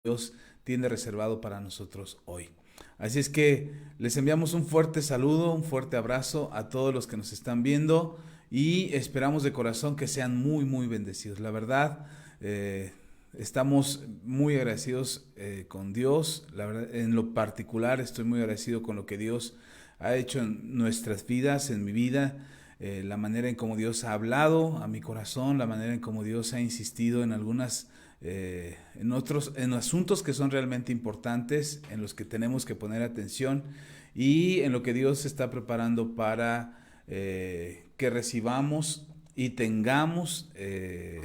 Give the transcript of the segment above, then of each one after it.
Dios tiene reservado para nosotros hoy. Así es que les enviamos un fuerte saludo, un fuerte abrazo a todos los que nos están viendo y esperamos de corazón que sean muy bendecidos. La verdad, estamos muy agradecidos con Dios. La verdad, en lo particular estoy muy agradecido con lo que Dios ha hecho en nuestras vidas, en mi vida. La manera en cómo Dios ha hablado a mi corazón, la manera en cómo Dios ha insistido en en asuntos que son realmente importantes, en los que tenemos que poner atención y en lo que Dios está preparando para que recibamos y tengamos de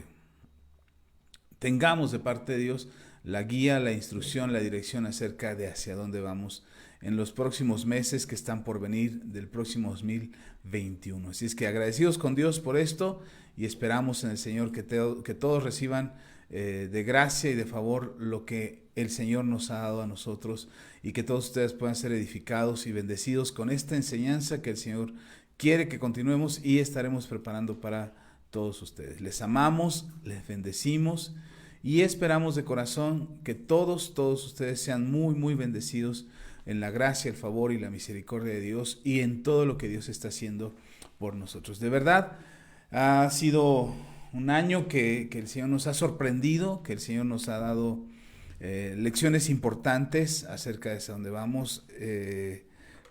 parte de Dios la guía, la instrucción, la dirección acerca de hacia dónde vamos en los próximos meses que están por venir del próximo 2021. Así es que agradecidos con Dios por esto y esperamos en el Señor que todos reciban de gracia y de favor lo que el Señor nos ha dado a nosotros y que todos ustedes puedan ser edificados y bendecidos con esta enseñanza que el Señor quiere que continuemos y estaremos preparando para todos ustedes. Les amamos, les bendecimos y esperamos de corazón que todos ustedes sean muy bendecidos en la gracia, el favor y la misericordia de Dios y en todo lo que Dios está haciendo por nosotros. De verdad, ha sido un año que el Señor nos ha sorprendido, que el Señor nos ha dado lecciones importantes acerca de hacia dónde vamos.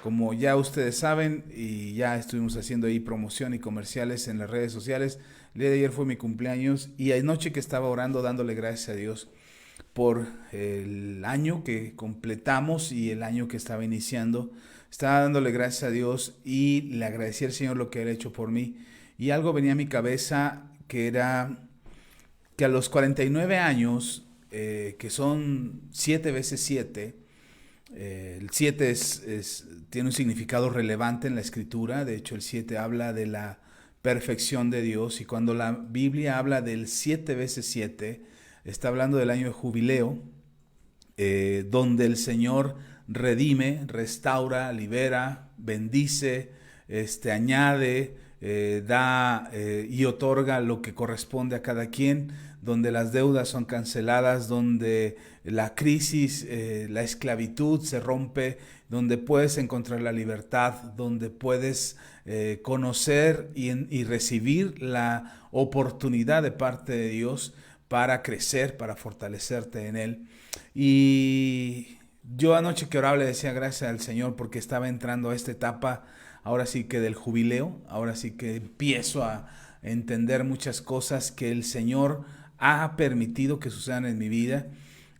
Como ya ustedes saben y ya estuvimos haciendo ahí promoción y comerciales en las redes sociales, el día de ayer fue mi cumpleaños y anoche que estaba orando dándole gracias a Dios por el año que completamos y el año que estaba iniciando. Estaba dándole gracias a Dios y le agradecí al Señor lo que Él ha hecho por mí. Y algo venía a mi cabeza que era que a los 49 años, que son 7 veces 7, el 7 tiene un significado relevante en la escritura. De hecho, el 7 habla de la perfección de Dios. Y cuando la Biblia habla del 7 veces 7, está hablando del año de jubileo, donde el Señor redime, restaura, libera, bendice, añade, da y otorga lo que corresponde a cada quien, donde las deudas son canceladas, donde la crisis, la esclavitud se rompe, donde puedes encontrar la libertad, donde puedes conocer y recibir la oportunidad de parte de Dios para crecer, para fortalecerte en Él. Y yo anoche que oraba le decía gracias al Señor porque estaba entrando a esta etapa, ahora sí que del jubileo, ahora sí que empiezo a entender muchas cosas que el Señor ha permitido que sucedan en mi vida,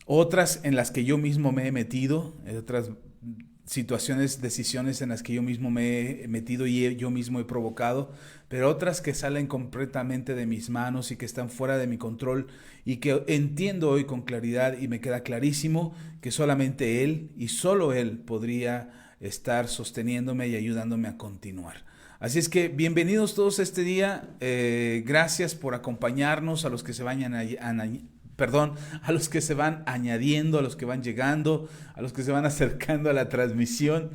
otras en las que yo mismo me he metido, otras situaciones, decisiones en las que yo mismo me he metido y yo mismo he provocado, pero otras que salen completamente de mis manos y que están fuera de mi control y que entiendo hoy con claridad y me queda clarísimo que solamente Él y solo Él podría estar sosteniéndome y ayudándome a continuar. Así es que bienvenidos todos este día, gracias por acompañarnos a los que se vayan a los que se van añadiendo, a los que van llegando, a los que se van acercando a la transmisión.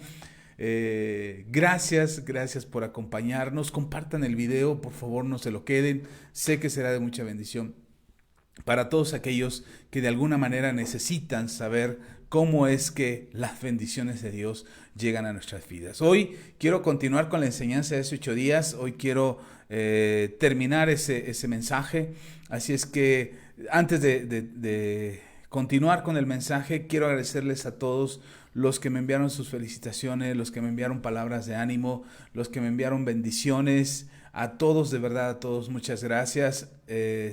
Gracias por acompañarnos. Compartan el video, por favor, no se lo queden. Sé que será de mucha bendición para todos aquellos que de alguna manera necesitan saber cómo es que las bendiciones de Dios llegan a nuestras vidas. Hoy quiero continuar con la enseñanza de hace 8 días. Hoy quiero terminar ese mensaje. Así es que antes de continuar con el mensaje, quiero agradecerles a todos los que me enviaron sus felicitaciones, los que me enviaron palabras de ánimo, los que me enviaron bendiciones. A todos, de verdad, a todos, muchas gracias.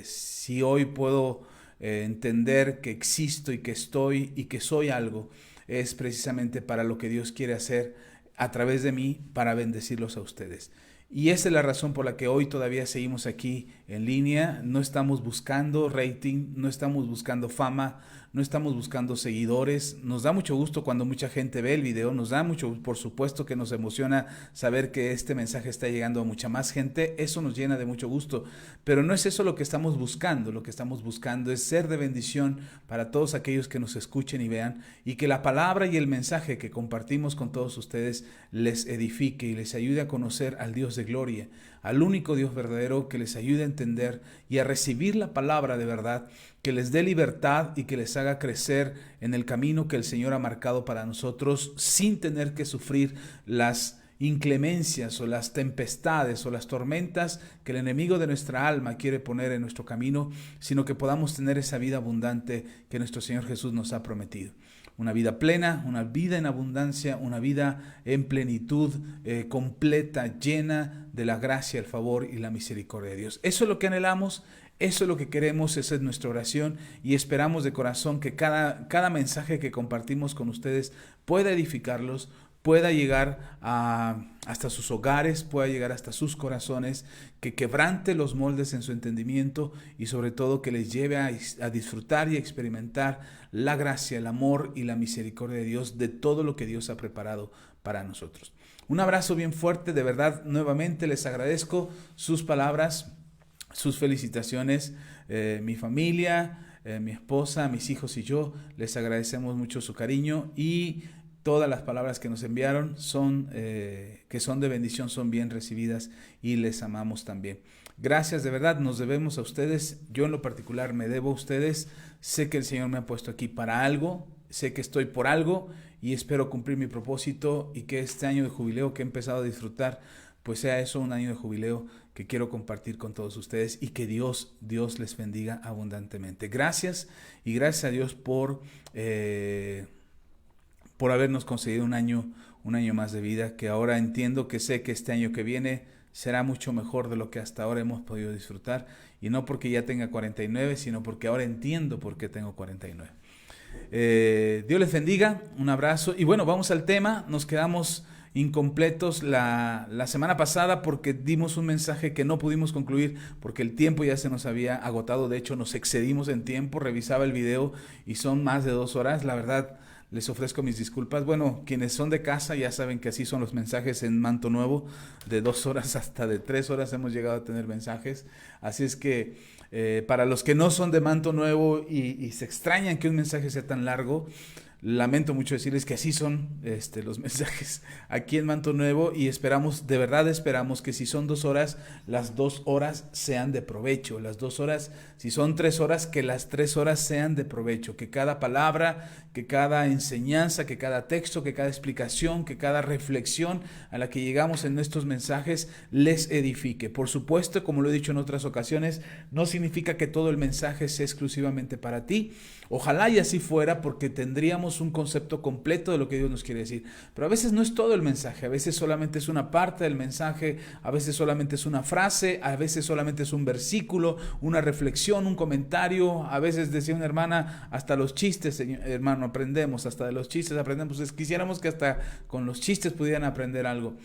Si hoy puedo entender que existo y que estoy y que soy algo, es precisamente para lo que Dios quiere hacer a través de mí para bendecirlos a ustedes. Y esa es la razón por la que hoy todavía seguimos aquí en línea. No estamos buscando rating, no estamos buscando fama, no estamos buscando seguidores. Nos da mucho gusto cuando mucha gente ve el video, nos da mucho, por supuesto que nos emociona saber que este mensaje está llegando a mucha más gente. Eso nos llena de mucho gusto, pero no es eso lo que estamos buscando. Lo que estamos buscando es ser de bendición para todos aquellos que nos escuchen y vean, y que la palabra y el mensaje que compartimos con todos ustedes les edifique y les ayude a conocer al Dios de gloria, al único Dios verdadero, que les ayude a entender y a recibir la palabra de verdad, que les dé libertad y que les haga crecer en el camino que el Señor ha marcado para nosotros, sin tener que sufrir las inclemencias o las tempestades o las tormentas que el enemigo de nuestra alma quiere poner en nuestro camino, sino que podamos tener esa vida abundante que nuestro Señor Jesús nos ha prometido. Una vida plena, una vida en abundancia, una vida en plenitud, completa, llena de la gracia, el favor y la misericordia de Dios. Eso es lo que anhelamos, eso es lo que queremos, esa es nuestra oración y esperamos de corazón que cada mensaje que compartimos con ustedes pueda edificarlos, pueda llegar hasta sus hogares, pueda llegar hasta sus corazones, que quebrante los moldes en su entendimiento y sobre todo que les lleve a disfrutar y a experimentar la gracia, el amor y la misericordia de Dios, de todo lo que Dios ha preparado para nosotros. Un abrazo bien fuerte, de verdad, nuevamente les agradezco sus palabras, sus felicitaciones, mi familia, mi esposa, mis hijos y yo, les agradecemos mucho su cariño y todas las palabras que nos enviaron que son de bendición, son bien recibidas y les amamos también. Gracias, de verdad, nos debemos a ustedes. Yo en lo particular me debo a ustedes. Sé que el Señor me ha puesto aquí para algo, sé que estoy por algo y espero cumplir mi propósito y que este año de jubileo que he empezado a disfrutar, pues sea eso un año de jubileo que quiero compartir con todos ustedes y que Dios les bendiga abundantemente. Gracias y gracias a Dios por habernos concedido un año más de vida, que ahora entiendo que sé que este año que viene será mucho mejor de lo que hasta ahora hemos podido disfrutar, y no porque ya tenga 49, sino porque ahora entiendo por qué tengo 49. Dios les bendiga, un abrazo, y bueno, vamos al tema. Nos quedamos incompletos la semana pasada porque dimos un mensaje que no pudimos concluir porque el tiempo ya se nos había agotado. De hecho, nos excedimos en tiempo, revisaba el video y son más de 2 horas, la verdad. Les ofrezco mis disculpas. Bueno, quienes son de casa ya saben que así son los mensajes en Manto Nuevo. De 2 horas hasta de 3 horas hemos llegado a tener mensajes. Así es que para los que no son de Manto Nuevo y se extrañan que un mensaje sea tan largo, lamento mucho decirles que así son los mensajes aquí en Manto Nuevo y de verdad esperamos que si son 2 horas, las 2 horas sean de provecho. Las 2 horas, si son 3 horas, que las 3 horas sean de provecho. Que cada palabra, que cada enseñanza, que cada texto, que cada explicación, que cada reflexión a la que llegamos en estos mensajes les edifique. Por supuesto, como lo he dicho en otras ocasiones, no significa que todo el mensaje sea exclusivamente para ti. Ojalá y así fuera, porque tendríamos un concepto completo de lo que Dios nos quiere decir. Pero a veces no es todo el mensaje, a veces solamente es una parte del mensaje, a veces solamente es una frase, a veces solamente es un versículo, una reflexión, un comentario. A veces decía una hermana, hasta los chistes, hermano, aprendemos, hasta de los chistes aprendemos. Pues quisiéramos que hasta con los chistes pudieran aprender algo.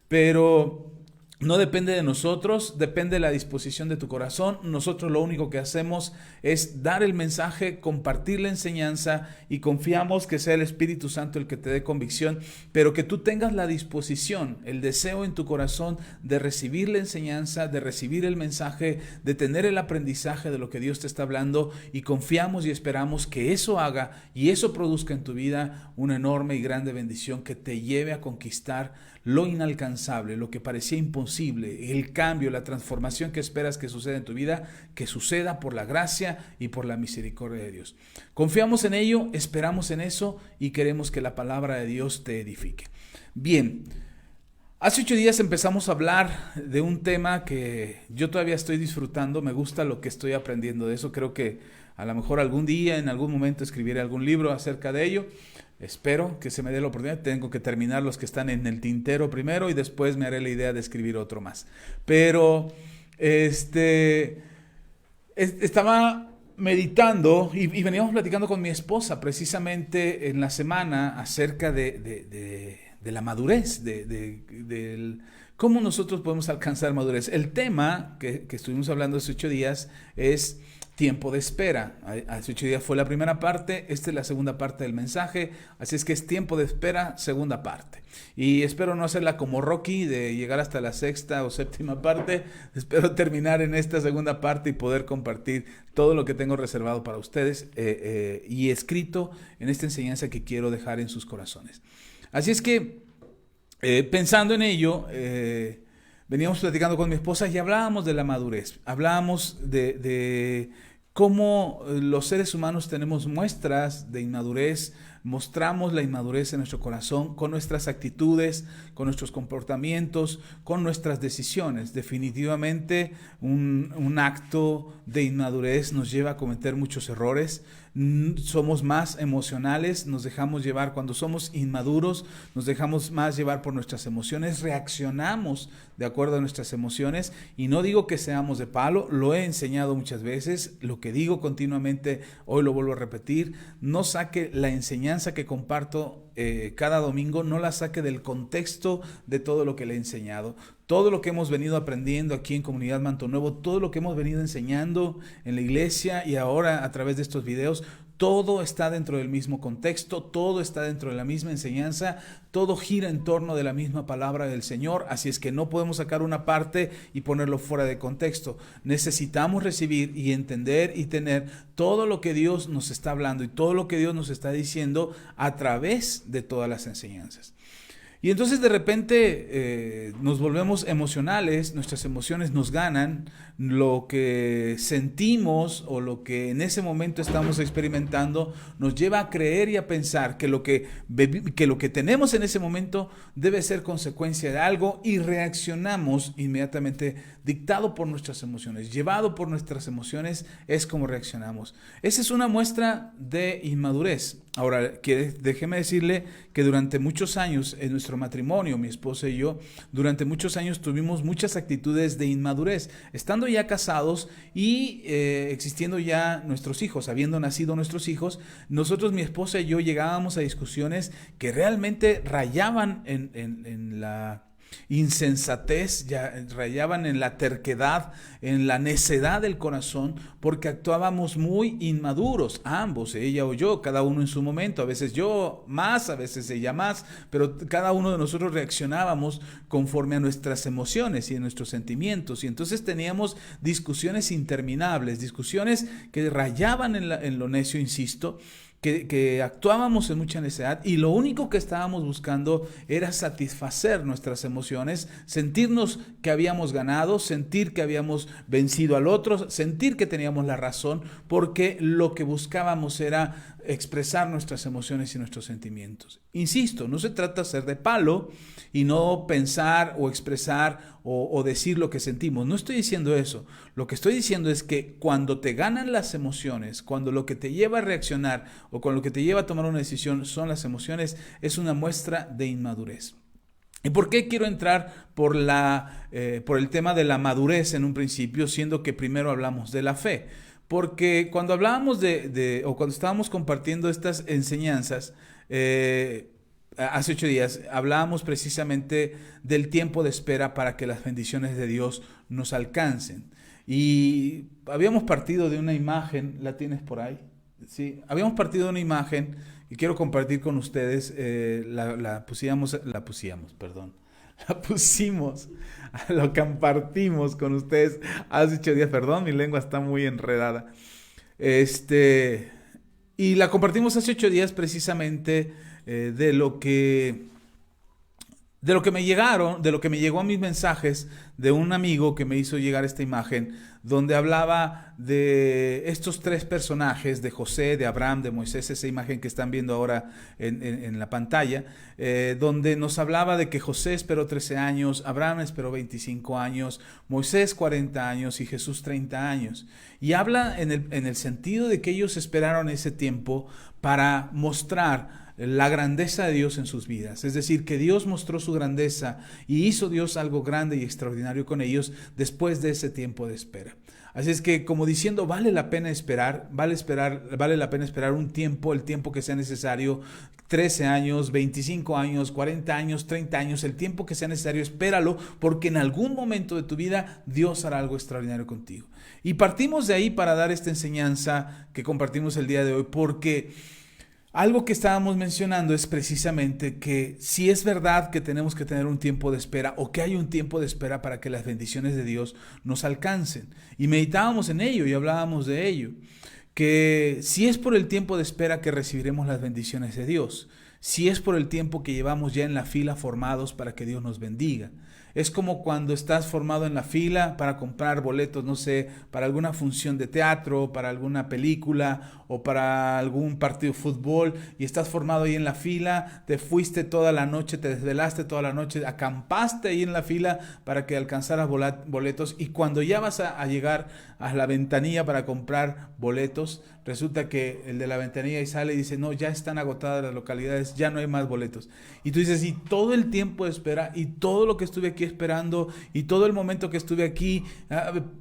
Pero no depende de nosotros, depende de la disposición de tu corazón. Nosotros lo único que hacemos es dar el mensaje, compartir la enseñanza y confiamos que sea el Espíritu Santo el que te dé convicción, pero que tú tengas la disposición, el deseo en tu corazón de recibir la enseñanza, de recibir el mensaje, de tener el aprendizaje de lo que Dios te está hablando, y confiamos y esperamos que eso haga y eso produzca en tu vida una enorme y grande bendición que te lleve a conquistar lo inalcanzable, lo que parecía imposible, el cambio, la transformación que esperas que suceda en tu vida, que suceda por la gracia y por la misericordia de Dios. Confiamos en ello, esperamos en eso y queremos que la palabra de Dios te edifique. Bien, hace 8 días empezamos a hablar de un tema que yo todavía estoy disfrutando, me gusta lo que estoy aprendiendo de eso. Creo que a lo mejor algún día, en algún momento escribiré algún libro acerca de ello. Espero que se me dé la oportunidad. Tengo que terminar los que están en el tintero primero y después me haré la idea de escribir otro más. Pero estaba meditando y veníamos platicando con mi esposa precisamente en la semana acerca de la madurez, de cómo nosotros podemos alcanzar madurez. El tema que estuvimos hablando hace 8 días es tiempo de espera. Hace 8 días fue la primera parte, esta es la segunda parte del mensaje, así es que es tiempo de espera, segunda parte. Y espero no hacerla como Rocky, de llegar hasta la 6ª o 7ª parte. Espero terminar en esta segunda parte y poder compartir todo lo que tengo reservado para ustedes y escrito en esta enseñanza que quiero dejar en sus corazones. Así es que, pensando en ello, veníamos platicando con mi esposa y hablábamos de la madurez, hablábamos de Cómo los seres humanos tenemos muestras de inmadurez, mostramos la inmadurez en nuestro corazón con nuestras actitudes, con nuestros comportamientos, con nuestras decisiones. Definitivamente un acto de inmadurez nos lleva a cometer muchos errores. Somos más emocionales, nos dejamos llevar cuando somos inmaduros, nos dejamos más llevar por nuestras emociones, reaccionamos de acuerdo a nuestras emociones, y no digo que seamos de palo, lo he enseñado muchas veces, lo que digo continuamente, hoy lo vuelvo a repetir: no saque la enseñanza que comparto cada domingo, no la saque del contexto de todo lo que le he enseñado. Todo lo que hemos venido aprendiendo aquí en Comunidad Manto Nuevo, todo lo que hemos venido enseñando en la iglesia y ahora a través de estos videos, todo está dentro del mismo contexto, todo está dentro de la misma enseñanza, todo gira en torno de la misma palabra del Señor, así es que no podemos sacar una parte y ponerlo fuera de contexto. Necesitamos recibir y entender y tener todo lo que Dios nos está hablando y todo lo que Dios nos está diciendo a través de todas las enseñanzas. Y entonces de repente nos volvemos emocionales, nuestras emociones nos ganan, lo que sentimos o lo que en ese momento estamos experimentando nos lleva a creer y a pensar que lo que tenemos en ese momento debe ser consecuencia de algo, y reaccionamos inmediatamente dictado por nuestras emociones, llevado por nuestras emociones, es como reaccionamos. Esa es una muestra de inmadurez. Ahora, déjeme decirle que durante muchos años en nuestro matrimonio, mi esposa y yo, durante muchos años tuvimos muchas actitudes de inmadurez, estando ya casados y existiendo ya nuestros hijos, habiendo nacido nuestros hijos. Nosotros, mi esposa y yo, llegábamos a discusiones que realmente rayaban en la insensatez, ya rayaban en la terquedad, en la necedad del corazón, porque actuábamos muy inmaduros, ambos, ella o yo, cada uno en su momento, a veces yo más, a veces ella más, pero cada uno de nosotros reaccionábamos conforme a nuestras emociones y a nuestros sentimientos, y entonces teníamos discusiones interminables, discusiones que rayaban en lo necio, insisto, que actuábamos en mucha necedad, y lo único que estábamos buscando era satisfacer nuestras emociones, sentirnos que habíamos ganado, sentir que habíamos vencido al otro, sentir que teníamos la razón, porque lo que buscábamos era expresar nuestras emociones y nuestros sentimientos. Insisto, no se trata de ser de palo y no pensar o expresar o decir lo que sentimos. No estoy diciendo eso. Lo que estoy diciendo es que cuando te ganan las emociones, cuando lo que te lleva a reaccionar o con lo que te lleva a tomar una decisión son las emociones, es una muestra de inmadurez. ¿Y por qué quiero entrar por el tema de la madurez en un principio, siendo que primero hablamos de la fe? Porque cuando hablábamos o cuando estábamos compartiendo estas enseñanzas, hace 8 días, hablábamos precisamente del tiempo de espera para que las bendiciones de Dios nos alcancen. Y habíamos partido de una imagen, ¿la tienes por ahí? Sí, habíamos partido de una imagen y quiero compartir con ustedes, la pusimos, lo compartimos con ustedes hace 8 días, perdón, mi lengua está muy enredada. Y la compartimos hace 8 días precisamente de lo que me llegó a mis mensajes de un amigo que me hizo llegar esta imagen, donde hablaba de estos 3 personajes, de José, de Abraham, de Moisés, esa imagen que están viendo ahora en la pantalla, donde nos hablaba de que José esperó 13 años, Abraham esperó 25 años, Moisés 40 años y Jesús 30 años. Y habla en el sentido de que ellos esperaron ese tiempo para mostrar la grandeza de Dios en sus vidas. Es decir, que Dios mostró su grandeza y hizo Dios algo grande y extraordinario con ellos después de ese tiempo de espera. Así es que, como diciendo, vale la pena esperar, vale la pena esperar un tiempo, el tiempo que sea necesario, 13 años, 25 años, 40 años, 30 años, el tiempo que sea necesario, espéralo, porque en algún momento de tu vida Dios hará algo extraordinario contigo. Y partimos de ahí para dar esta enseñanza que compartimos el día de hoy, porque algo que estábamos mencionando es precisamente que si es verdad que tenemos que tener un tiempo de espera, o que hay un tiempo de espera para que las bendiciones de Dios nos alcancen. Y meditábamos en ello y hablábamos de ello, que si es por el tiempo de espera que recibiremos las bendiciones de Dios. si es por el tiempo que llevamos ya en la fila formados para que Dios nos bendiga. Es como cuando estás formado en la fila para comprar boletos, no sé, para alguna función de teatro, para alguna película o para algún partido de fútbol, y estás formado ahí en la fila, te fuiste toda la noche, te desvelaste toda la noche, acampaste ahí en la fila para que alcanzaras boletos, y cuando ya vas a llegar a la ventanilla para comprar boletos, resulta que el de la ventanilla y sale y dice, no, ya están agotadas las localidades, ya no hay más boletos. Y tú dices, y todo el tiempo de espera, y todo lo que estuve aquí esperando, y todo el momento que estuve aquí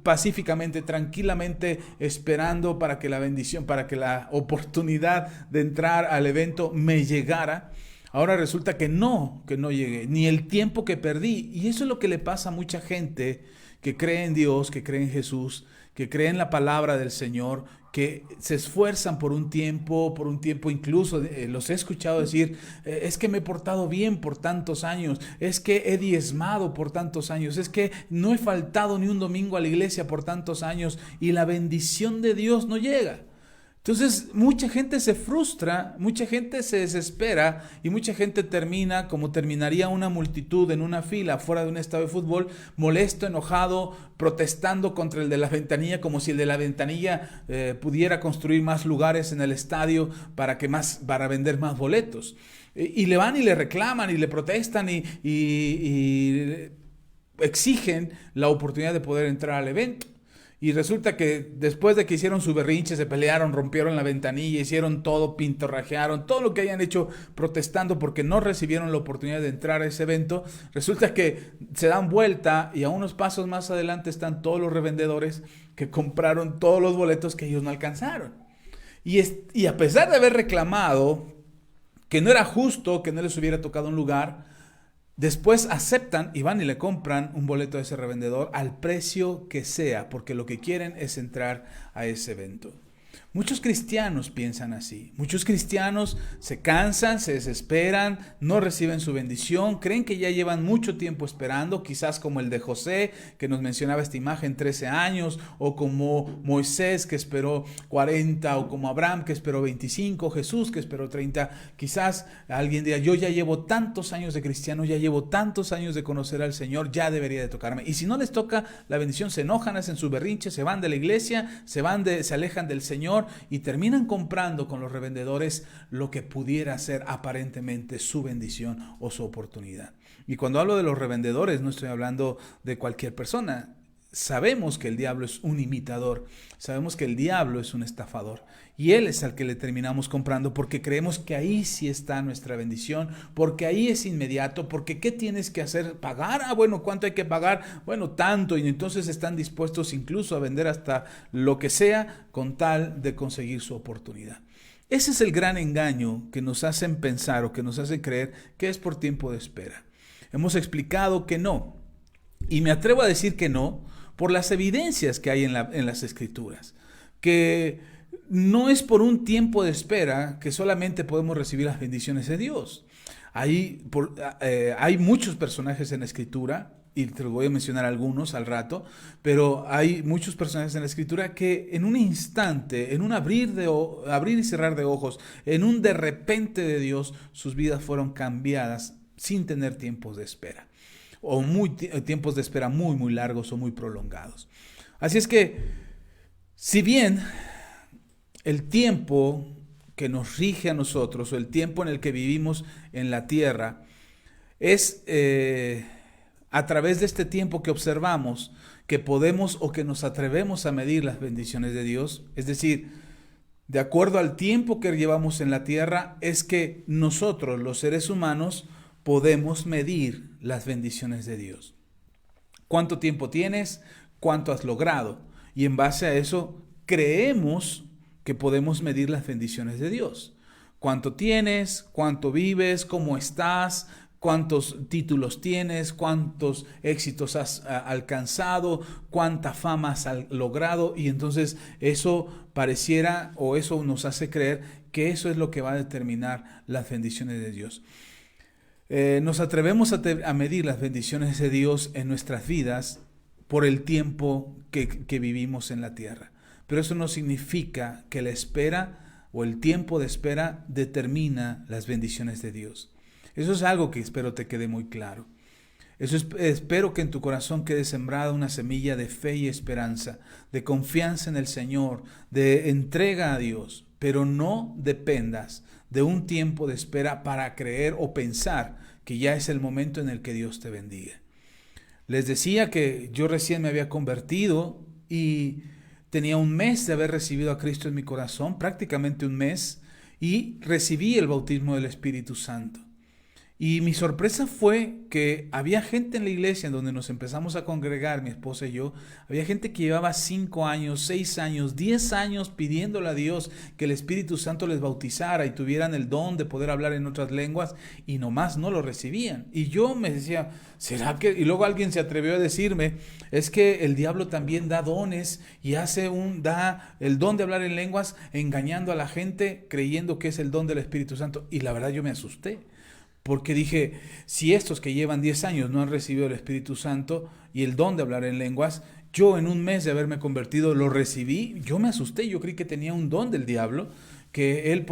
pacíficamente, tranquilamente esperando para que la bendición, para que la oportunidad de entrar al evento me llegara, ahora resulta que no llegué, ni el tiempo que perdí. Y eso es lo que le pasa a mucha gente que cree en Dios, que cree en Jesús, que cree en la palabra del Señor, que se esfuerzan por un tiempo incluso, los he escuchado decir, es que me he portado bien por tantos años, es que he diezmado por tantos años, es que no he faltado ni un domingo a la iglesia por tantos años, y la bendición de Dios no llega. Entonces mucha gente se frustra, mucha gente se desespera, y mucha gente termina como terminaría una multitud en una fila fuera de un estadio de fútbol, molesto, enojado, protestando contra el de la ventanilla, como si el de la ventanilla pudiera construir más lugares en el estadio para vender más boletos. Y le van y le reclaman y le protestan y exigen la oportunidad de poder entrar al evento. Y resulta que después de que hicieron su berrinche, se pelearon, rompieron la ventanilla, hicieron todo, pintorrajearon, todo lo que hayan hecho protestando porque no recibieron la oportunidad de entrar a ese evento, resulta que se dan vuelta y a unos pasos más adelante están todos los revendedores que compraron todos los boletos que ellos no alcanzaron. Y a pesar de haber reclamado que no era justo que no les hubiera tocado un lugar, después aceptan y van y le compran un boleto a ese revendedor al precio que sea, porque lo que quieren es entrar a ese evento. Muchos cristianos piensan así. Muchos cristianos se cansan, se desesperan, no reciben su bendición, creen que ya llevan mucho tiempo esperando, quizás como el de José, que nos mencionaba esta imagen, 13 años, o como Moisés, que esperó 40, o como Abraham, que esperó 25, Jesús, que esperó 30. Quizás alguien diga, yo ya llevo tantos años de cristiano, ya llevo tantos años de conocer al Señor, ya debería de tocarme. Y si no les toca la bendición, se enojan, hacen su berrinche, se van de la iglesia, se alejan del Señor, y terminan comprando con los revendedores lo que pudiera ser aparentemente su bendición o su oportunidad. Y cuando hablo de los revendedores, no estoy hablando de cualquier persona. Sabemos que el diablo es un imitador, sabemos que el diablo es un estafador, y él es al que le terminamos comprando porque creemos que ahí sí está nuestra bendición, porque ahí es inmediato, porque ¿qué tienes que hacer? ¿Pagar? Bueno, ¿cuánto hay que pagar? Bueno, tanto, y entonces están dispuestos incluso a vender hasta lo que sea con tal de conseguir su oportunidad. Ese es el gran engaño que nos hacen pensar o que nos hacen creer que es por tiempo de espera. Hemos explicado que no, y me atrevo a decir que no, por las evidencias que hay en las Escrituras, que no es por un tiempo de espera que solamente podemos recibir las bendiciones de Dios. Hay muchos personajes en la Escritura, y te los voy a mencionar algunos al rato, pero hay muchos personajes en la Escritura que en un instante, en un abrir y cerrar de ojos, en un de repente de Dios, sus vidas fueron cambiadas sin tener tiempos de espera, o tiempos de espera muy, muy largos o muy prolongados. Así es que, si bien el tiempo que nos rige a nosotros, o el tiempo en el que vivimos en la tierra, es a través de este tiempo que observamos que podemos o que nos atrevemos a medir las bendiciones de Dios, es decir, de acuerdo al tiempo que llevamos en la tierra, es que nosotros, los seres humanos, podemos medir las bendiciones de Dios. ¿Cuánto tiempo tienes? ¿Cuánto has logrado? Y en base a eso creemos que podemos medir las bendiciones de Dios. ¿Cuánto tienes? ¿Cuánto vives? ¿Cómo estás? ¿Cuántos títulos tienes? ¿Cuántos éxitos has alcanzado? ¿Cuánta fama has logrado? Y entonces eso pareciera, o eso nos hace creer que eso es lo que va a determinar las bendiciones de Dios. Nos atrevemos a medir las bendiciones de Dios en nuestras vidas por el tiempo que vivimos en la tierra. Pero eso no significa que la espera o el tiempo de espera determina las bendiciones de Dios. Eso es algo que espero te quede muy claro. Espero que en tu corazón quede sembrada una semilla de fe y esperanza, de confianza en el Señor, de entrega a Dios, pero no dependas de un tiempo de espera para creer o pensar que ya es el momento en el que Dios te bendiga. Les decía que yo recién me había convertido y tenía un mes de haber recibido a Cristo en mi corazón, prácticamente un mes, y recibí el bautismo del Espíritu Santo. Y mi sorpresa fue que había gente en la iglesia en donde nos empezamos a congregar, mi esposa y yo, había gente que llevaba 5 años, 6 años, 10 años pidiéndole a Dios que el Espíritu Santo les bautizara y tuvieran el don de poder hablar en otras lenguas y nomás no lo recibían. Y yo me decía, ¿será que? Y luego alguien se atrevió a decirme, es que el diablo también da dones y da el don de hablar en lenguas engañando a la gente creyendo que es el don del Espíritu Santo. Y la verdad yo me asusté. Porque dije, si estos que llevan 10 años no han recibido el Espíritu Santo y el don de hablar en lenguas, yo en un mes de haberme convertido lo recibí, yo me asusté, yo creí que tenía un don del diablo, que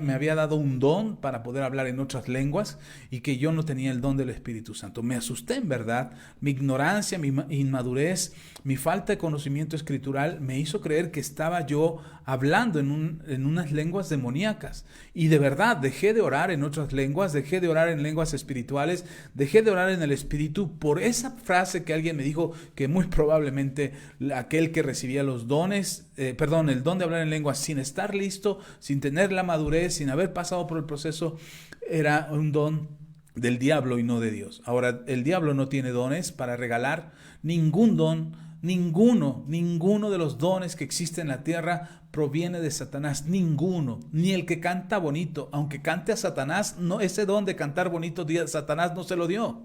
me había dado un don para poder hablar en otras lenguas y que yo no tenía el don del Espíritu Santo. Me asusté en verdad, mi ignorancia, mi inmadurez, mi falta de conocimiento escritural me hizo creer que estaba yo hablando en unas lenguas demoníacas. Y de verdad dejé de orar en otras lenguas, dejé de orar en lenguas espirituales, dejé de orar en el Espíritu por esa frase que alguien me dijo que muy probablemente aquel que recibía los dones, el don de hablar en lenguas sin estar listo, sin tener la madurez, sin haber pasado por el proceso, era un don del diablo y no de Dios. Ahora, el diablo no tiene dones para regalar, ningún don, ninguno de los dones que existen en la tierra proviene de Satanás, ninguno, ni el que canta bonito, aunque cante a Satanás, no, ese don de cantar bonito Satanás no se lo dio.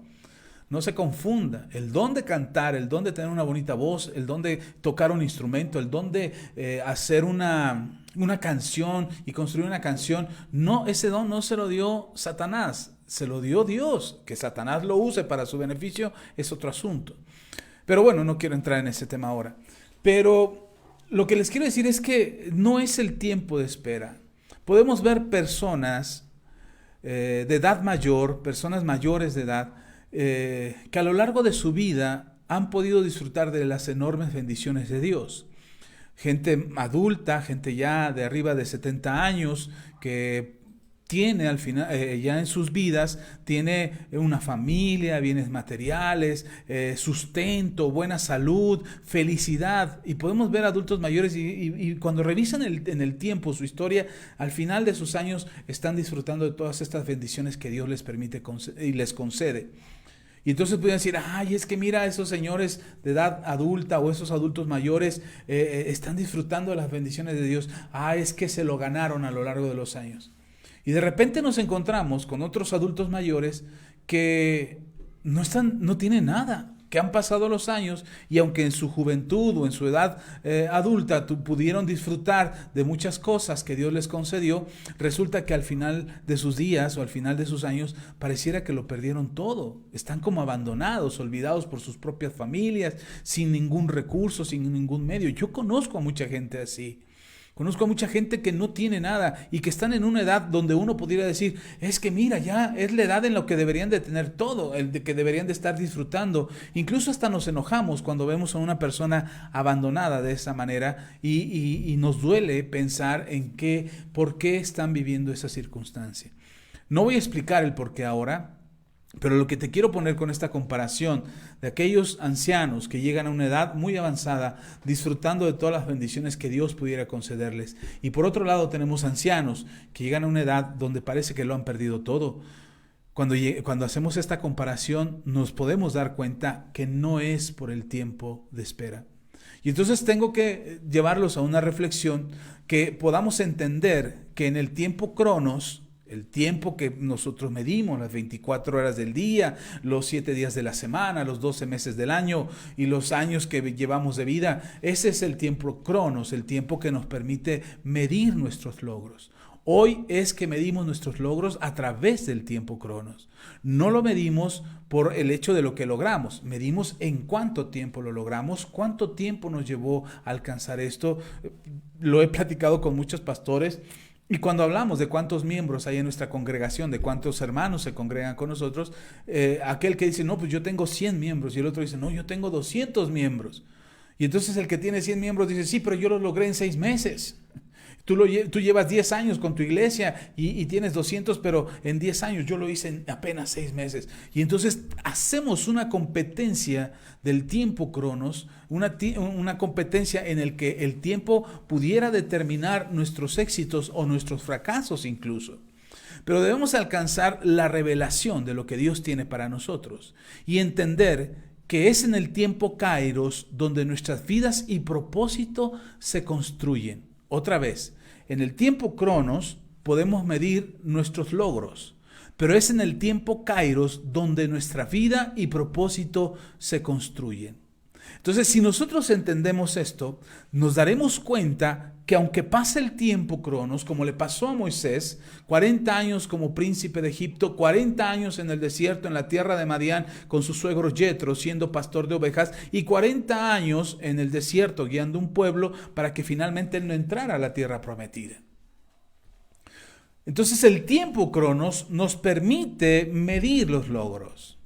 No se confunda, el don de cantar, el don de tener una bonita voz, el don de tocar un instrumento, el don de hacer una canción y construir una canción, no, ese don no se lo dio Satanás, se lo dio Dios. Que Satanás lo use para su beneficio es otro asunto. Pero bueno, no quiero entrar en ese tema ahora. Pero lo que les quiero decir es que no es el tiempo de espera. Podemos ver personas de edad mayor, personas mayores de edad, que a lo largo de su vida han podido disfrutar de las enormes bendiciones de Dios. Gente adulta, gente ya de arriba de 70 años, que tiene al final, ya en sus vidas, tiene una familia, bienes materiales, sustento, buena salud, felicidad. Y podemos ver adultos mayores y cuando revisan en el tiempo su historia, al final de sus años están disfrutando de todas estas bendiciones que Dios les permite y les concede. Y entonces pueden decir, ay, es que mira, esos señores de edad adulta o esos adultos mayores están disfrutando de las bendiciones de Dios. Ah, es que se lo ganaron a lo largo de los años. Y de repente nos encontramos con otros adultos mayores que no tienen nada, que han pasado los años y aunque en su juventud o en su edad adulta pudieron disfrutar de muchas cosas que Dios les concedió, resulta que al final de sus días o al final de sus años pareciera que lo perdieron todo. Están como abandonados, olvidados por sus propias familias, sin ningún recurso, sin ningún medio. Yo conozco a mucha gente así. Conozco a mucha gente que no tiene nada y que están en una edad donde uno pudiera decir, es que mira, ya es la edad en la que deberían de tener todo, el de que deberían de estar disfrutando. Incluso hasta nos enojamos cuando vemos a una persona abandonada de esa manera y nos duele pensar en por qué están viviendo esa circunstancia. No voy a explicar el por qué ahora, pero lo que te quiero poner con esta comparación de aquellos ancianos que llegan a una edad muy avanzada disfrutando de todas las bendiciones que Dios pudiera concederles. Y por otro lado tenemos ancianos que llegan a una edad donde parece que lo han perdido todo. Cuando hacemos esta comparación nos podemos dar cuenta que no es por el tiempo de espera. Y entonces tengo que llevarlos a una reflexión que podamos entender que en el tiempo cronos, el tiempo que nosotros medimos, las 24 horas del día, los 7 días de la semana, los 12 meses del año y los años que llevamos de vida, ese es el tiempo cronos, el tiempo que nos permite medir nuestros logros. Hoy es que medimos nuestros logros a través del tiempo Cronos. No lo medimos por el hecho de lo que logramos. Medimos en cuánto tiempo lo logramos, cuánto tiempo nos llevó a alcanzar esto. Lo he platicado con muchos pastores. Y cuando hablamos de cuántos miembros hay en nuestra congregación, de cuántos hermanos se congregan con nosotros, aquel que dice, no, pues yo tengo 100 miembros, y el otro dice, no, yo tengo 200 miembros. Y entonces el que tiene 100 miembros dice, sí, pero yo lo logré en 6 meses. Tú llevas 10 años con tu iglesia y tienes 200, pero en 10 años yo lo hice en apenas 6 meses. Y entonces hacemos una competencia del tiempo Cronos, una competencia en el que el tiempo pudiera determinar nuestros éxitos o nuestros fracasos incluso. Pero debemos alcanzar la revelación de lo que Dios tiene para nosotros y entender que es en el tiempo Kairos donde nuestras vidas y propósito se construyen. Otra vez, en el tiempo Cronos podemos medir nuestros logros, pero es en el tiempo Kairos donde nuestra vida y propósito se construyen. Entonces, si nosotros entendemos esto, nos daremos cuenta que aunque pase el tiempo Cronos, como le pasó a Moisés, 40 años como príncipe de Egipto, 40 años en el desierto, en la tierra de Madián, con su suegro Jetro, siendo pastor de ovejas, y 40 años en el desierto, guiando un pueblo para que finalmente él no entrara a la tierra prometida. Entonces, el tiempo Cronos nos permite medir los logros.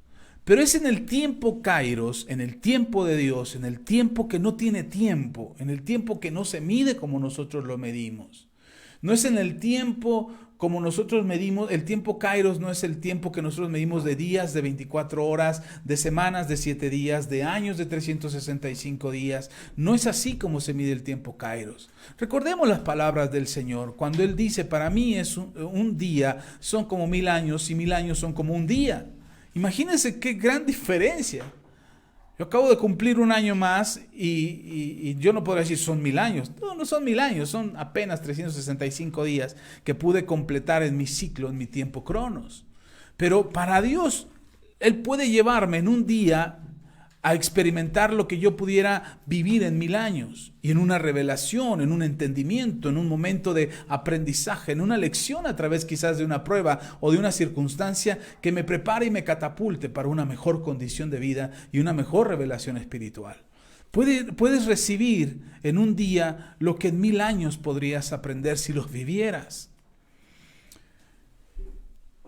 Pero es en el tiempo Kairos, en el tiempo de Dios, en el tiempo que no tiene tiempo, en el tiempo que no se mide como nosotros lo medimos. No es en el tiempo como nosotros medimos, el tiempo Kairos no es el tiempo que nosotros medimos de días de 24 horas, de semanas de 7 días, de años de 365 días. No es así como se mide el tiempo Kairos. Recordemos las palabras del Señor, cuando Él dice, para mí es un día, son como 1000 años y 1000 años son como un día. Imagínense qué gran diferencia. Yo acabo de cumplir un año más y yo no podría decir son 1000 años. No son 1000 años, son apenas 365 días que pude completar en mi ciclo, en mi tiempo Cronos. Pero para Dios, Él puede llevarme en un día a experimentar lo que yo pudiera vivir en 1000 años, y en una revelación, en un entendimiento, en un momento de aprendizaje, en una lección a través quizás de una prueba o de una circunstancia que me prepare y me catapulte para una mejor condición de vida y una mejor revelación espiritual. Puedes recibir en un día lo que en 1000 años podrías aprender si los vivieras.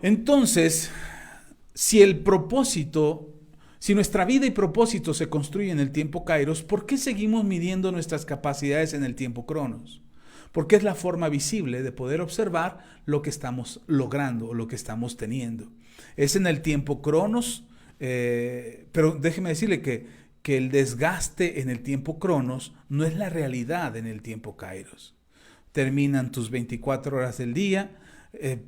Entonces, si nuestra vida y propósito se construyen en el tiempo Kairos, ¿por qué seguimos midiendo nuestras capacidades en el tiempo Cronos? Porque es la forma visible de poder observar lo que estamos logrando o lo que estamos teniendo. Es en el tiempo Cronos, pero déjeme decirle que el desgaste en el tiempo Cronos no es la realidad en el tiempo Kairos. Terminan tus 24 horas del día,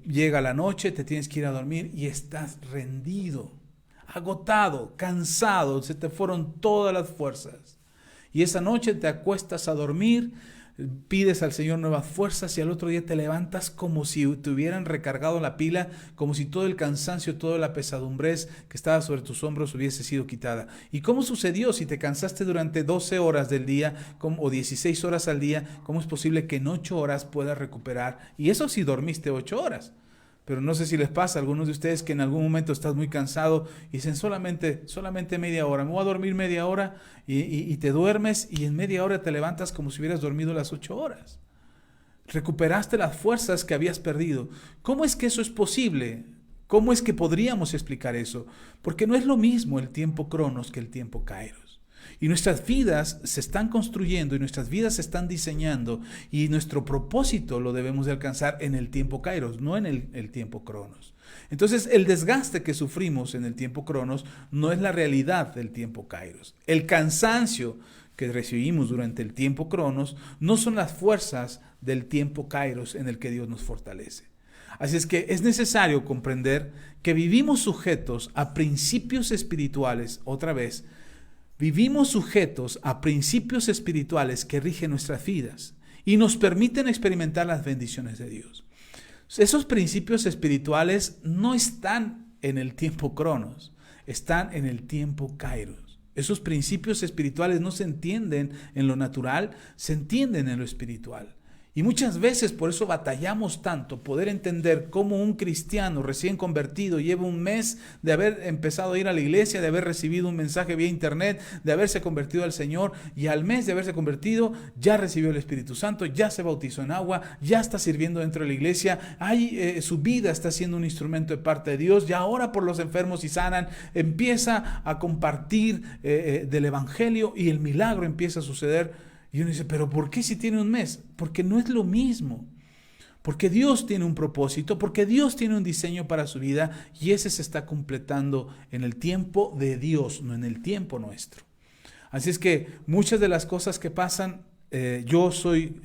llega la noche, te tienes que ir a dormir y estás rendido, agotado, cansado, se te fueron todas las fuerzas. Y esa noche te acuestas a dormir, pides al Señor nuevas fuerzas y al otro día te levantas como si te hubieran recargado la pila, como si todo el cansancio, toda la pesadumbrez que estaba sobre tus hombros hubiese sido quitada. ¿Y cómo sucedió? Si te cansaste durante 12 horas del día o 16 horas al día, ¿cómo es posible que en 8 horas puedas recuperar? Y eso si dormiste 8 horas. Pero no sé si les pasa a algunos de ustedes que en algún momento estás muy cansado y dicen solamente media hora, me voy a dormir media hora y te duermes y en media hora te levantas como si hubieras dormido las 8 horas. Recuperaste las fuerzas que habías perdido. ¿Cómo es que eso es posible? ¿Cómo es que podríamos explicar eso? Porque no es lo mismo el tiempo Cronos que el tiempo Kairos. Y nuestras vidas se están construyendo y nuestras vidas se están diseñando y nuestro propósito lo debemos de alcanzar en el tiempo Kairos, no en el tiempo Cronos. Entonces, el desgaste que sufrimos en el tiempo Cronos no es la realidad del tiempo Kairos. El cansancio que recibimos durante el tiempo Cronos no son las fuerzas del tiempo Kairos en el que Dios nos fortalece. Así es que es necesario comprender que vivimos sujetos a principios espirituales, otra vez, vivimos sujetos a principios espirituales que rigen nuestras vidas y nos permiten experimentar las bendiciones de Dios. Esos principios espirituales no están en el tiempo Cronos, están en el tiempo Kairos. Esos principios espirituales no se entienden en lo natural, se entienden en lo espiritual. Y muchas veces por eso batallamos tanto, poder entender cómo un cristiano recién convertido lleva un mes de haber empezado a ir a la iglesia, de haber recibido un mensaje vía internet, de haberse convertido al Señor, y al mes de haberse convertido ya recibió el Espíritu Santo, ya se bautizó en agua, ya está sirviendo dentro de la iglesia, su vida está siendo un instrumento de parte de Dios, ya ora por los enfermos y sanan, empieza a compartir del Evangelio y el milagro empieza a suceder. Y uno dice, ¿pero por qué si tiene un mes? Porque no es lo mismo. Porque Dios tiene un propósito, porque Dios tiene un diseño para su vida y ese se está completando en el tiempo de Dios, no en el tiempo nuestro. Así es que muchas de las cosas que pasan, yo soy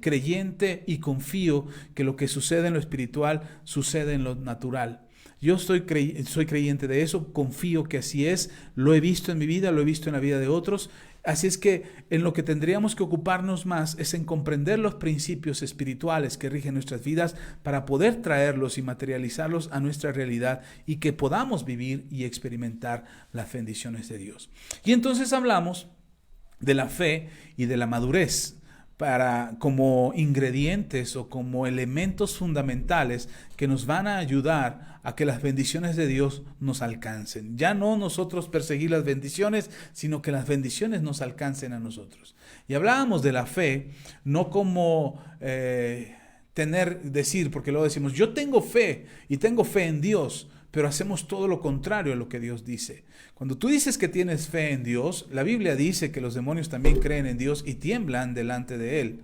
creyente y confío que lo que sucede en lo espiritual sucede en lo natural. Yo soy creyente de eso, confío que así es, lo he visto en mi vida, lo he visto en la vida de otros. Así es que en lo que tendríamos que ocuparnos más es en comprender los principios espirituales que rigen nuestras vidas para poder traerlos y materializarlos a nuestra realidad y que podamos vivir y experimentar las bendiciones de Dios. Y entonces hablamos de la fe y de la madurez como ingredientes o como elementos fundamentales que nos van a ayudar a que las bendiciones de Dios nos alcancen. Ya no nosotros perseguir las bendiciones, sino que las bendiciones nos alcancen a nosotros. Y hablábamos de la fe, no como decir, porque luego decimos, yo tengo fe y tengo fe en Dios, pero hacemos todo lo contrario a lo que Dios dice. Cuando tú dices que tienes fe en Dios, la Biblia dice que los demonios también creen en Dios y tiemblan delante de Él.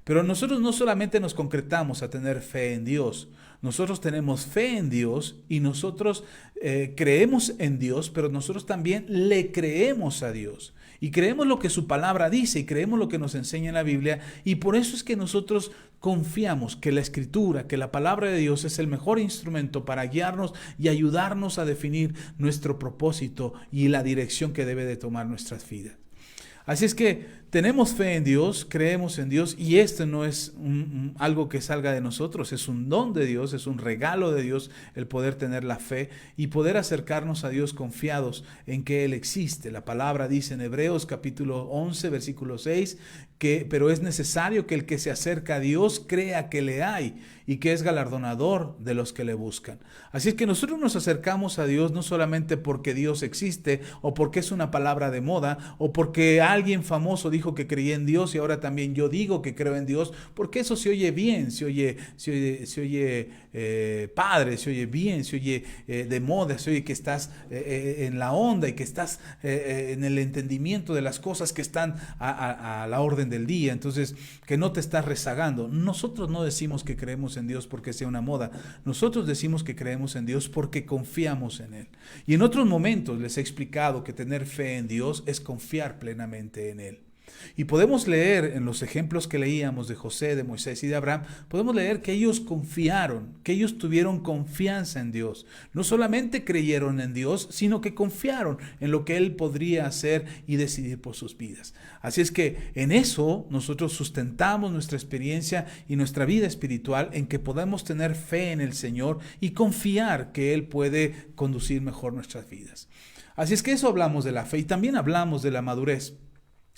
Pero nosotros no solamente nos concretamos a tener fe en Dios, nosotros tenemos fe en Dios y nosotros creemos en Dios, pero nosotros también le creemos a Dios. Y creemos lo que su palabra dice y creemos lo que nos enseña en la Biblia. Y por eso es que nosotros confiamos que la Escritura, que la palabra de Dios es el mejor instrumento para guiarnos y ayudarnos a definir nuestro propósito y la dirección que debe de tomar nuestras vidas. Así es que tenemos fe en Dios, creemos en Dios y esto no es algo que salga de nosotros, es un don de Dios, es un regalo de Dios el poder tener la fe y poder acercarnos a Dios confiados en que Él existe. La palabra dice en Hebreos capítulo 11 versículo 6 pero es necesario que el que se acerca a Dios crea que le hay y que es galardonador de los que le buscan. Así es que nosotros nos acercamos a Dios no solamente porque Dios existe o porque es una palabra de moda o porque alguien famoso dijo que creía en Dios y ahora también yo digo que creo en Dios, porque eso se oye bien, se oye padre, se oye bien, se oye de moda, se oye que estás en la onda y que estás en el entendimiento de las cosas que están a la orden del día, entonces que no te estás rezagando. Nosotros no decimos que creemos en Dios porque sea una moda, nosotros decimos que creemos en Dios porque confiamos en Él. Y en otros momentos les he explicado que tener fe en Dios es confiar plenamente en Él. Y podemos leer en los ejemplos que leíamos de José, de Moisés y de Abraham, podemos leer que ellos confiaron, que ellos tuvieron confianza en Dios. No solamente creyeron en Dios, sino que confiaron en lo que Él podría hacer y decidir por sus vidas. Así es que en eso nosotros sustentamos nuestra experiencia y nuestra vida espiritual en que podamos tener fe en el Señor y confiar que Él puede conducir mejor nuestras vidas. Así es que eso hablamos de la fe y también hablamos de la madurez.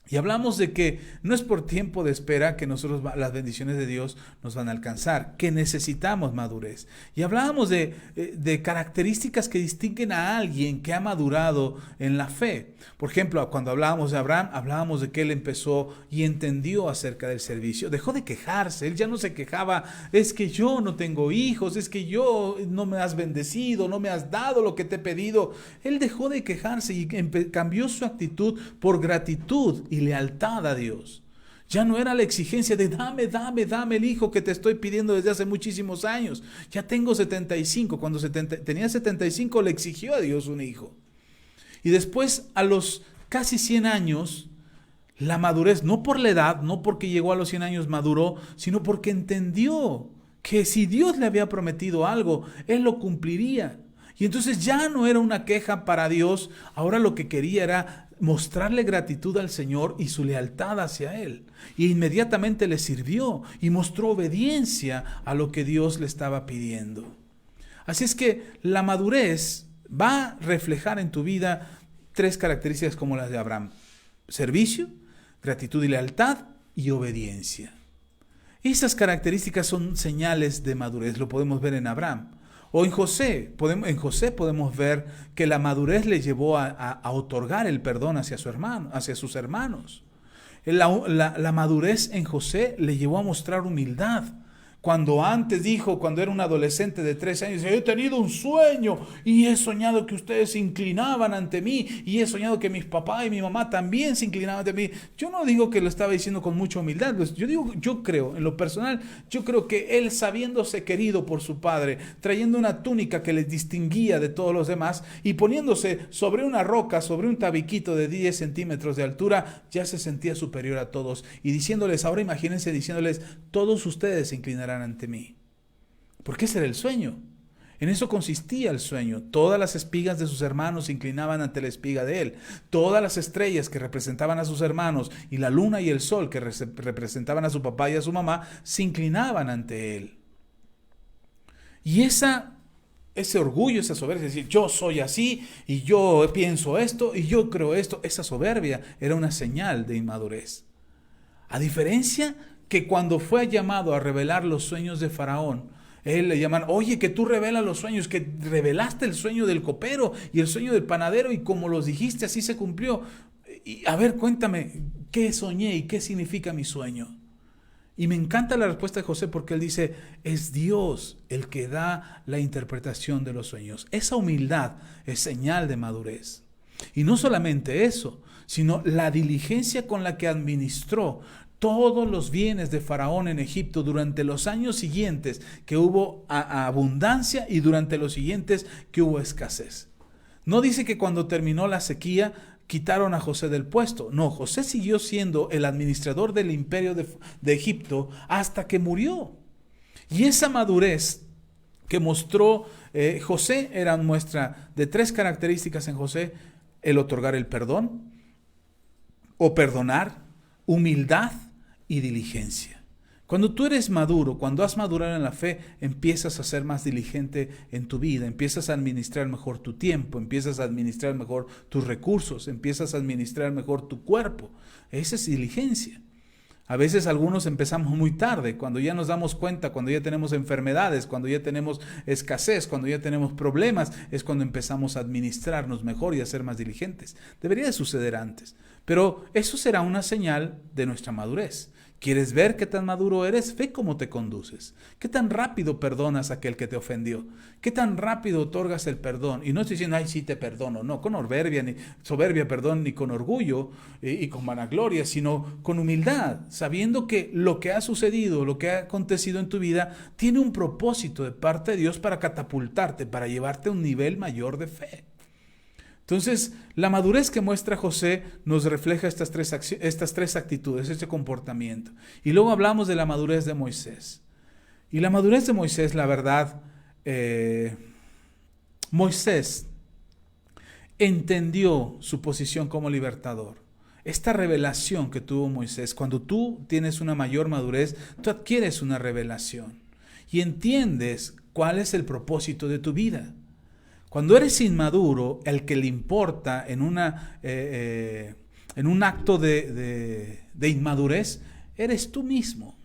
Y hablamos de que no es por tiempo de espera que nosotros las bendiciones de Dios nos van a alcanzar, que necesitamos madurez. Y hablábamos de características que distinguen a alguien que ha madurado en la fe. Por ejemplo, cuando hablábamos de Abraham, hablábamos de que él empezó y entendió acerca del servicio. Dejó de quejarse, él ya no se quejaba, es que yo no tengo hijos, es que yo no me has bendecido, no me has dado lo que te he pedido. Él dejó de quejarse y cambió su actitud por gratitud y lealtad a Dios. Ya no era la exigencia de dame el hijo que te estoy pidiendo desde hace muchísimos años. Ya tengo 75. Cuando tenía 75 le exigió a Dios un hijo. Y después a los casi 100 años, la madurez, no por la edad, no porque llegó a los 100 años maduró, sino porque entendió que si Dios le había prometido algo, Él lo cumpliría. Y entonces ya no era una queja para Dios, ahora lo que quería era mostrarle gratitud al Señor y su lealtad hacia Él. Y inmediatamente le sirvió y mostró obediencia a lo que Dios le estaba pidiendo. Así es que la madurez va a reflejar en tu vida 3 características como las de Abraham: servicio, gratitud y lealtad y obediencia. Esas características son señales de madurez, lo podemos ver en Abraham. O en José podemos ver que la madurez le llevó a otorgar el perdón hacia sus hermanos. La madurez en José le llevó a mostrar humildad. Cuando antes dijo, cuando era un adolescente de 13 años, he tenido un sueño y he soñado que ustedes se inclinaban ante mí y he soñado que mis papás y mi mamá también se inclinaban ante mí. Yo no digo que lo estaba diciendo con mucha humildad, yo creo, en lo personal, yo creo que él, sabiéndose querido por su padre, trayendo una túnica que les distinguía de todos los demás y poniéndose sobre una roca, sobre un tabiquito de 10 centímetros de altura, ya se sentía superior a todos y diciéndoles, ahora imagínense diciéndoles, todos ustedes se inclinarán ante mí. Porque ese era el sueño. En eso consistía el sueño. Todas las espigas de sus hermanos se inclinaban ante la espiga de él. Todas las estrellas que representaban a sus hermanos y la luna y el sol que representaban a su papá y a su mamá se inclinaban ante él. Y ese orgullo, esa soberbia, es decir, yo soy así y yo pienso esto y yo creo esto, esa soberbia era una señal de inmadurez. A diferencia que cuando fue llamado a revelar los sueños de Faraón, él le llaman, oye, que tú revelas los sueños, que revelaste el sueño del copero y el sueño del panadero y como los dijiste, así se cumplió. Y a ver, cuéntame, ¿qué soñé y qué significa mi sueño? Y me encanta la respuesta de José porque él dice, es Dios el que da la interpretación de los sueños. Esa humildad es señal de madurez. Y no solamente eso, sino la diligencia con la que administró todos los bienes de Faraón en Egipto durante los años siguientes que hubo abundancia y durante los siguientes que hubo escasez. No dice que cuando terminó la sequía quitaron a José del puesto. No, José siguió siendo el administrador del imperio de Egipto hasta que murió. Y esa madurez que mostró José era muestra de 3 características en José: el otorgar el perdón o perdonar, humildad y diligencia. Cuando tú eres maduro, cuando has madurado en la fe, empiezas a ser más diligente en tu vida, empiezas a administrar mejor tu tiempo, empiezas a administrar mejor tus recursos, empiezas a administrar mejor tu cuerpo. Esa es diligencia. A veces algunos empezamos muy tarde, cuando ya nos damos cuenta, cuando ya tenemos enfermedades, cuando ya tenemos escasez, cuando ya tenemos problemas, es cuando empezamos a administrarnos mejor y a ser más diligentes. Debería de suceder antes, pero eso será una señal de nuestra madurez. ¿Quieres ver qué tan maduro eres? Ve cómo te conduces. ¿Qué tan rápido perdonas a aquel que te ofendió? ¿Qué tan rápido otorgas el perdón? Y no estoy diciendo, ay, sí te perdono. No, con soberbia, ni con orgullo y con vanagloria, sino con humildad, sabiendo que lo que ha sucedido, lo que ha acontecido en tu vida, tiene un propósito de parte de Dios para catapultarte, para llevarte a un nivel mayor de fe. Entonces, la madurez que muestra José nos refleja estas tres actitudes, este comportamiento. Y luego hablamos de la madurez de Moisés. Y la madurez de Moisés, la verdad, Moisés entendió su posición como libertador. Esta revelación que tuvo Moisés, cuando tú tienes una mayor madurez, tú adquieres una revelación y entiendes cuál es el propósito de tu vida. Cuando eres inmaduro, el que le importa en un acto de inmadurez, eres tú mismo.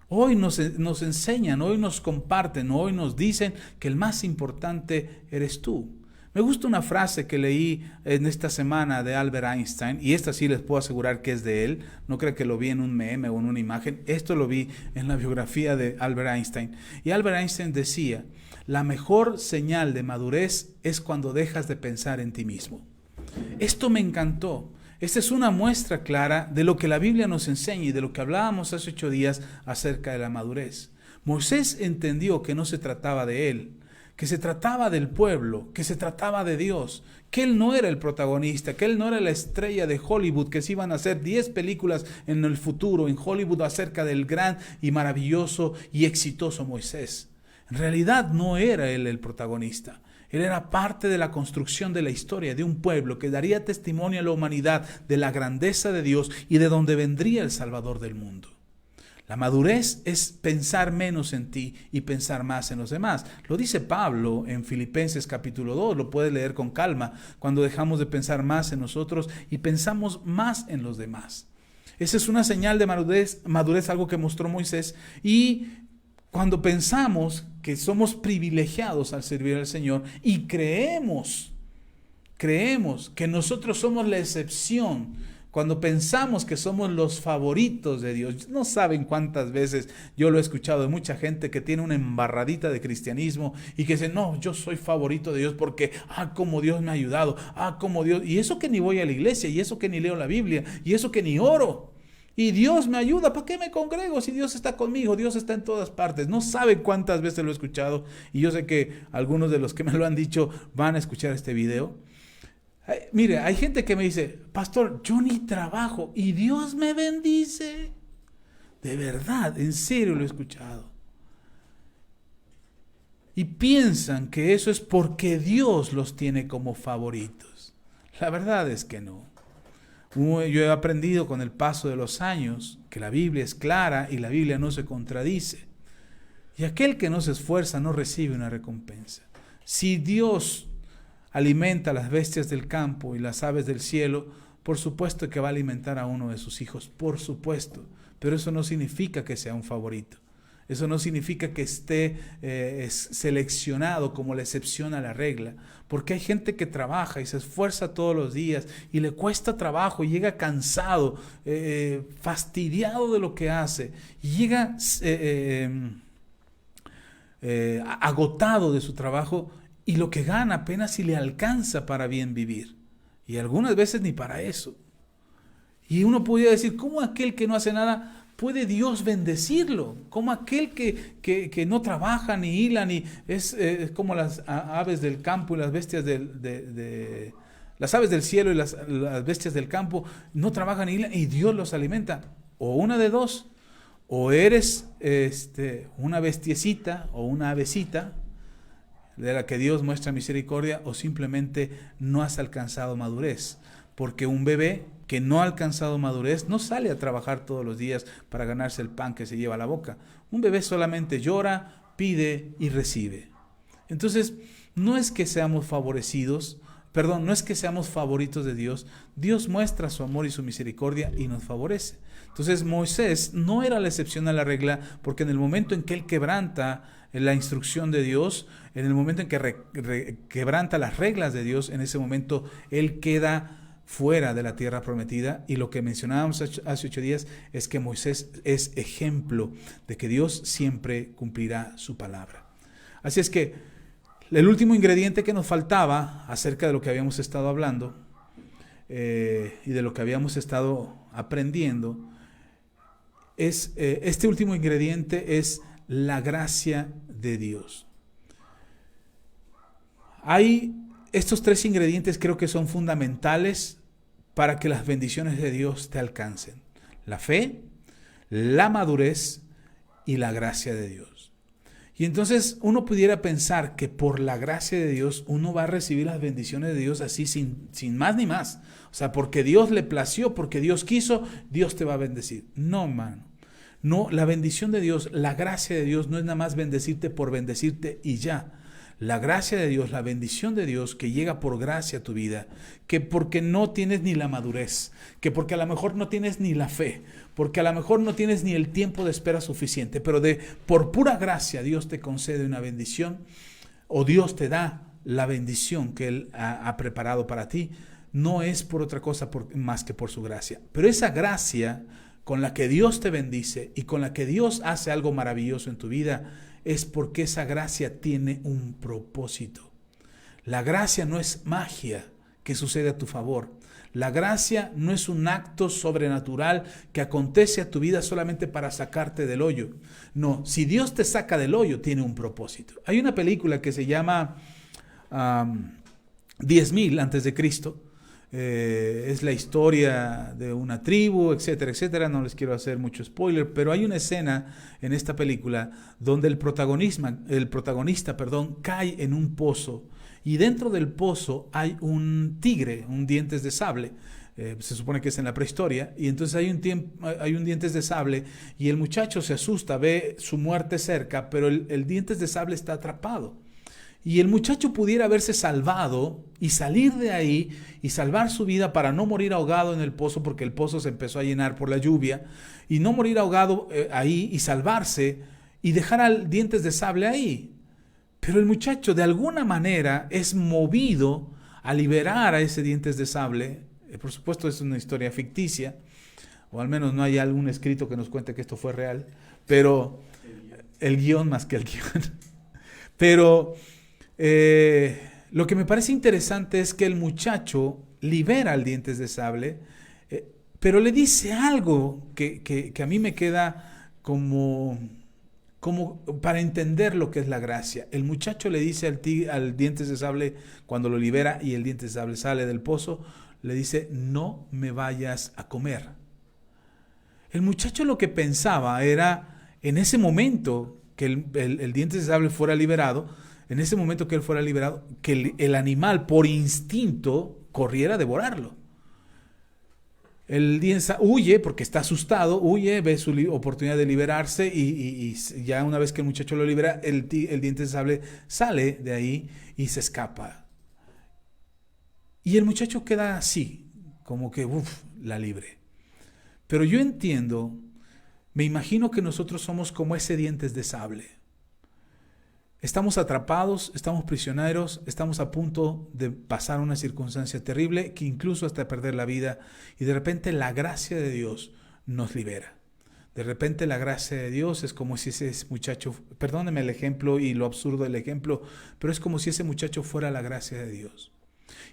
Hoy nos enseñan, hoy nos comparten, hoy nos dicen que el más importante eres tú. Me gusta una frase que leí en esta semana de Albert Einstein, y esta sí les puedo asegurar que es de él. No creo que lo vi en un meme o en una imagen. Esto lo vi en la biografía de Albert Einstein. Y Albert Einstein decía, la mejor señal de madurez es cuando dejas de pensar en ti mismo. Esto me encantó. Esta es una muestra clara de lo que la Biblia nos enseña y de lo que hablábamos hace 8 días acerca de la madurez. Moisés entendió que no se trataba de él, que se trataba del pueblo, que se trataba de Dios, que él no era el protagonista, que él no era la estrella de Hollywood, que se iban a hacer 10 películas en el futuro en Hollywood acerca del gran y maravilloso y exitoso Moisés. En realidad no era él el protagonista. Él era parte de la construcción de la historia de un pueblo que daría testimonio a la humanidad de la grandeza de Dios y de donde vendría el Salvador del mundo. La madurez es pensar menos en ti y pensar más en los demás. Lo dice Pablo en Filipenses capítulo 2, lo puedes leer con calma, cuando dejamos de pensar más en nosotros y pensamos más en los demás. Esa es una señal de madurez, algo que mostró Moisés. Y cuando pensamos que somos privilegiados al servir al Señor y creemos que nosotros somos la excepción, cuando pensamos que somos los favoritos de Dios, no saben cuántas veces yo lo he escuchado de mucha gente que tiene una embarradita de cristianismo y que dice, no, yo soy favorito de Dios porque, como Dios me ha ayudado, como Dios, y eso que ni voy a la iglesia, y eso que ni leo la Biblia, y eso que ni oro, y Dios me ayuda, ¿para qué me congrego si Dios está conmigo? Dios está en todas partes. No saben cuántas veces lo he escuchado, y yo sé que algunos de los que me lo han dicho van a escuchar este video. Mire, hay gente que me dice, pastor, yo ni trabajo y Dios me bendice. De verdad, en serio lo he escuchado. Y piensan que eso es porque Dios los tiene como favoritos. La verdad es que no. Yo he aprendido con el paso de los años que la Biblia es clara y la Biblia no se contradice. Y aquel que no se esfuerza no recibe una recompensa. Si Dios alimenta a las bestias del campo y las aves del cielo, por supuesto que va a alimentar a uno de sus hijos, por supuesto, pero eso no significa que sea un favorito, eso no significa que esté seleccionado como la excepción a la regla, porque hay gente que trabaja y se esfuerza todos los días y le cuesta trabajo y llega cansado, fastidiado de lo que hace, y llega agotado de su trabajo, y lo que gana apenas si le alcanza para bien vivir. Y algunas veces ni para eso. Y uno podría decir, ¿cómo aquel que no hace nada puede Dios bendecirlo? ¿Cómo aquel que no trabaja ni hila, ni es como las aves del campo y las bestias las aves del cielo y las bestias del campo no trabajan ni hilan y Dios los alimenta? O una de dos, o eres una bestiecita o una avecita de la que Dios muestra misericordia, o simplemente no has alcanzado madurez, porque un bebé que no ha alcanzado madurez no sale a trabajar todos los días para ganarse el pan que se lleva a la boca. Un bebé solamente llora, pide y recibe. Entonces, no es que seamos favorecidos, no es que seamos favoritos de Dios. Dios muestra su amor y su misericordia y nos favorece. Entonces Moisés no era la excepción a la regla, porque en el momento en que él quebranta la instrucción de Dios, en el momento en que quebranta las reglas de Dios, en ese momento él queda fuera de la tierra prometida. Y lo que mencionábamos hace 8 días es que Moisés es ejemplo de que Dios siempre cumplirá su palabra. Así es que el último ingrediente que nos faltaba acerca de lo que habíamos estado hablando y de lo que habíamos estado aprendiendo es este último ingrediente es la gracia de Dios. Estos 3 ingredientes creo que son fundamentales para que las bendiciones de Dios te alcancen: la fe, la madurez y la gracia de Dios. Y entonces uno pudiera pensar que por la gracia de Dios uno va a recibir las bendiciones de Dios así sin más ni más. O sea, porque Dios le plació, porque Dios quiso, Dios te va a bendecir. No, hermano. No, la bendición de Dios, la gracia de Dios no es nada más bendecirte por bendecirte y ya. La gracia de Dios, la bendición de Dios que llega por gracia a tu vida, que porque no tienes ni la madurez, que porque a lo mejor no tienes ni la fe, porque a lo mejor no tienes ni el tiempo de espera suficiente, pero por pura gracia Dios te concede una bendición, o Dios te da la bendición que Él ha preparado para ti, no es por otra cosa más que por su gracia. Pero esa gracia con la que Dios te bendice y con la que Dios hace algo maravilloso en tu vida, es porque esa gracia tiene un propósito. La gracia no es magia que sucede a tu favor. La gracia no es un acto sobrenatural que acontece a tu vida solamente para sacarte del hoyo. No, si Dios te saca del hoyo, tiene un propósito. Hay una película que se llama 10,000 antes de Cristo. Es la historia de una tribu, etcétera, etcétera. No les quiero hacer mucho spoiler, pero hay una escena en esta película donde el protagonista, cae en un pozo, y dentro del pozo hay un tigre, un dientes de sable. Se supone que es en la prehistoria, y entonces hay un dientes de sable, y el muchacho se asusta, ve su muerte cerca, pero el dientes de sable está atrapado. y el muchacho pudiera haberse salvado y salir de ahí y salvar su vida para no morir ahogado en el pozo, porque el pozo se empezó a llenar por la lluvia, y no morir ahogado ahí y salvarse y dejar al dientes de sable ahí. Pero el muchacho de alguna manera es movido a liberar a ese dientes de sable. Por supuesto es una historia ficticia, o al menos no hay algún escrito que nos cuente que esto fue real, pero el guión más que el guión. Pero lo que me parece interesante es que el muchacho libera al dientes de sable, pero le dice algo que a mí me queda como para entender lo que es la gracia. El muchacho le dice al dientes de sable, cuando lo libera y el dientes de sable sale del pozo, le dice: no me vayas a comer. El muchacho lo que pensaba era, en ese momento que el dientes de sable fuera liberado, en ese momento que él fuera liberado, que el animal por instinto corriera a devorarlo. El dientes huye porque está asustado, huye, ve su oportunidad de liberarse y ya una vez que el muchacho lo libera, el dientes de sable sale de ahí y se escapa. Y el muchacho queda así, como que la libre. Pero yo entiendo, me imagino que nosotros somos como ese dientes de sable. Estamos atrapados, estamos prisioneros, estamos a punto de pasar una circunstancia terrible, que incluso hasta perder la vida, y de repente la gracia de Dios nos libera. De repente la gracia de Dios es como si ese muchacho, perdónenme el ejemplo y lo absurdo del ejemplo, pero es como si ese muchacho fuera la gracia de Dios.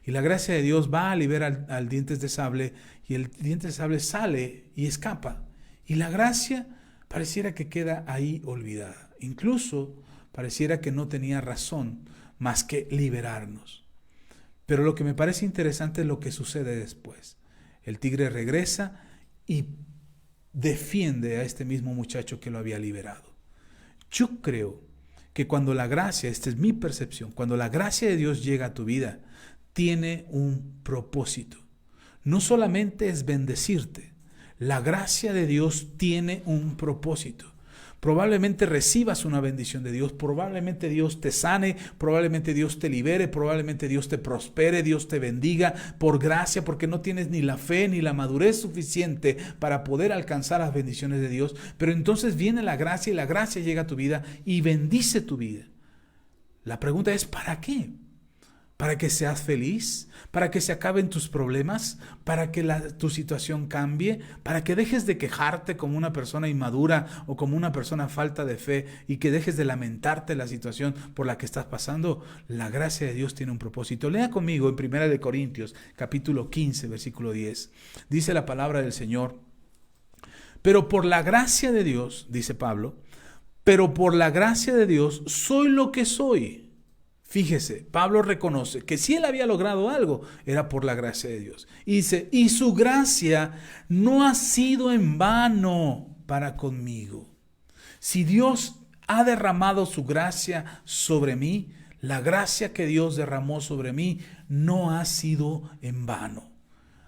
Y la gracia de Dios va a liberar al dientes de sable, y el dientes de sable sale y escapa. Y la gracia pareciera que queda ahí olvidada. Incluso pareciera que no tenía razón más que liberarnos. Pero lo que me parece interesante es lo que sucede después. El tigre regresa y defiende a este mismo muchacho que lo había liberado. Yo creo que cuando la gracia, esta es mi percepción, cuando la gracia de Dios llega a tu vida, tiene un propósito. No solamente es bendecirte, la gracia de Dios tiene un propósito. Probablemente recibas una bendición de Dios, probablemente Dios te sane, probablemente Dios te libere, probablemente Dios te prospere, Dios te bendiga por gracia, porque no tienes ni la fe ni la madurez suficiente para poder alcanzar las bendiciones de Dios. Pero entonces viene la gracia y la gracia llega a tu vida y bendice tu vida. La pregunta es: ¿para qué? ¿Para que seas feliz? ¿Para que se acaben tus problemas? ¿Para que tu situación cambie? ¿Para que dejes de quejarte como una persona inmadura o como una persona falta de fe y que dejes de lamentarte la situación por la que estás pasando? La gracia de Dios tiene un propósito. Lea conmigo en 1 Corintios, capítulo 15, versículo 10. Dice la palabra del Señor: pero por la gracia de Dios, dice Pablo, pero por la gracia de Dios soy lo que soy. Fíjese, Pablo reconoce que si él había logrado algo, era por la gracia de Dios. Y dice: y su gracia no ha sido en vano para conmigo. Si Dios ha derramado su gracia sobre mí, la gracia que Dios derramó sobre mí no ha sido en vano.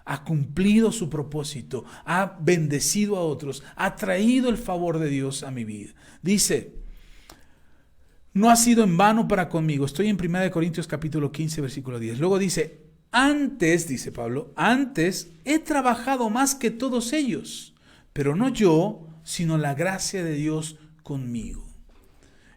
Ha cumplido su propósito, ha bendecido a otros, ha traído el favor de Dios a mi vida. Dice: no ha sido en vano para conmigo. Estoy en 1 Corintios capítulo 15, versículo 10. Luego dice: antes, dice Pablo, antes he trabajado más que todos ellos, pero no yo, sino la gracia de Dios conmigo.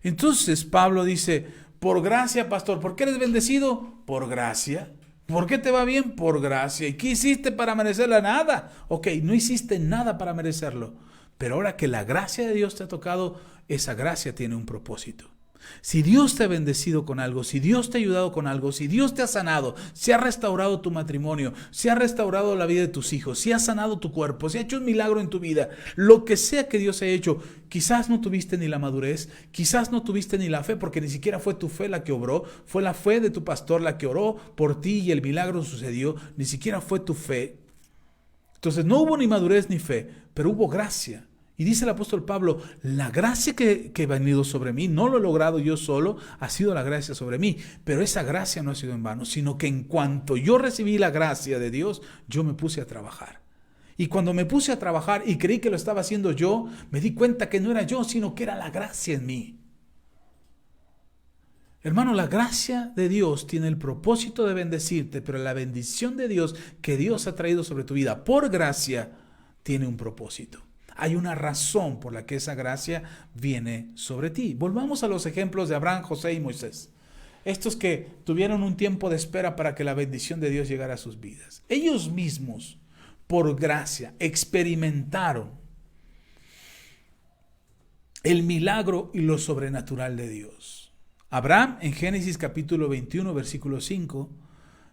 Entonces Pablo dice: por gracia, pastor. ¿Por qué eres bendecido? Por gracia. ¿Por qué te va bien? Por gracia. ¿Y qué hiciste para merecerla? Nada. Ok, no hiciste nada para merecerlo. Pero ahora que la gracia de Dios te ha tocado, esa gracia tiene un propósito. Si Dios te ha bendecido con algo, si Dios te ha ayudado con algo, si Dios te ha sanado, si ha restaurado tu matrimonio, si ha restaurado la vida de tus hijos, si ha sanado tu cuerpo, si ha hecho un milagro en tu vida, lo que sea que Dios haya hecho, quizás no tuviste ni la madurez, quizás no tuviste ni la fe, porque ni siquiera fue tu fe la que obró, fue la fe de tu pastor la que oró por ti y el milagro sucedió, ni siquiera fue tu fe. Entonces no hubo ni madurez ni fe, pero hubo gracia. Y dice el apóstol Pablo: la gracia que ha venido sobre mí, no lo he logrado yo solo, ha sido la gracia sobre mí. Pero esa gracia no ha sido en vano, sino que en cuanto yo recibí la gracia de Dios, yo me puse a trabajar. Y cuando me puse a trabajar y creí que lo estaba haciendo yo, me di cuenta que no era yo, sino que era la gracia en mí. Hermano, la gracia de Dios tiene el propósito de bendecirte, pero la bendición de Dios que Dios ha traído sobre tu vida por gracia tiene un propósito. Hay una razón por la que esa gracia viene sobre ti. Volvamos a los ejemplos de Abraham, José y Moisés. Estos que tuvieron un tiempo de espera para que la bendición de Dios llegara a sus vidas. Ellos mismos, por gracia, experimentaron el milagro y lo sobrenatural de Dios. Abraham, en Génesis capítulo 21, versículo 5,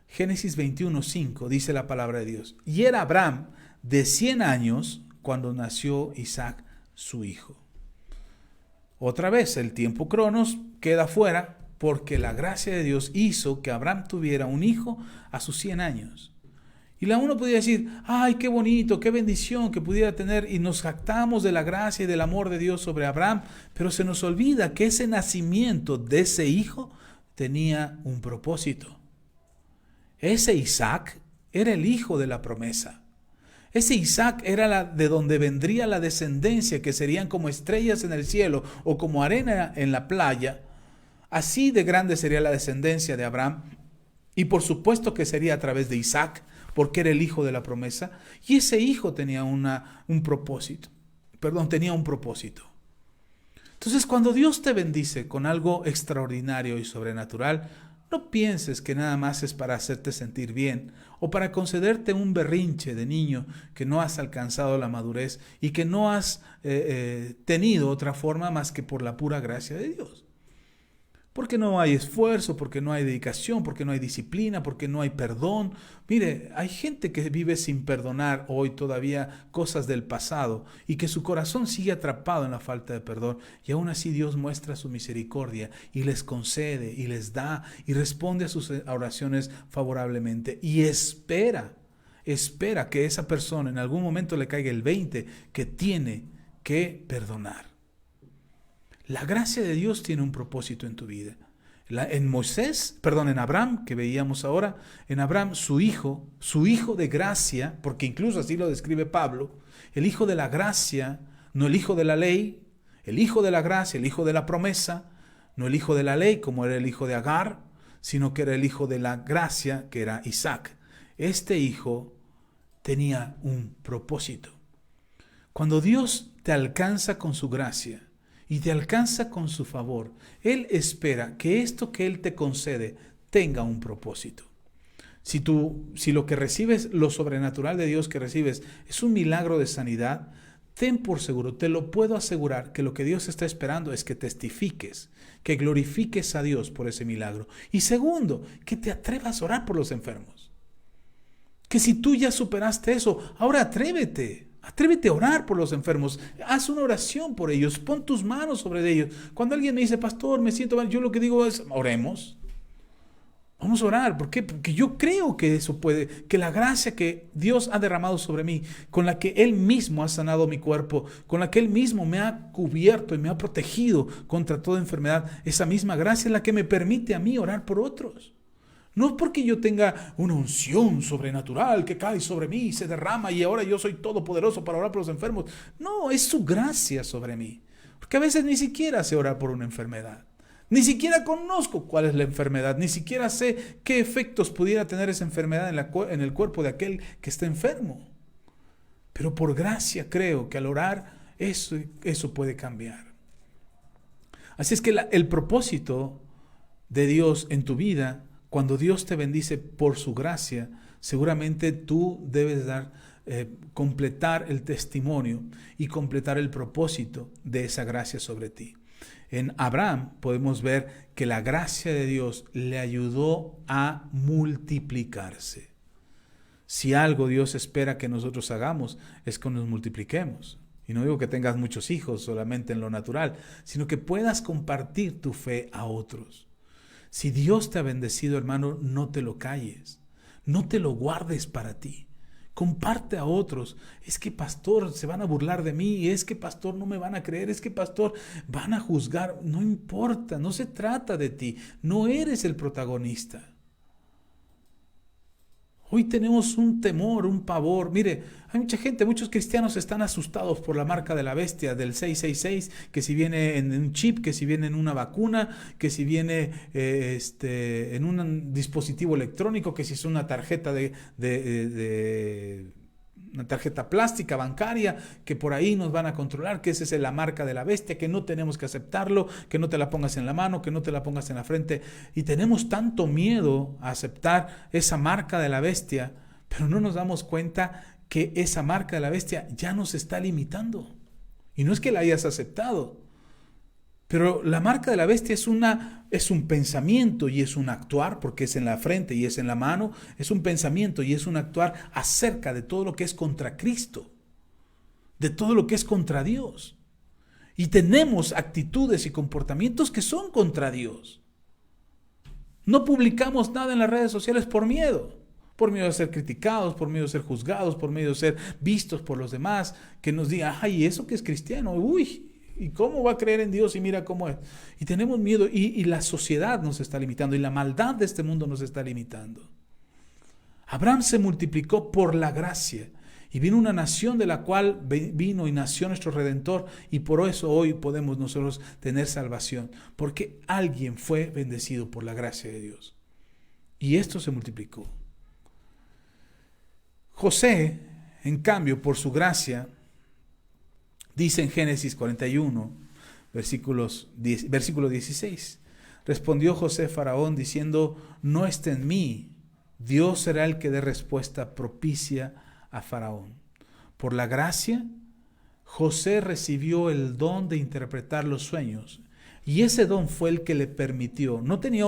Génesis 21, 5, dice la palabra de Dios. Y era Abraham de 100 años cuando nació Isaac, su hijo. Otra vez, el tiempo cronos queda fuera porque la gracia de Dios hizo que Abraham tuviera un hijo a sus 100 años. Y la uno podría decir, ay, qué bonito, qué bendición que pudiera tener, y nos jactamos de la gracia y del amor de Dios sobre Abraham, pero se nos olvida que ese nacimiento de ese hijo tenía un propósito. Ese Isaac era el hijo de la promesa. Ese Isaac era de donde vendría la descendencia, que serían como estrellas en el cielo o como arena en la playa. Así de grande sería la descendencia de Abraham. Y por supuesto que sería a través de Isaac, porque era el hijo de la promesa. Y ese hijo tenía un propósito. Entonces, cuando Dios te bendice con algo extraordinario y sobrenatural, no pienses que nada más es para hacerte sentir bien o para concederte un berrinche de niño que no has alcanzado la madurez y que no has tenido otra forma más que por la pura gracia de Dios. Porque no hay esfuerzo, porque no hay dedicación, porque no hay disciplina, porque no hay perdón. Mire, hay gente que vive sin perdonar hoy todavía cosas del pasado y que su corazón sigue atrapado en la falta de perdón. Y aún así Dios muestra su misericordia y les concede y les da y responde a sus oraciones favorablemente. Y espera que esa persona en algún momento le caiga el 20 que tiene que perdonar. La gracia de Dios tiene un propósito en tu vida. En Abraham, que veíamos ahora, en Abraham, su hijo de gracia, porque incluso así lo describe Pablo, el hijo de la gracia, no el hijo de la ley, el hijo de la gracia, el hijo de la promesa, no el hijo de la ley como era el hijo de Agar, sino que era el hijo de la gracia, que era Isaac. Este hijo tenía un propósito. Cuando Dios te alcanza con su gracia, y te alcanza con su favor, Él espera que esto que Él te concede tenga un propósito. Si lo que recibes, lo sobrenatural de Dios que recibes, es un milagro de sanidad, ten por seguro, te lo puedo asegurar, que lo que Dios está esperando es que testifiques, que glorifiques a Dios por ese milagro. Y segundo, que te atrevas a orar por los enfermos. Que si tú ya superaste eso, ahora atrévete a orar por los enfermos. Haz una oración por ellos. Pon tus manos sobre ellos. Cuando alguien me dice, pastor, me siento mal, yo lo que digo es, oremos. Vamos a orar. ¿Por qué? Porque yo creo que eso puede, que la gracia que Dios ha derramado sobre mí, con la que Él mismo ha sanado mi cuerpo, con la que Él mismo me ha cubierto y me ha protegido contra toda enfermedad, esa misma gracia es la que me permite a mí orar por otros. No porque yo tenga una unción sobrenatural que cae sobre mí y se derrama y ahora yo soy todopoderoso para orar por los enfermos. No, es su gracia sobre mí. Porque a veces ni siquiera sé orar por una enfermedad. Ni siquiera conozco cuál es la enfermedad. Ni siquiera sé qué efectos pudiera tener esa enfermedad en el cuerpo de aquel que está enfermo. Pero por gracia creo que al orar eso puede cambiar. Así es que el propósito de Dios en tu vida, cuando Dios te bendice por su gracia, seguramente tú debes completar el testimonio y completar el propósito de esa gracia sobre ti. En Abraham podemos ver que la gracia de Dios le ayudó a multiplicarse. Si algo Dios espera que nosotros hagamos es que nos multipliquemos. Y no digo que tengas muchos hijos solamente en lo natural, sino que puedas compartir tu fe a otros. Si Dios te ha bendecido, hermano, no te lo calles, no te lo guardes para ti. Comparte a otros. Es que, pastor, se van a burlar de mí, es que, pastor, no me van a creer, es que, pastor, van a juzgar. No importa, no se trata de ti, no eres el protagonista. Hoy tenemos un temor, un pavor. Mire, hay mucha gente, muchos cristianos están asustados por la marca de la bestia, del 666, que si viene en un chip, que si viene en una vacuna, que si viene en un dispositivo electrónico, que si es una tarjeta una tarjeta plástica bancaria, que por ahí nos van a controlar, que esa es la marca de la bestia, que no tenemos que aceptarlo, que no te la pongas en la mano, que no te la pongas en la frente. Y tenemos tanto miedo a aceptar esa marca de la bestia, pero no nos damos cuenta que esa marca de la bestia ya nos está limitando. Y no es que la hayas aceptado, pero la marca de la bestia es un pensamiento y es un actuar, porque es en la frente y es en la mano, es un pensamiento y es un actuar acerca de todo lo que es contra Cristo, de todo lo que es contra Dios. Y tenemos actitudes y comportamientos que son contra Dios. No publicamos nada en las redes sociales por miedo de ser criticados, por miedo de ser juzgados, por miedo de ser vistos por los demás, que nos digan, ay, ¿eso que es cristiano? Uy, ¿y cómo va a creer en Dios y mira cómo es? Y tenemos miedo y la sociedad nos está limitando y la maldad de este mundo nos está limitando. Abraham se multiplicó por la gracia y vino una nación de la cual vino y nació nuestro Redentor, y por eso hoy podemos nosotros tener salvación, porque alguien fue bendecido por la gracia de Dios y esto se multiplicó. José, en cambio, por su gracia, dice en Génesis 41, versículo 16, respondió José a Faraón diciendo, no esté en mí, Dios será el que dé respuesta propicia a Faraón. Por la gracia, José recibió el don de interpretar los sueños, y ese don fue el que le permitió, no tenía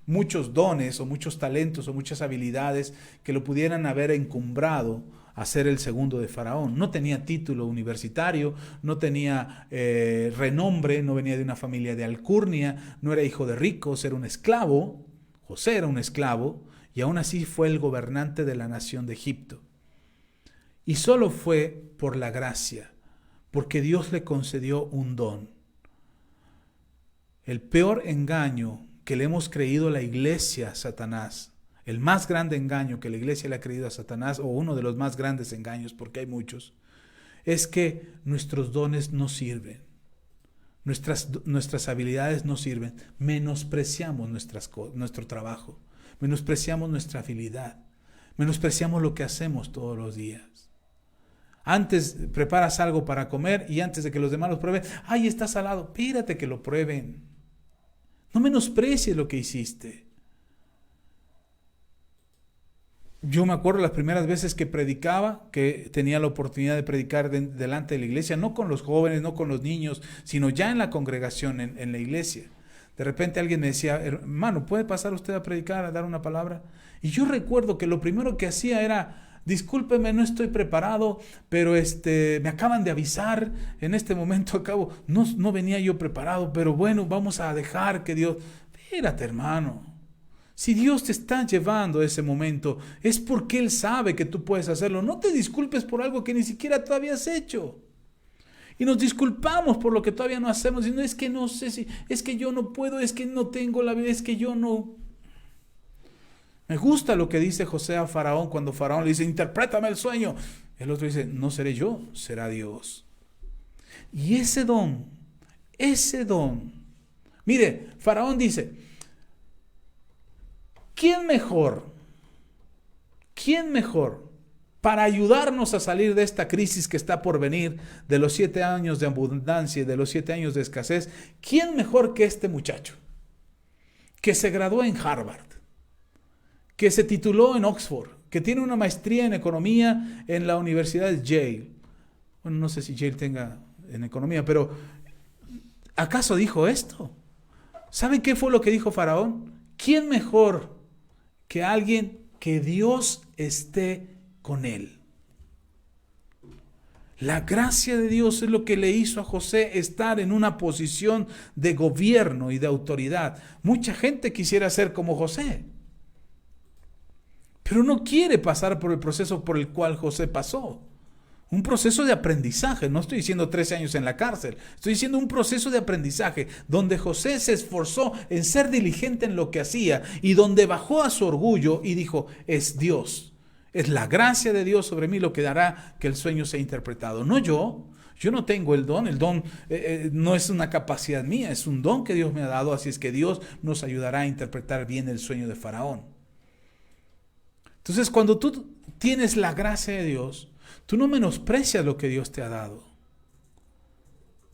muchos dones o muchos talentos o muchas habilidades que lo pudieran haber encumbrado a ser el segundo de Faraón. No tenía título universitario, no tenía renombre, no venía de una familia de alcurnia, no era hijo de ricos, era un esclavo. José era un esclavo y aún así fue el gobernante de la nación de Egipto. Y solo fue por la gracia, porque Dios le concedió un don. El peor engaño que le hemos creído a la iglesia a Satanás, el más grande engaño que la iglesia le ha creído a Satanás, o uno de los más grandes engaños, porque hay muchos, es que nuestros dones no sirven, nuestras habilidades no sirven, menospreciamos nuestro trabajo, menospreciamos nuestra habilidad, menospreciamos lo que hacemos todos los días. Antes preparas algo para comer y antes de que los demás lo prueben, ¡ay, está salado! Espérate que lo prueben. No menosprecies lo que hiciste. Yo me acuerdo las primeras veces que predicaba, que tenía la oportunidad de predicar delante de la iglesia, no con los jóvenes, no con los niños, sino ya en la congregación, en la iglesia. De repente alguien me decía, hermano, ¿puede pasar usted a predicar, a dar una palabra? Y yo recuerdo que lo primero que hacía era, discúlpeme, no estoy preparado, pero me acaban de avisar, en este momento no venía yo preparado, pero bueno, vamos a dejar que Dios... Espérate, hermano. Si Dios te está llevando a ese momento, es porque Él sabe que tú puedes hacerlo. No te disculpes por algo que ni siquiera todavía has hecho. Y nos disculpamos por lo que todavía no hacemos. Y no es que no sé si, es que yo no puedo, es que no tengo la vida, es que yo no... Me gusta lo que dice José a Faraón cuando Faraón le dice, interprétame el sueño. El otro dice, no seré yo, será Dios. Y ese don, mire, Faraón dice, ¿quién mejor para ayudarnos a salir de esta crisis que está por venir, de los 7 años de abundancia y de los 7 años de escasez? ¿Quién mejor que este muchacho que se graduó en Harvard, que se tituló en Oxford, que tiene una maestría en economía en la Universidad de Yale? Bueno, no sé si Yale tenga en economía, pero ¿acaso dijo esto? ¿Saben qué fue lo que dijo Faraón? ¿Quién mejor que alguien que Dios esté con él? La gracia de Dios es lo que le hizo a José estar en una posición de gobierno y de autoridad. Mucha gente quisiera ser como José, pero no quiere pasar por el proceso por el cual José pasó. Un proceso de aprendizaje. No estoy diciendo 13 años en la cárcel. Estoy diciendo un proceso de aprendizaje donde José se esforzó en ser diligente en lo que hacía y donde bajó a su orgullo y dijo, es Dios. Es la gracia de Dios sobre mí lo que hará que el sueño sea interpretado. No yo. Yo no tengo el don. El don no es una capacidad mía. Es un don que Dios me ha dado. Así es que Dios nos ayudará a interpretar bien el sueño de Faraón. Entonces, cuando tú tienes la gracia de Dios, tú no menosprecias lo que Dios te ha dado.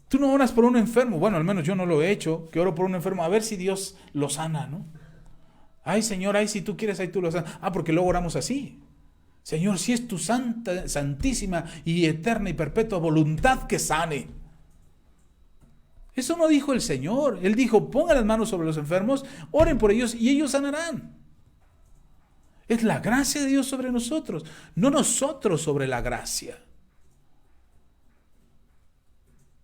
Tú no oras por un enfermo. Bueno, al menos yo no lo he hecho, que oro por un enfermo, a ver si Dios lo sana, ¿no? Ay, Señor, ay, si tú quieres, ahí tú lo sanas. Porque luego oramos así. Señor, si es tu santísima y eterna y perpetua voluntad que sane. Eso no dijo el Señor. Él dijo, pongan las manos sobre los enfermos, oren por ellos y ellos sanarán. Es la gracia de Dios sobre nosotros, no nosotros sobre la gracia.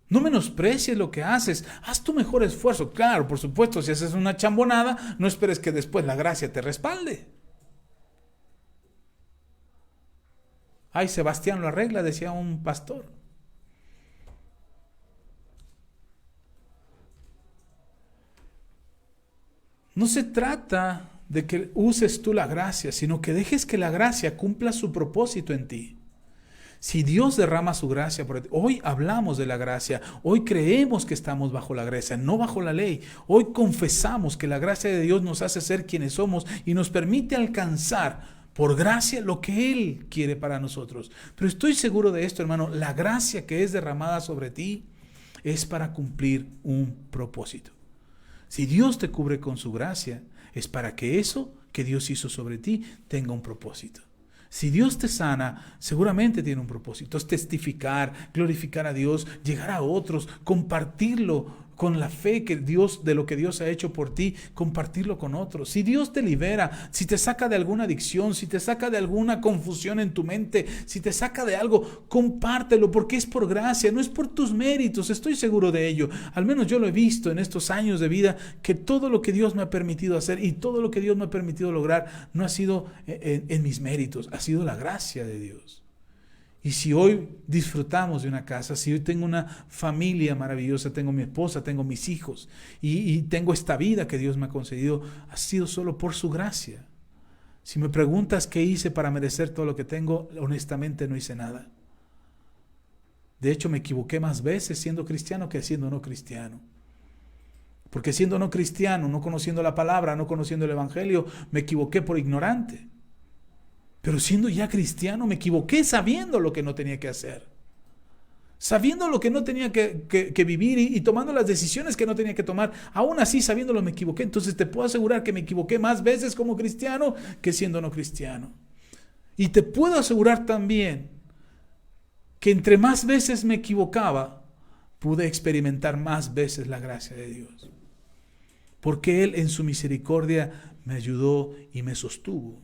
No menosprecies lo que haces, haz tu mejor esfuerzo. Claro, por supuesto, si haces una chambonada, no esperes que después la gracia te respalde. Ay, Sebastián lo arregla, decía un pastor. No se trata de que uses tú la gracia, sino que dejes que la gracia cumpla su propósito en ti. Si Dios derrama su gracia por ti, hoy hablamos de la gracia, hoy creemos que estamos bajo la gracia, no bajo la ley. Hoy confesamos que la gracia de Dios nos hace ser quienes somos y nos permite alcanzar por gracia lo que Él quiere para nosotros. Pero estoy seguro de esto, hermano, la gracia que es derramada sobre ti es para cumplir un propósito. Si Dios te cubre con su gracia, es para que eso que Dios hizo sobre ti tenga un propósito. Si Dios te sana, seguramente tiene un propósito. Es testificar, glorificar a Dios, llegar a otros, compartirlo con la fe que Dios, de lo que Dios ha hecho por ti, compartirlo con otros. Si Dios te libera, si te saca de alguna adicción, si te saca de alguna confusión en tu mente, si te saca de algo, compártelo porque es por gracia, no es por tus méritos. Estoy seguro de ello. Al menos yo lo he visto en estos años de vida, que todo lo que Dios me ha permitido hacer y todo lo que Dios me ha permitido lograr no ha sido en mis méritos, ha sido la gracia de Dios. Y si hoy disfrutamos de una casa, si hoy tengo una familia maravillosa, tengo mi esposa, tengo mis hijos y tengo esta vida que Dios me ha concedido, ha sido solo por su gracia. Si me preguntas qué hice para merecer todo lo que tengo, honestamente no hice nada. De hecho, me equivoqué más veces siendo cristiano que siendo no cristiano. Porque siendo no cristiano, no conociendo la palabra, no conociendo el evangelio, me equivoqué por ignorante. Pero siendo ya cristiano me equivoqué sabiendo lo que no tenía que hacer. Sabiendo lo que no tenía que vivir y tomando las decisiones que no tenía que tomar. Aún así sabiéndolo me equivoqué. Entonces te puedo asegurar que me equivoqué más veces como cristiano que siendo no cristiano. Y te puedo asegurar también que entre más veces me equivocaba, pude experimentar más veces la gracia de Dios. Porque Él en su misericordia me ayudó y me sostuvo.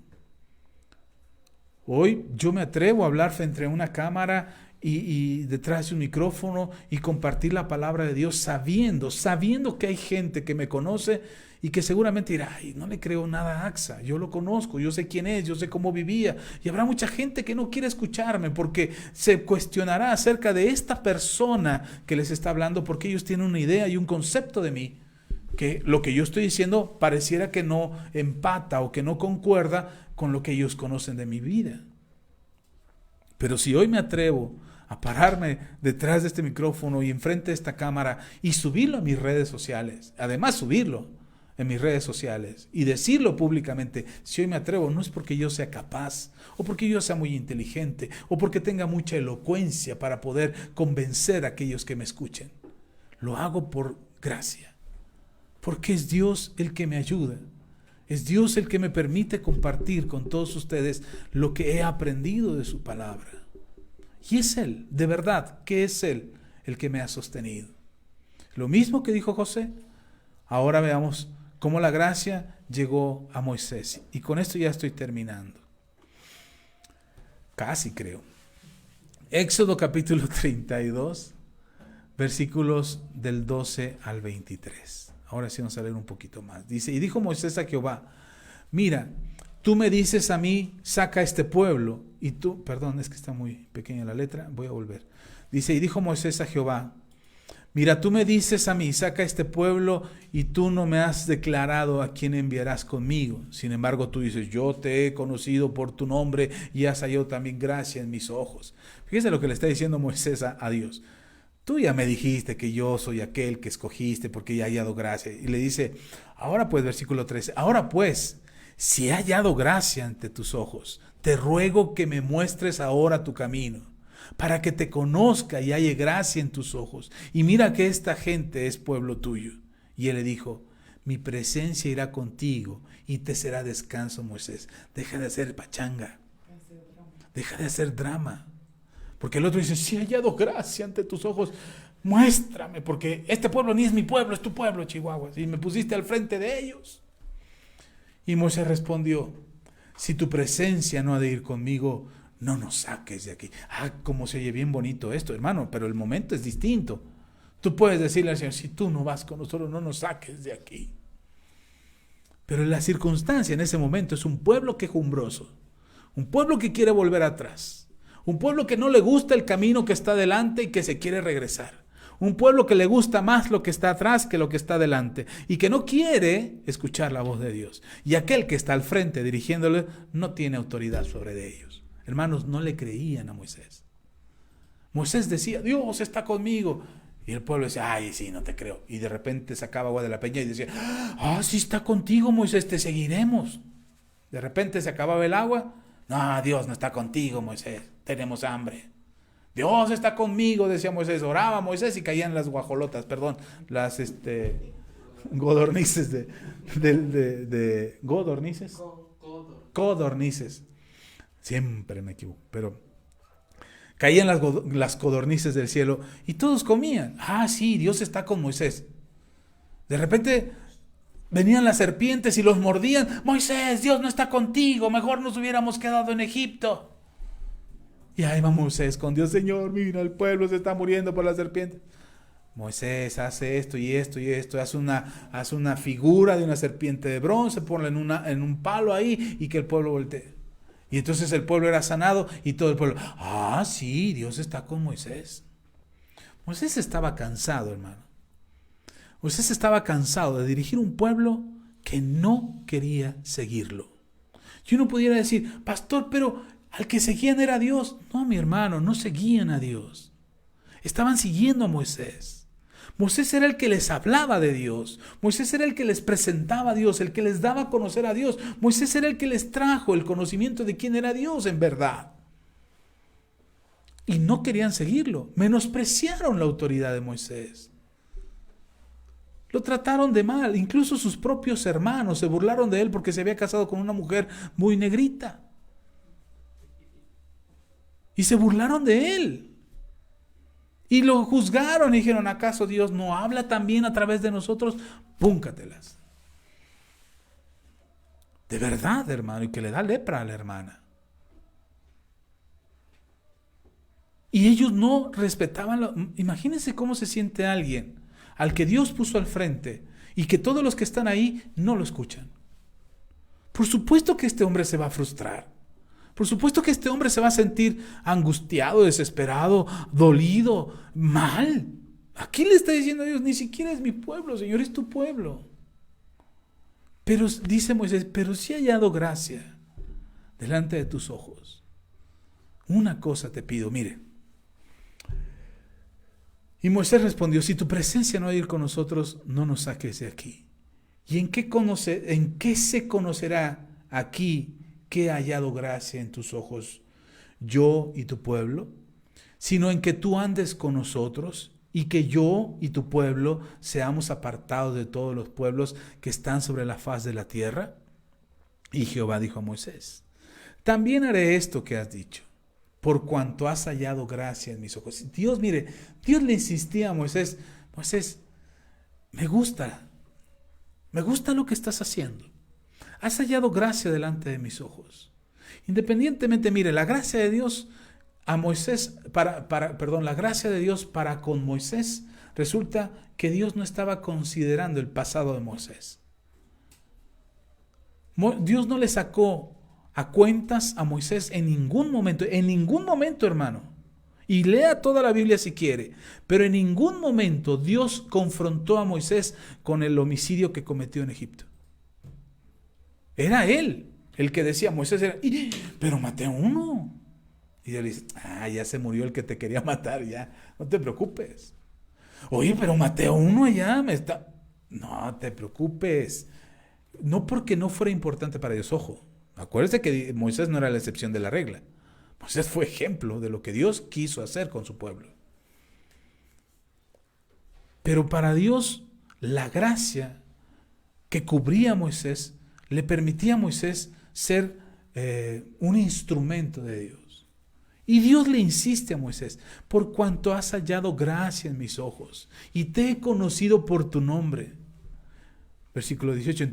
Hoy yo me atrevo a hablar frente a una cámara y detrás de un micrófono y compartir la palabra de Dios sabiendo que hay gente que me conoce y que seguramente dirá, ay, no le creo nada a Axa, yo lo conozco, yo sé quién es, yo sé cómo vivía. Y habrá mucha gente que no quiere escucharme porque se cuestionará acerca de esta persona que les está hablando porque ellos tienen una idea y un concepto de mí. Que lo que yo estoy diciendo pareciera que no empata o que no concuerda con lo que ellos conocen de mi vida. Pero si hoy me atrevo a pararme detrás de este micrófono y enfrente de esta cámara y subirlo a mis redes sociales, además subirlo en mis redes sociales y decirlo públicamente, si hoy me atrevo, no es porque yo sea capaz o porque yo sea muy inteligente o porque tenga mucha elocuencia para poder convencer a aquellos que me escuchen. Lo hago por gracia. Porque es Dios el que me ayuda. Es Dios el que me permite compartir con todos ustedes lo que he aprendido de su palabra. Y es Él, de verdad, que es Él el que me ha sostenido. Lo mismo que dijo José. Ahora veamos cómo la gracia llegó a Moisés. Y con esto ya estoy terminando. Casi creo. Éxodo capítulo 32, versículos del 12 al 23. Ahora sí vamos a leer un poquito más. Dice, y dijo Moisés a Jehová, mira, Tú me dices a mí, saca a este pueblo. Y tú, perdón, es que está muy pequeña la letra, voy a volver. Dice, y dijo Moisés a Jehová, mira, tú me dices a mí, saca a este pueblo, y tú no me has declarado a quién enviarás conmigo. Sin embargo, tú dices, yo te he conocido por tu nombre y has hallado también gracia en mis ojos. Fíjese lo que le está diciendo Moisés a Dios. Tú ya me dijiste que yo soy aquel que escogiste porque he hallado gracia. Y le dice, ahora pues, versículo 13, ahora pues, si he hallado gracia ante tus ojos, te ruego que me muestres ahora tu camino, para que te conozca y halle gracia en tus ojos. Y mira que esta gente es pueblo tuyo. Y él le dijo, mi presencia irá contigo y te será descanso, Moisés. Deja de hacer pachanga. Deja de hacer drama. Porque el otro dice, si he hallado gracia ante tus ojos, muéstrame, porque este pueblo ni es mi pueblo, es tu pueblo, Chihuahua. Y me pusiste al frente de ellos. Y Moisés respondió, si tu presencia no ha de ir conmigo, no nos saques de aquí. Cómo se oye bien bonito esto, hermano, pero el momento es distinto. Tú puedes decirle al Señor, si tú no vas con nosotros, no nos saques de aquí. Pero la circunstancia en ese momento es un pueblo quejumbroso, un pueblo que quiere volver atrás, un pueblo que no le gusta el camino que está delante y que se quiere regresar. Un pueblo que le gusta más lo que está atrás que lo que está delante y que no quiere escuchar la voz de Dios. Y aquel que está al frente dirigiéndole no tiene autoridad sobre de ellos. Hermanos, no le creían a Moisés. Moisés decía, Dios está conmigo. Y el pueblo decía, ay, sí, no te creo. Y de repente sacaba agua de la peña y decía, sí está contigo, Moisés, te seguiremos. De repente se acababa el agua. No, Dios no está contigo, Moisés, tenemos hambre. Dios está conmigo, decía Moisés. Oraba Moisés y caían las guajolotas, las godornices de ¿godornices? Codornices. Siempre me equivoco, pero caían las codornices del cielo y todos comían. Sí, Dios está con Moisés. De repente venían las serpientes y los mordían. Moisés, Dios no está contigo, mejor nos hubiéramos quedado en Egipto. Y ahí va Moisés con Dios, Señor, mira, el pueblo se está muriendo por las serpientes. Moisés, hace esto y esto y esto, haz una figura de una serpiente de bronce, ponla en un palo ahí y que el pueblo voltee. Y entonces el pueblo era sanado y todo el pueblo, sí, Dios está con Moisés. Moisés estaba cansado, hermano. Moisés estaba cansado de dirigir un pueblo que no quería seguirlo. Y uno pudiera decir, pastor, pero al que seguían era Dios. No, mi hermano, no seguían a Dios. Estaban siguiendo a Moisés. Moisés era el que les hablaba de Dios. Moisés era el que les presentaba a Dios, el que les daba a conocer a Dios. Moisés era el que les trajo el conocimiento de quién era Dios en verdad. Y no querían seguirlo. Menospreciaron la autoridad de Moisés. Lo trataron de mal. Incluso sus propios hermanos se burlaron de él porque se había casado con una mujer muy negrita. Y se burlaron de él. Y lo juzgaron y dijeron, ¿acaso Dios no habla también a través de nosotros? Púncatelas. De verdad, hermano, y que le da lepra a la hermana. Y ellos no respetaban. Imagínense cómo se siente alguien al que Dios puso al frente y que todos los que están ahí no lo escuchan. Por supuesto que este hombre se va a frustrar. Por supuesto que este hombre se va a sentir angustiado, desesperado, dolido, mal. Aquí le está diciendo a Dios, ni siquiera es mi pueblo, Señor, es tu pueblo. Pero dice Moisés, pero si he hallado gracia delante de tus ojos. Una cosa te pido, mire. Y Moisés respondió, si tu presencia no ha de ir con nosotros, no nos saques de aquí. ¿Y en qué se conocerá aquí que he hallado gracia en tus ojos, yo y tu pueblo? Sino en que tú andes con nosotros y que yo y tu pueblo seamos apartados de todos los pueblos que están sobre la faz de la tierra. Y Jehová dijo a Moisés, también haré esto que has dicho, por cuanto has hallado gracia en mis ojos. Dios, mire, Dios le insistía a Moisés, Moisés, me gusta lo que estás haciendo. Has hallado gracia delante de mis ojos. Independientemente, mire, la gracia de Dios a Moisés, la gracia de Dios para con Moisés, resulta que Dios no estaba considerando el pasado de Moisés. Dios no le sacó a cuentas a Moisés en ningún momento, hermano. Y lea toda la Biblia si quiere, pero en ningún momento Dios confrontó a Moisés con el homicidio que cometió en Egipto. Era él el que decía, Moisés era, pero maté a uno. Y Dios le dice, ya se murió el que te quería matar, ya, no te preocupes. Oye, pero maté a uno allá, no te preocupes. No porque no fuera importante para Dios, ojo. Acuérdese que Moisés no era la excepción de la regla. Moisés fue ejemplo de lo que Dios quiso hacer con su pueblo. Pero para Dios, la gracia que cubría a Moisés le permitía a Moisés ser un instrumento de Dios. Y Dios le insiste a Moisés, por cuanto has hallado gracia en mis ojos y te he conocido por tu nombre. Versículo 18,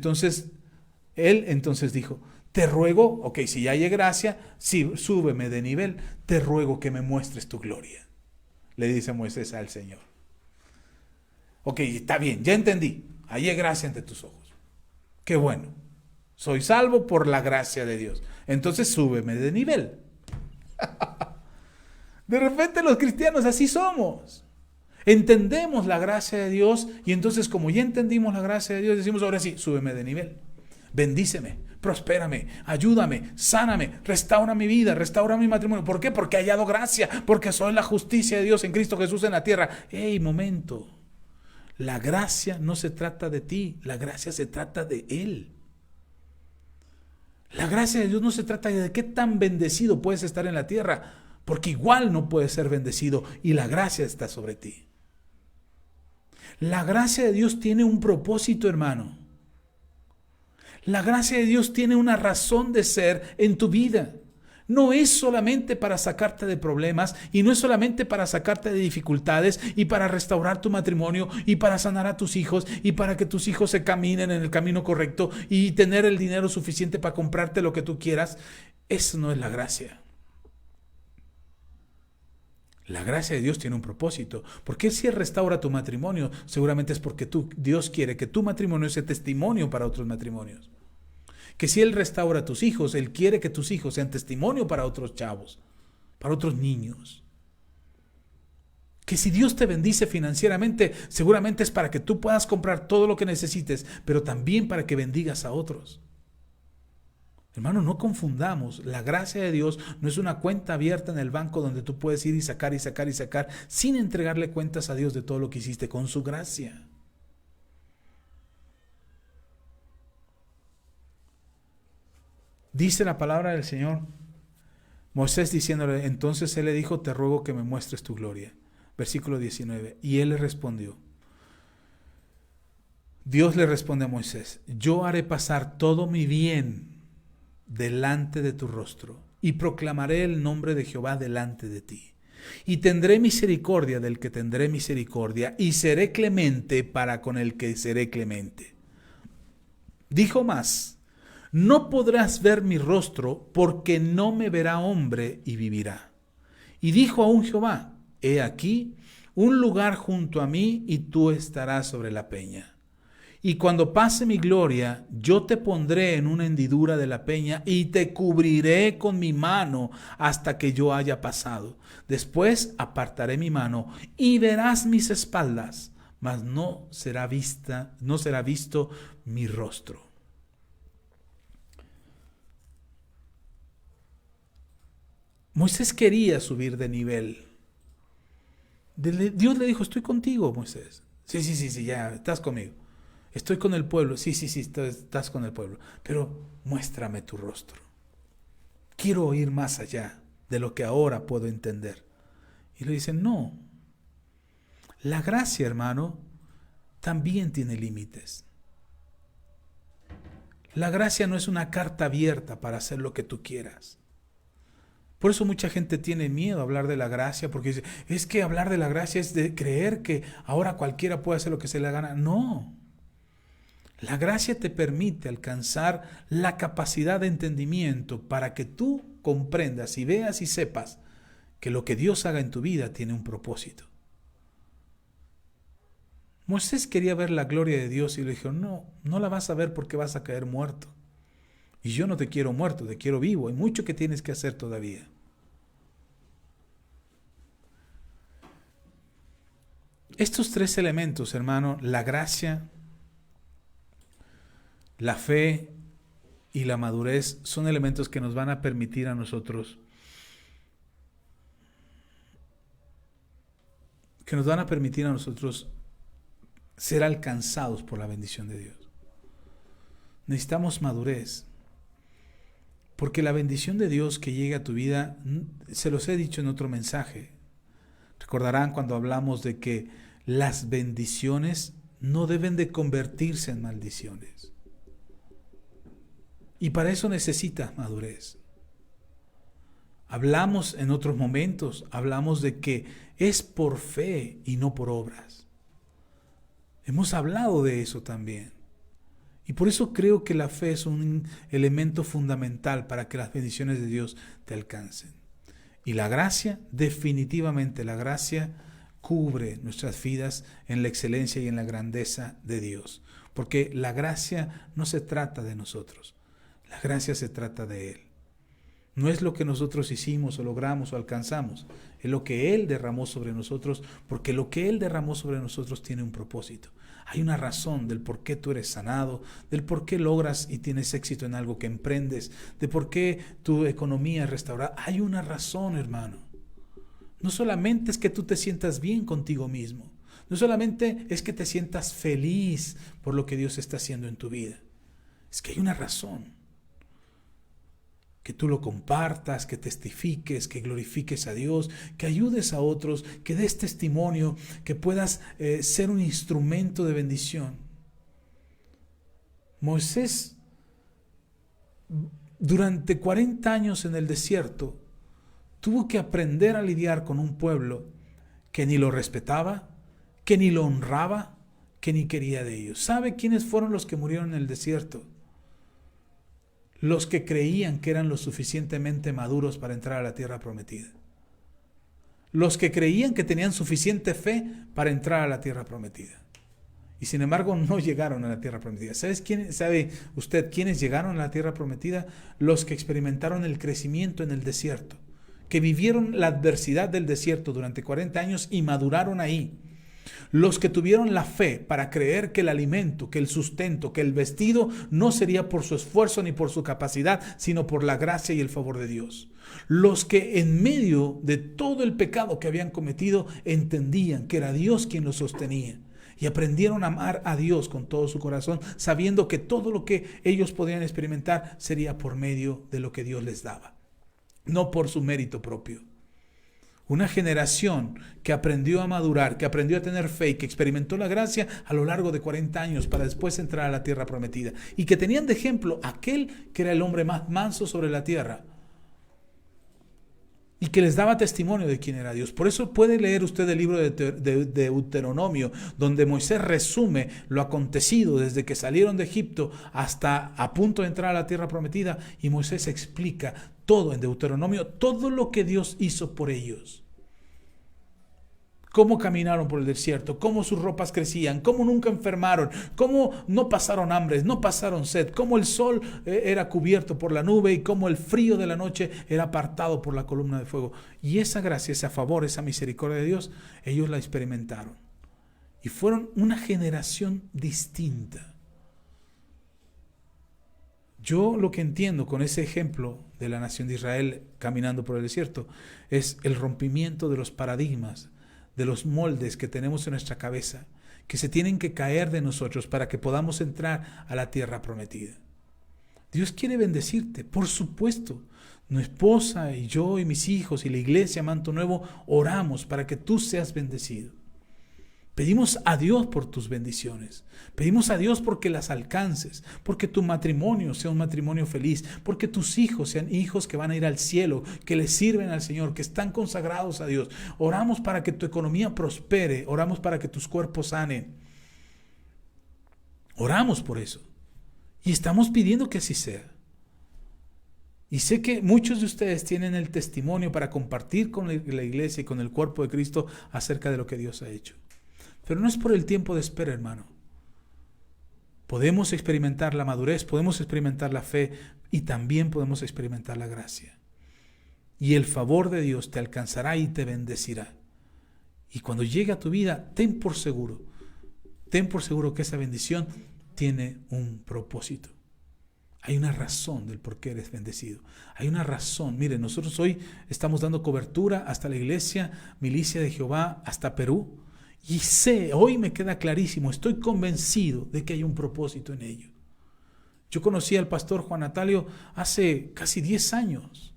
él dijo, te ruego, si ya hay gracia, sí, súbeme de nivel, te ruego que me muestres tu gloria. Le dice Moisés al Señor. Está bien, ya entendí, hay gracia ante tus ojos. Qué bueno, soy salvo por la gracia de Dios. Entonces súbeme de nivel. De repente los cristianos así somos. Entendemos la gracia de Dios y entonces como ya entendimos la gracia de Dios, decimos ahora sí, súbeme de nivel. Bendíceme, prospérame, ayúdame, sáname, restaura mi vida, restaura mi matrimonio. ¿Por qué? Porque he hallado gracia, porque soy la justicia de Dios en Cristo Jesús en la tierra. Momento. La gracia no se trata de ti, la gracia se trata de Él. La gracia de Dios no se trata de qué tan bendecido puedes estar en la tierra, porque igual no puedes ser bendecido y la gracia está sobre ti. La gracia de Dios tiene un propósito, hermano. La gracia de Dios tiene una razón de ser en tu vida. No es solamente para sacarte de problemas y no es solamente para sacarte de dificultades y para restaurar tu matrimonio y para sanar a tus hijos y para que tus hijos se caminen en el camino correcto y tener el dinero suficiente para comprarte lo que tú quieras. Eso no es la gracia. La gracia de Dios tiene un propósito. Porque si Él restaura tu matrimonio, seguramente es porque Dios quiere que tu matrimonio sea testimonio para otros matrimonios. Que si Él restaura a tus hijos, Él quiere que tus hijos sean testimonio para otros chavos, para otros niños. Que si Dios te bendice financieramente, seguramente es para que tú puedas comprar todo lo que necesites, pero también para que bendigas a otros. Hermano, no confundamos. La gracia de Dios no es una cuenta abierta en el banco donde tú puedes ir y sacar sin entregarle cuentas a Dios de todo lo que hiciste con su gracia. Dice la palabra del Señor, Moisés diciéndole, entonces Él le dijo, te ruego que me muestres tu gloria. Versículo 19, y Él le respondió, Dios le responde a Moisés, yo haré pasar todo mi bien delante de tu rostro, y proclamaré el nombre de Jehová delante de ti. Y tendré misericordia del que tendré misericordia, y seré clemente para con el que seré clemente. Dijo más, no podrás ver mi rostro, porque no me verá hombre y vivirá. Y dijo aún Jehová, he aquí un lugar junto a mí, y tú estarás sobre la peña. Y cuando pase mi gloria, yo te pondré en una hendidura de la peña y te cubriré con mi mano hasta que yo haya pasado. Después apartaré mi mano y verás mis espaldas, mas no será visto mi rostro. Moisés quería subir de nivel. Dios le dijo, estoy contigo, Moisés. Sí, ya estás conmigo. Estoy con el pueblo. Sí, estás con el pueblo. Pero muéstrame tu rostro. Quiero ir más allá de lo que ahora puedo entender. Y le dicen, no. La gracia, hermano, también tiene límites. La gracia no es una carta abierta para hacer lo que tú quieras. Por eso mucha gente tiene miedo a hablar de la gracia, porque dice, es que hablar de la gracia es de creer que ahora cualquiera puede hacer lo que se le gana. No. La gracia te permite alcanzar la capacidad de entendimiento para que tú comprendas y veas y sepas que lo que Dios haga en tu vida tiene un propósito. Moisés quería ver la gloria de Dios y le dijo, no la vas a ver porque vas a caer muerto. Y yo no te quiero muerto, te quiero vivo. Hay mucho que tienes que hacer todavía. Estos tres elementos, hermano, la gracia, la fe y la madurez, son elementos que nos van a permitir a nosotros, ser alcanzados por la bendición de Dios. Necesitamos madurez, porque la bendición de Dios que llega a tu vida, se los he dicho en otro mensaje. Recordarán cuando hablamos de que las bendiciones no deben de convertirse en maldiciones. Y para eso necesitas madurez. Hablamos en otros momentos, hablamos de que es por fe y no por obras. Hemos hablado de eso también. Y por eso creo que la fe es un elemento fundamental para que las bendiciones de Dios te alcancen. Y la gracia, definitivamente la gracia cubre nuestras vidas en la excelencia y en la grandeza de Dios. Porque la gracia no se trata de nosotros, la gracia se trata de Él. No es lo que nosotros hicimos o logramos o alcanzamos, es lo que Él derramó sobre nosotros, porque lo que Él derramó sobre nosotros tiene un propósito. Hay una razón del por qué tú eres sanado, del por qué logras y tienes éxito en algo que emprendes, de por qué tu economía es restaurada. Hay una razón, hermano. No solamente es que tú te sientas bien contigo mismo, no solamente es que te sientas feliz por lo que Dios está haciendo en tu vida, es que hay una razón. Que tú lo compartas, que testifiques, que glorifiques a Dios, que ayudes a otros, que des testimonio, que puedas ser un instrumento de bendición. Moisés, durante 40 años en el desierto, tuvo que aprender a lidiar con un pueblo que ni lo respetaba, que ni lo honraba, que ni quería de ellos. ¿Sabe quiénes fueron los que murieron en el desierto? Los que creían que eran lo suficientemente maduros para entrar a la tierra prometida. Los que creían que tenían suficiente fe para entrar a la tierra prometida. Y sin embargo no llegaron a la tierra prometida. ¿Sabe usted quiénes llegaron a la tierra prometida? Los que experimentaron el crecimiento en el desierto. Que vivieron la adversidad del desierto durante 40 años y maduraron ahí. Los que tuvieron la fe para creer que el alimento, que el sustento, que el vestido no sería por su esfuerzo ni por su capacidad, sino por la gracia y el favor de Dios. Los que en medio de todo el pecado que habían cometido entendían que era Dios quien los sostenía y aprendieron a amar a Dios con todo su corazón, sabiendo que todo lo que ellos podían experimentar sería por medio de lo que Dios les daba, no por su mérito propio. Una generación que aprendió a madurar, que aprendió a tener fe y que experimentó la gracia a lo largo de 40 años para después entrar a la tierra prometida. Y que tenían de ejemplo aquel que era el hombre más manso sobre la tierra. Y que les daba testimonio de quién era Dios. Por eso puede leer usted el libro de Deuteronomio, donde Moisés resume lo acontecido desde que salieron de Egipto hasta a punto de entrar a la tierra prometida. Y Moisés explica todo en Deuteronomio, todo lo que Dios hizo por ellos. Cómo caminaron por el desierto, cómo sus ropas crecían, cómo nunca enfermaron, cómo no pasaron hambre, no pasaron sed, cómo el sol era cubierto por la nube y cómo el frío de la noche era apartado por la columna de fuego. Y esa gracia, ese favor, esa misericordia de Dios, ellos la experimentaron. Y fueron una generación distinta. Yo lo que entiendo con ese ejemplo de la nación de Israel caminando por el desierto es el rompimiento de los paradigmas, de los moldes que tenemos en nuestra cabeza, que se tienen que caer de nosotros para que podamos entrar a la tierra prometida. Dios quiere bendecirte, por supuesto. Mi esposa y yo y mis hijos y la iglesia Manto Nuevo oramos para que tú seas bendecido. Pedimos a Dios por tus bendiciones. Pedimos a Dios porque las alcances, porque tu matrimonio sea un matrimonio feliz, porque tus hijos sean hijos que van a ir al cielo, que le sirven al Señor, que están consagrados a Dios. Oramos para que tu economía prospere, oramos para que tus cuerpos sanen. Oramos por eso. Y estamos pidiendo que así sea. Y sé que muchos de ustedes tienen el testimonio para compartir con la iglesia y con el cuerpo de Cristo acerca de lo que Dios ha hecho. Pero no es por el tiempo de espera, hermano. Podemos experimentar la madurez, podemos experimentar la fe y también podemos experimentar la gracia. Y el favor de Dios te alcanzará y te bendecirá. Y cuando llegue a tu vida, ten por seguro que esa bendición tiene un propósito. Hay una razón del por qué eres bendecido. Hay una razón. Miren, nosotros hoy estamos dando cobertura hasta la iglesia Milicia de Jehová, hasta Perú. Y hoy me queda clarísimo, estoy convencido de que hay un propósito en ello. Yo conocí al pastor Juan Natalio hace casi 10 años.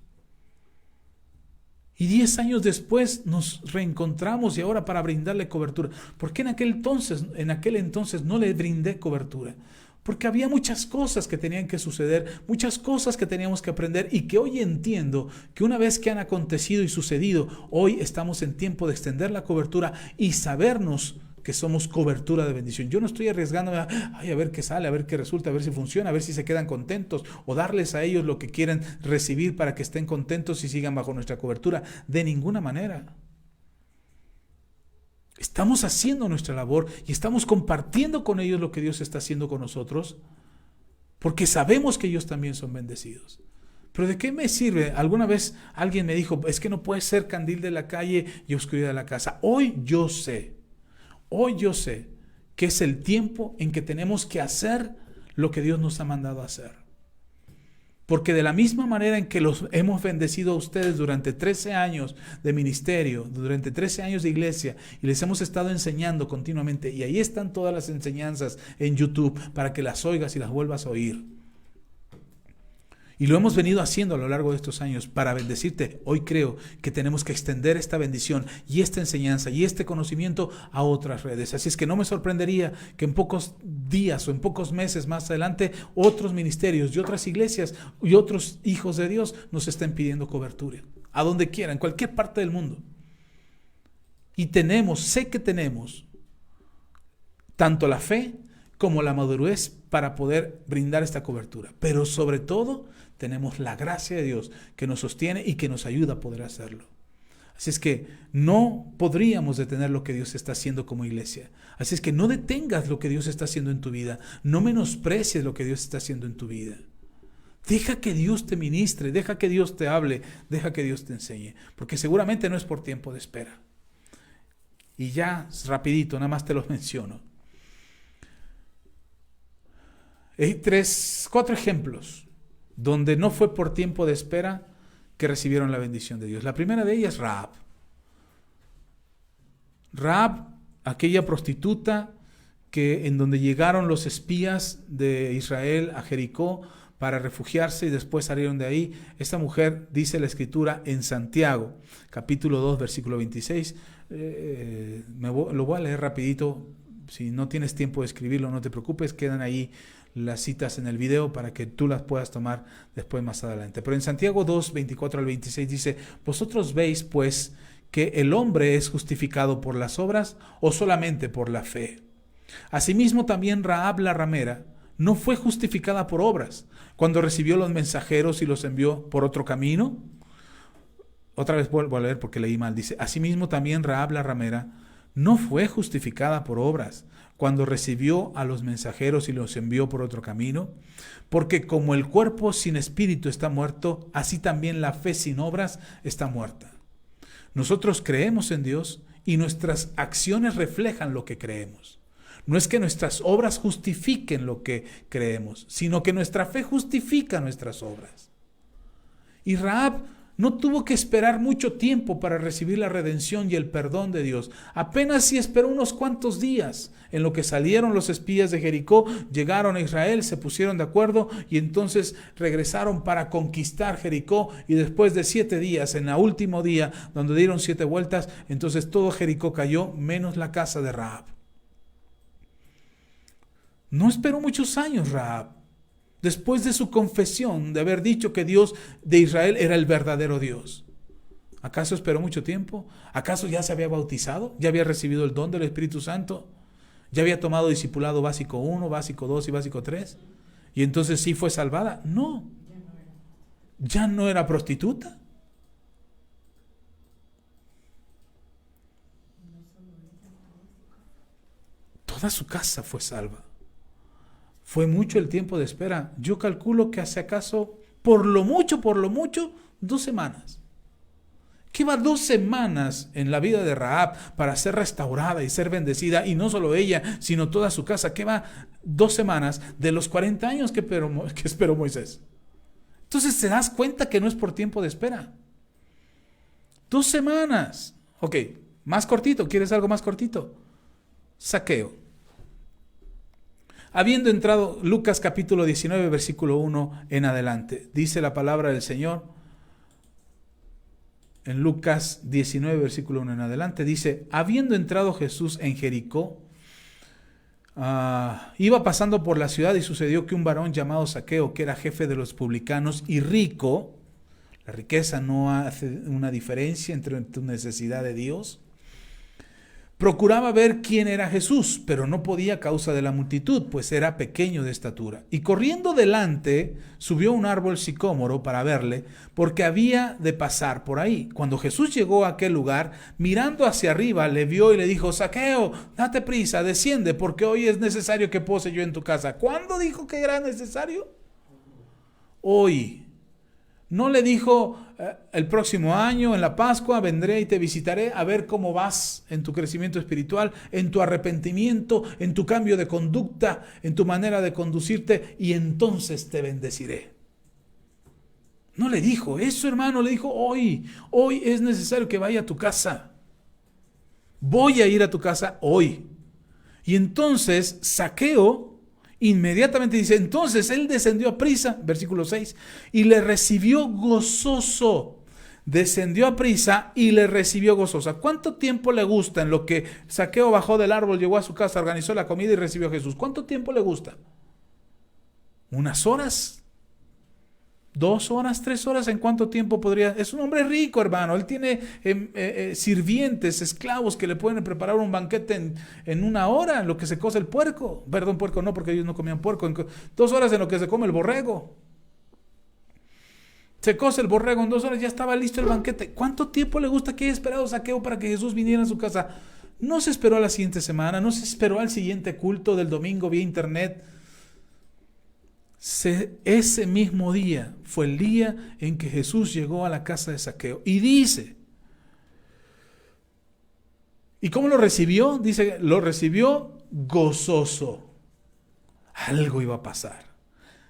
Y 10 años después nos reencontramos y ahora para brindarle cobertura. ¿Por qué en aquel entonces no le brindé cobertura? Porque había muchas cosas que tenían que suceder, muchas cosas que teníamos que aprender y que hoy entiendo que una vez que han acontecido y sucedido, hoy estamos en tiempo de extender la cobertura y sabernos que somos cobertura de bendición. Yo no estoy arriesgándome a ver qué sale, a ver qué resulta, a ver si funciona, a ver si se quedan contentos o darles a ellos lo que quieren recibir para que estén contentos y sigan bajo nuestra cobertura. De ninguna manera. Estamos haciendo nuestra labor y estamos compartiendo con ellos lo que Dios está haciendo con nosotros, porque sabemos que ellos también son bendecidos. Pero ¿de qué me sirve? Alguna vez alguien me dijo, es que no puede ser candil de la calle y oscuridad de la casa. Hoy yo sé que es el tiempo en que tenemos que hacer lo que Dios nos ha mandado a hacer. Porque de la misma manera en que los hemos bendecido a ustedes durante 13 años de ministerio, durante 13 años de iglesia, y les hemos estado enseñando continuamente, y ahí están todas las enseñanzas en YouTube para que las oigas y las vuelvas a oír. Y lo hemos venido haciendo a lo largo de estos años para bendecirte. Hoy creo que tenemos que extender esta bendición y esta enseñanza y este conocimiento a otras redes. Así es que no me sorprendería que en pocos días o en pocos meses más adelante otros ministerios y otras iglesias y otros hijos de Dios nos estén pidiendo cobertura. A donde quiera, en cualquier parte del mundo. Y sé que tenemos tanto la fe como la madurez para poder brindar esta cobertura. Pero sobre todo tenemos la gracia de Dios que nos sostiene y que nos ayuda a poder hacerlo. Así es que no podríamos detener lo que Dios está haciendo como iglesia. Así es que no detengas lo que Dios está haciendo en tu vida. No menosprecies lo que Dios está haciendo en tu vida. Deja que Dios te ministre, deja que Dios te hable, deja que Dios te enseñe. Porque seguramente no es por tiempo de espera. Y ya rapidito, nada más te los menciono. Hay 4 ejemplos donde no fue por tiempo de espera que recibieron la bendición de Dios. La primera de ellas es Rahab. Rahab, aquella prostituta en donde llegaron los espías de Israel a Jericó para refugiarse y después salieron de ahí. Esta mujer, dice la Escritura en Santiago, capítulo 2, versículo 26. Lo voy a leer rapidito. Si no tienes tiempo de escribirlo, no te preocupes, quedan ahí las citas en el video para que tú las puedas tomar después más adelante. Pero en Santiago 2, 24 al 26 dice, ¿vosotros veis pues que el hombre es justificado por las obras o solamente por la fe? Asimismo también Rahab la ramera no fue justificada por obras cuando recibió los mensajeros y los envió por otro camino. Otra vez vuelvo a leer porque leí mal. Dice, asimismo también Rahab la ramera no fue justificada por obras cuando recibió a los mensajeros y los envió por otro camino, porque como el cuerpo sin espíritu está muerto, así también la fe sin obras está muerta. Nosotros creemos en Dios y nuestras acciones reflejan lo que creemos. No es que nuestras obras justifiquen lo que creemos, sino que nuestra fe justifica nuestras obras. Y Rahab no tuvo que esperar mucho tiempo para recibir la redención y el perdón de Dios. Apenas si esperó unos cuantos días en lo que salieron los espías de Jericó, llegaron a Israel, se pusieron de acuerdo y entonces regresaron para conquistar Jericó. Y después de 7 días, en el último día, donde dieron 7 vueltas, entonces todo Jericó cayó, menos la casa de Rahab. No esperó muchos años Rahab. Después de su confesión de haber dicho que Dios de Israel era el verdadero Dios. ¿Acaso esperó mucho tiempo? ¿Acaso ya se había bautizado? ¿Ya había recibido el don del Espíritu Santo? ¿Ya había tomado discipulado básico 1, básico 2 y básico 3? ¿Y entonces sí fue salvada? No. ¿Ya no era prostituta? Toda su casa fue salva. Fue mucho el tiempo de espera. Yo calculo que hace acaso, por lo mucho, 2 semanas. ¿Qué va 2 semanas en la vida de Rahab para ser restaurada y ser bendecida? Y no solo ella, sino toda su casa. ¿Qué va 2 semanas de los 40 años que esperó Moisés? Entonces te das cuenta que no es por tiempo de espera. 2 semanas. Ok, más cortito. ¿Quieres algo más cortito? Zaqueo. Habiendo entrado, Lucas capítulo 19, versículo 1 en adelante, dice la palabra del Señor. En Lucas 19, versículo 1 en adelante, dice: habiendo entrado Jesús en Jericó, iba pasando por la ciudad, y sucedió que un varón llamado Zaqueo, que era jefe de los publicanos y rico, la riqueza no hace una diferencia entre tu necesidad de Dios, procuraba ver quién era Jesús, pero no podía a causa de la multitud, pues era pequeño de estatura. Y corriendo delante, subió a un árbol sicómoro para verle, porque había de pasar por ahí. Cuando Jesús llegó a aquel lugar, mirando hacia arriba, le vio y le dijo: Zaqueo, date prisa, desciende, porque hoy es necesario que pose yo en tu casa. ¿Cuándo dijo que era necesario? Hoy. No le dijo: el próximo año, en la Pascua, vendré y te visitaré a ver cómo vas en tu crecimiento espiritual, en tu arrepentimiento, en tu cambio de conducta, en tu manera de conducirte, y entonces te bendeciré. No le dijo eso, hermano, le dijo: hoy es necesario que vaya a tu casa. Voy a ir a tu casa hoy. Y entonces Zaqueo inmediatamente dice: entonces él descendió a prisa, versículo 6, y le recibió gozoso. Descendió a prisa y le recibió gozosa. ¿Cuánto tiempo le gusta en lo que Zaqueo bajó del árbol, llegó a su casa, organizó la comida y recibió a Jesús? ¿Cuánto tiempo le gusta? ¿Unas horas? 2 horas, 3 horas, ¿en cuánto tiempo podría? Es un hombre rico, hermano. Él tiene sirvientes, esclavos que le pueden preparar un banquete en 1 hora, en lo que se cose el puerco. Perdón, puerco no, porque ellos no comían puerco. 2 horas en lo que se come el borrego. Se cose el borrego, en 2 horas ya estaba listo el banquete. ¿Cuánto tiempo le gusta que haya esperado Zaqueo para que Jesús viniera a su casa? No se esperó a la siguiente semana, no se esperó al siguiente culto del domingo vía internet. Ese mismo día fue el día en que Jesús llegó a la casa de Zaqueo. Y dice, ¿y cómo lo recibió? Dice, lo recibió gozoso. Algo iba a pasar.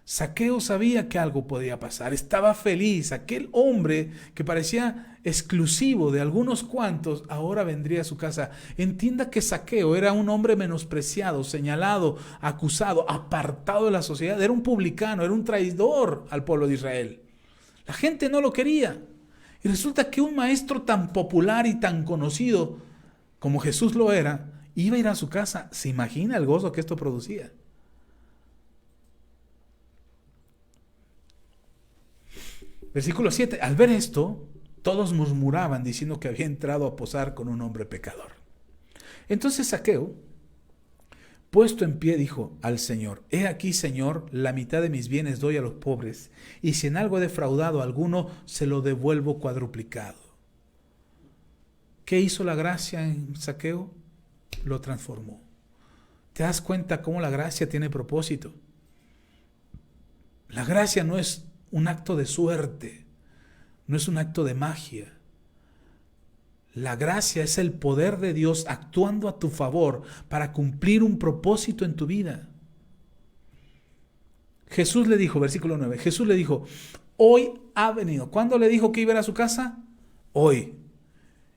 Zaqueo sabía que algo podía pasar, estaba feliz. Aquel hombre que parecía exclusivo de algunos cuantos, ahora vendría a su casa. Entienda que Zaqueo era un hombre menospreciado, señalado, acusado, apartado de la sociedad. Era un publicano, era un traidor al pueblo de Israel. La gente no lo quería. Y resulta que un maestro tan popular y tan conocido como Jesús lo era, iba a ir a su casa. ¿Se imagina el gozo que esto producía? Versículo 7. Al ver esto, todos murmuraban diciendo que había entrado a posar con un hombre pecador. Entonces Zaqueo, puesto en pie, dijo al Señor: he aquí, Señor, la mitad de mis bienes doy a los pobres, y si en algo he defraudado a alguno, se lo devuelvo cuadruplicado. ¿Qué hizo la gracia en Zaqueo? Lo transformó. ¿Te das cuenta cómo la gracia tiene propósito? La gracia no es un acto de suerte, no es un acto de magia. La gracia es el poder de Dios actuando a tu favor para cumplir un propósito en tu vida. Jesús le dijo, versículo 9, Jesús le dijo: hoy ha venido. ¿Cuándo le dijo que iba a ir a su casa? Hoy.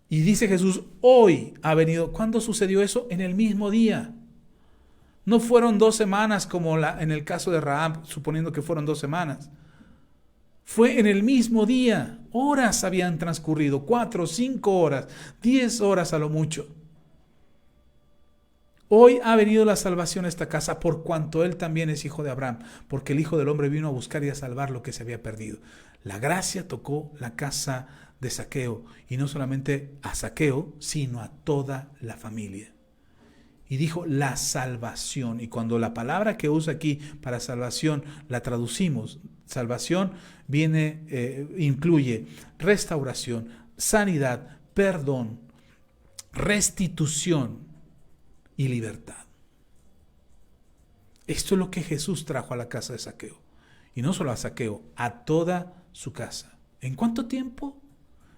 Y dice Jesús: hoy ha venido. ¿Cuándo sucedió eso? En el mismo día. No fueron 2 semanas como en el caso de Rahab, suponiendo que fueron 2 semanas. Fue en el mismo día. Horas habían transcurrido, 4, 5 horas, 10 horas a lo mucho. Hoy ha venido la salvación a esta casa, por cuanto él también es hijo de Abraham, porque el Hijo del Hombre vino a buscar y a salvar lo que se había perdido. La gracia tocó la casa de Zaqueo, y no solamente a Zaqueo, sino a toda la familia. Y dijo la salvación. Y cuando la palabra que usa aquí para salvación la traducimos, salvación incluye restauración, sanidad, perdón, restitución y libertad. Esto es lo que Jesús trajo a la casa de Zaqueo. Y no solo a Zaqueo, a toda su casa. ¿En cuánto tiempo?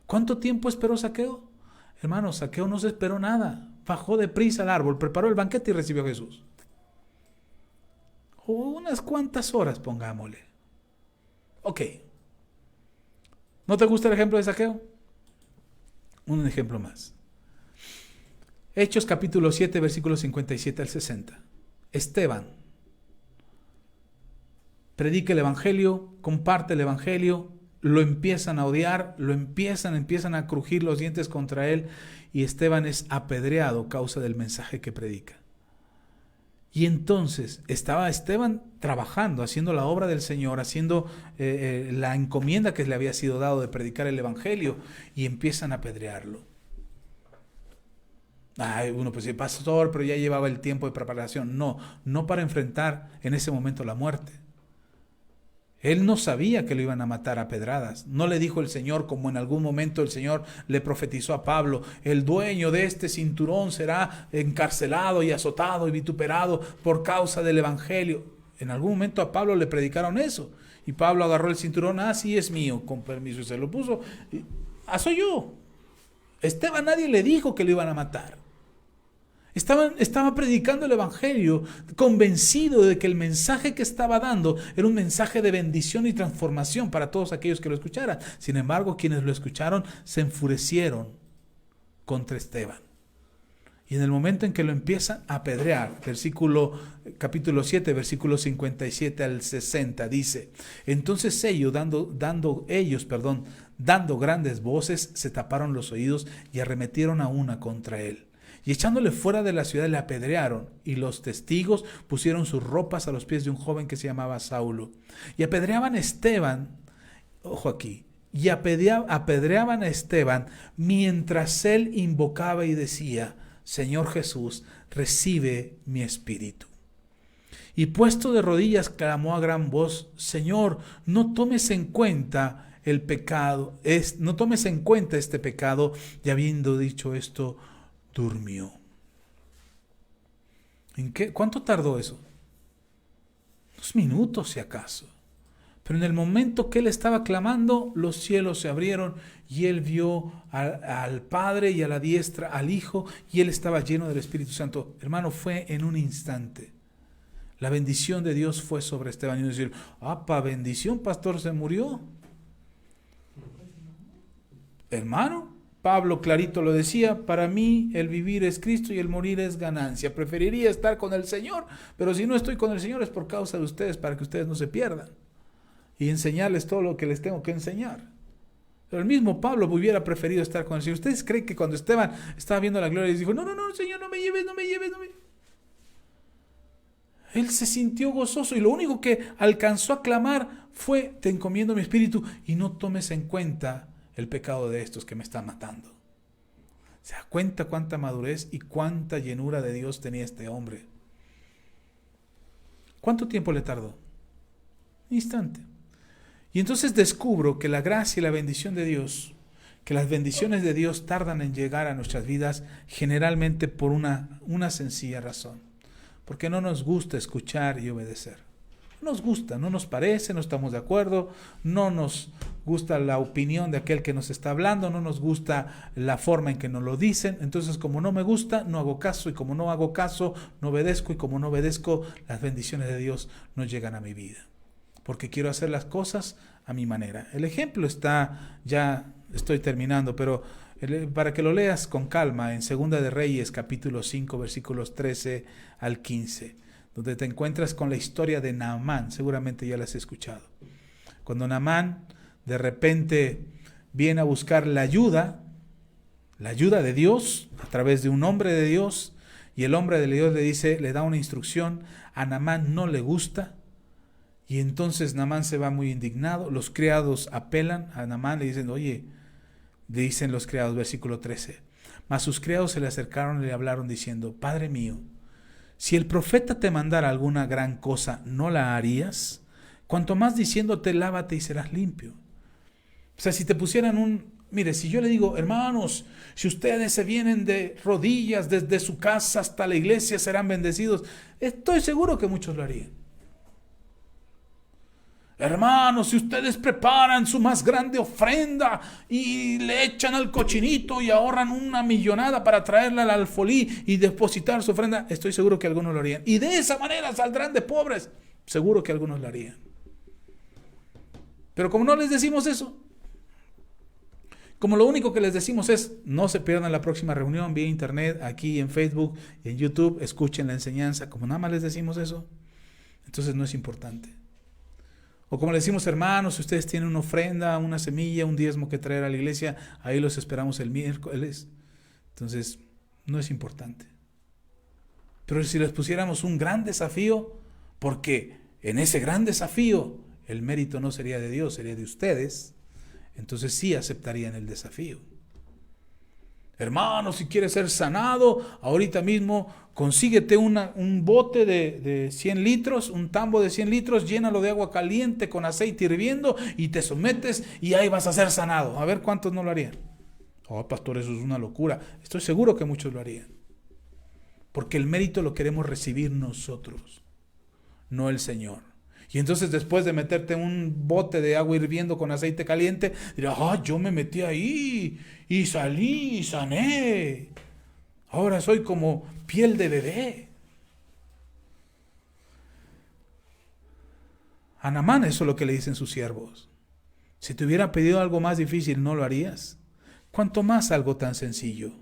¿Cuánto tiempo esperó Zaqueo? Hermano, Zaqueo no se esperó nada. Bajó deprisa al árbol, preparó el banquete y recibió a Jesús. Unas cuantas horas, pongámosle. Ok. ¿No te gusta el ejemplo de Zaqueo? Un ejemplo más. Hechos capítulo 7, versículos 57 al 60. Esteban predica el evangelio, comparte el evangelio, lo empiezan a odiar, empiezan a crujir los dientes contra él, y Esteban es apedreado a causa del mensaje que predica. Y entonces estaba Esteban trabajando, haciendo la obra del Señor, haciendo la encomienda que le había sido dado de predicar el evangelio, y empiezan a apedrearlo. Uno pues, pastor, pero ya llevaba el tiempo de preparación. No para enfrentar en ese momento la muerte. Él no sabía que lo iban a matar a pedradas. No le dijo el Señor, como en algún momento el Señor le profetizó a Pablo: el dueño de este cinturón será encarcelado y azotado y vituperado por causa del evangelio. En algún momento a Pablo le predicaron eso. Y Pablo agarró el cinturón: sí es mío, con permiso, y se lo puso. Soy yo. Esteban, nadie le dijo que lo iban a matar. Estaba predicando el evangelio, convencido de que el mensaje que estaba dando era un mensaje de bendición y transformación para todos aquellos que lo escucharan. Sin embargo, quienes lo escucharon se enfurecieron contra Esteban. Y en el momento en que lo empiezan a apedrear, capítulo 7, versículos 57 al 60, dice: entonces ellos, dando grandes voces, se taparon los oídos y arremetieron a una contra él. Y echándole fuera de la ciudad le apedrearon, y los testigos pusieron sus ropas a los pies de un joven que se llamaba Saulo. Y apedreaban a Esteban, ojo aquí, y apedreaban a Esteban mientras él invocaba y decía: Señor Jesús, recibe mi espíritu. Y puesto de rodillas clamó a gran voz: Señor, no tomes en cuenta el pecado, no tomes en cuenta este pecado. Y habiendo dicho esto, durmió. ¿Cuánto tardó eso? 2 minutos, si acaso. Pero en el momento que él estaba clamando, los cielos se abrieron y él vio al Padre y a la diestra al Hijo, y él estaba lleno del Espíritu Santo. Hermano, fue en un instante. La bendición de Dios fue sobre Esteban. Y decir: bendición, pastor, se murió. Hermano, Pablo clarito lo decía: para mí el vivir es Cristo y el morir es ganancia. Preferiría estar con el Señor, pero si no estoy con el Señor es por causa de ustedes, para que ustedes no se pierdan, y enseñarles todo lo que les tengo que enseñar. Pero el mismo Pablo hubiera preferido estar con el Señor. ¿Ustedes creen que cuando Esteban estaba viendo la gloria les dijo: no, Señor, no me lleves? Él se sintió gozoso, y lo único que alcanzó a clamar fue: te encomiendo mi espíritu y no tomes en cuenta el pecado de estos que me están matando. ¿Se da cuenta cuánta madurez y cuánta llenura de Dios tenía este hombre? ¿Cuánto tiempo le tardó? Un instante. Y entonces descubro que la gracia y la bendición de Dios, que las bendiciones de Dios tardan en llegar a nuestras vidas, generalmente por una sencilla razón: porque no nos gusta escuchar y obedecer. No nos gusta, no nos parece, no estamos de acuerdo, no nos gusta la opinión de aquel que nos está hablando, no nos gusta la forma en que nos lo dicen. Entonces, como no me gusta, no hago caso, y como no hago caso, no obedezco, y como no obedezco, las bendiciones de Dios no llegan a mi vida, porque quiero hacer las cosas a mi manera. El ejemplo está, ya estoy terminando, pero para que lo leas con calma, en Segunda de Reyes, capítulo 5, versículos 13 al 15, donde te encuentras con la historia de Naamán. Seguramente ya la has escuchado. Cuando Naamán de repente viene a buscar la ayuda de Dios a través de un hombre de Dios, y el hombre de Dios le da una instrucción. A Naamán no le gusta, y entonces Naamán se va muy indignado. Los criados apelan a Naamán, le dicen: oye, le dicen los criados, versículo 13: mas sus criados se le acercaron y le hablaron diciendo: Padre mío, si el profeta te mandara alguna gran cosa, ¿no la harías? Cuanto más diciéndote: lávate y serás limpio. O sea, si te pusieran Mire, si yo le digo, hermanos, si ustedes se vienen de rodillas desde su casa hasta la iglesia, serán bendecidos, estoy seguro que muchos lo harían. Hermanos, si ustedes preparan su más grande ofrenda y le echan al cochinito y ahorran una millonada para traerla al alfolí y depositar su ofrenda, estoy seguro que algunos lo harían. Y de esa manera saldrán de pobres, seguro que algunos lo harían. Pero como no les decimos eso, como lo único que les decimos es, no se pierdan la próxima reunión vía internet, aquí en Facebook, en YouTube, escuchen la enseñanza, como nada más les decimos eso, entonces no es importante. O como le decimos, hermanos, si ustedes tienen una ofrenda, una semilla, un diezmo que traer a la iglesia, ahí los esperamos el miércoles. Entonces, no es importante. Pero si les pusiéramos un gran desafío, porque en ese gran desafío el mérito no sería de Dios, sería de ustedes, entonces sí aceptarían el desafío. Hermano, si quieres ser sanado, ahorita mismo consíguete un bote de 100 litros, un tambo de 100 litros, llénalo de agua caliente con aceite hirviendo y te sometes y ahí vas a ser sanado. A ver cuántos no lo harían. Oh, pastor, eso es una locura. Estoy seguro que muchos lo harían. Porque el mérito lo queremos recibir nosotros, no el Señor. Y entonces después de meterte un bote de agua hirviendo con aceite caliente, dirás, yo me metí ahí y salí y sané. Ahora soy como piel de bebé. A Naamán eso es lo que le dicen sus siervos. Si te hubiera pedido algo más difícil, ¿no lo harías? ¿Cuánto más algo tan sencillo?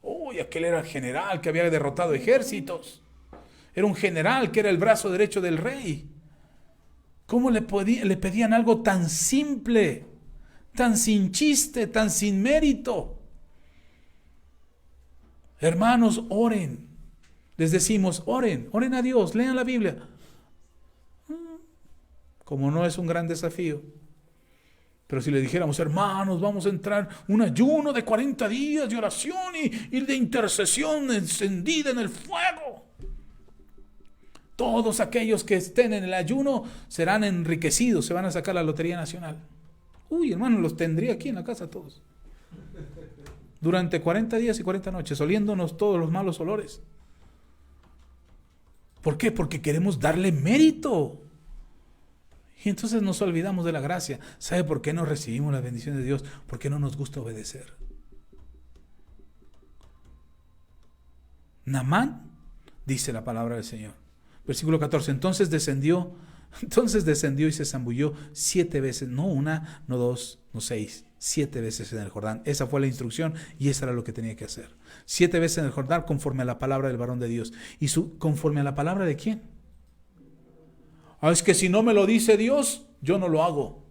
Uy, aquel era el general que había derrotado ejércitos. Era un general que era el brazo derecho del rey. ¿Cómo le pedían algo tan simple, tan sin chiste, tan sin mérito? Hermanos, oren. Les decimos, oren a Dios, lean la Biblia. Como no es un gran desafío. Pero si le dijéramos, hermanos, vamos a entrar un ayuno de 40 días de oración y de intercesión encendida en el fuego. Todos aquellos que estén en el ayuno serán enriquecidos, se van a sacar la Lotería Nacional. Uy, hermano, los tendría aquí en la casa todos. Durante 40 días y 40 noches, oliéndonos todos los malos olores. ¿Por qué? Porque queremos darle mérito. Y entonces nos olvidamos de la gracia. ¿Sabe por qué no recibimos la bendición de Dios? Porque no nos gusta obedecer. Naamán, dice la palabra del Señor. Versículo 14, entonces descendió y se zambulló 7 veces, no una, no 2, no 6, 7 veces en el Jordán. Esa fue la instrucción y eso era lo que tenía que hacer. 7 veces en el Jordán conforme a la palabra del varón de Dios. ¿Y conforme a la palabra de quién? Es que si no me lo dice Dios, yo no lo hago.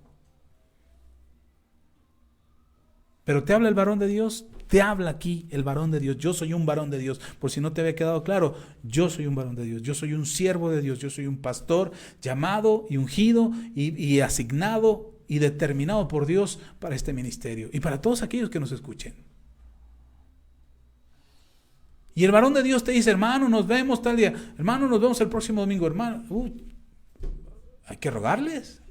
Pero te habla el varón de Dios. Te habla aquí el varón de Dios. Yo soy un varón de Dios. Por si no te había quedado claro, yo soy un varón de Dios. Yo soy un siervo de Dios. Yo soy un pastor llamado y ungido y asignado y determinado por Dios para este ministerio y para todos aquellos que nos escuchen. Y el varón de Dios te dice, hermano, nos vemos tal día. Hermano, nos vemos el próximo domingo. Hermano, hay que rogarles.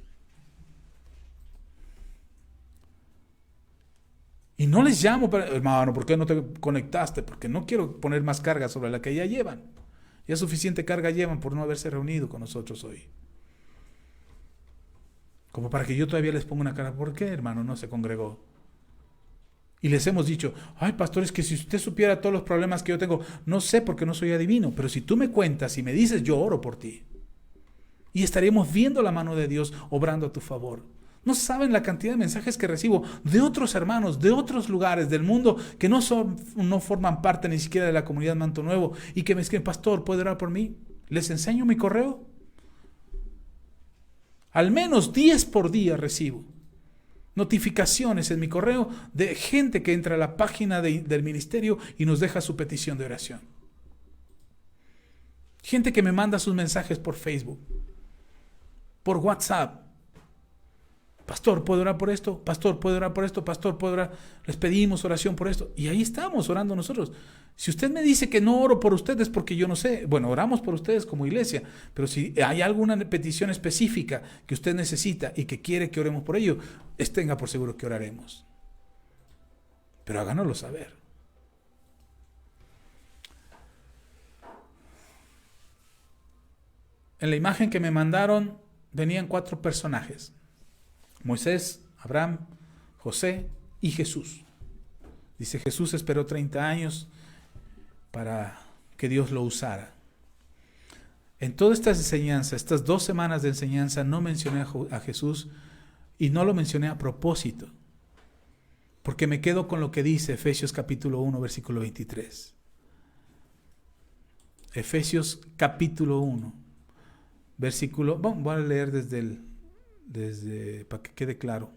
Y no les llamo, hermano, ¿por qué no te conectaste? Porque no quiero poner más carga sobre la que ya llevan. Ya suficiente carga llevan por no haberse reunido con nosotros hoy. Como para que yo todavía les ponga una cara. ¿Por qué, hermano, no se congregó? Y les hemos dicho, pastores, que si usted supiera todos los problemas que yo tengo, no sé porque no soy adivino, pero si tú me cuentas y me dices, yo oro por ti. Y estaríamos viendo la mano de Dios obrando a tu favor. No saben la cantidad de mensajes que recibo de otros hermanos, de otros lugares del mundo que no forman parte ni siquiera de la comunidad Manto Nuevo y que me escriben, pastor, ¿puede orar por mí? ¿Les enseño mi correo? Al menos 10 por día recibo notificaciones en mi correo de gente que entra a la página del ministerio y nos deja su petición de oración. Gente que me manda sus mensajes por Facebook, por WhatsApp. Pastor, ¿puedo orar por esto? Pastor, ¿puedo orar por esto? Pastor, ¿puedo orar? Les pedimos oración por esto. Y ahí estamos orando nosotros. Si usted me dice que no oro por ustedes porque yo no sé, bueno, oramos por ustedes como iglesia, pero si hay alguna petición específica que usted necesita y que quiere que oremos por ello, tenga por seguro que oraremos. pero háganoslo saber. En la imagen que me mandaron venían 4 personajes: Moisés, Abraham, José y Jesús. Dice, Jesús esperó 30 años para que Dios lo usara. En todas estas enseñanzas, estas 2 semanas de enseñanza, no mencioné a Jesús, y no lo mencioné a propósito, porque me quedo con lo que dice Efesios capítulo 1, versículo 23. Efesios capítulo 1, versículo, voy a leer desde para que quede claro.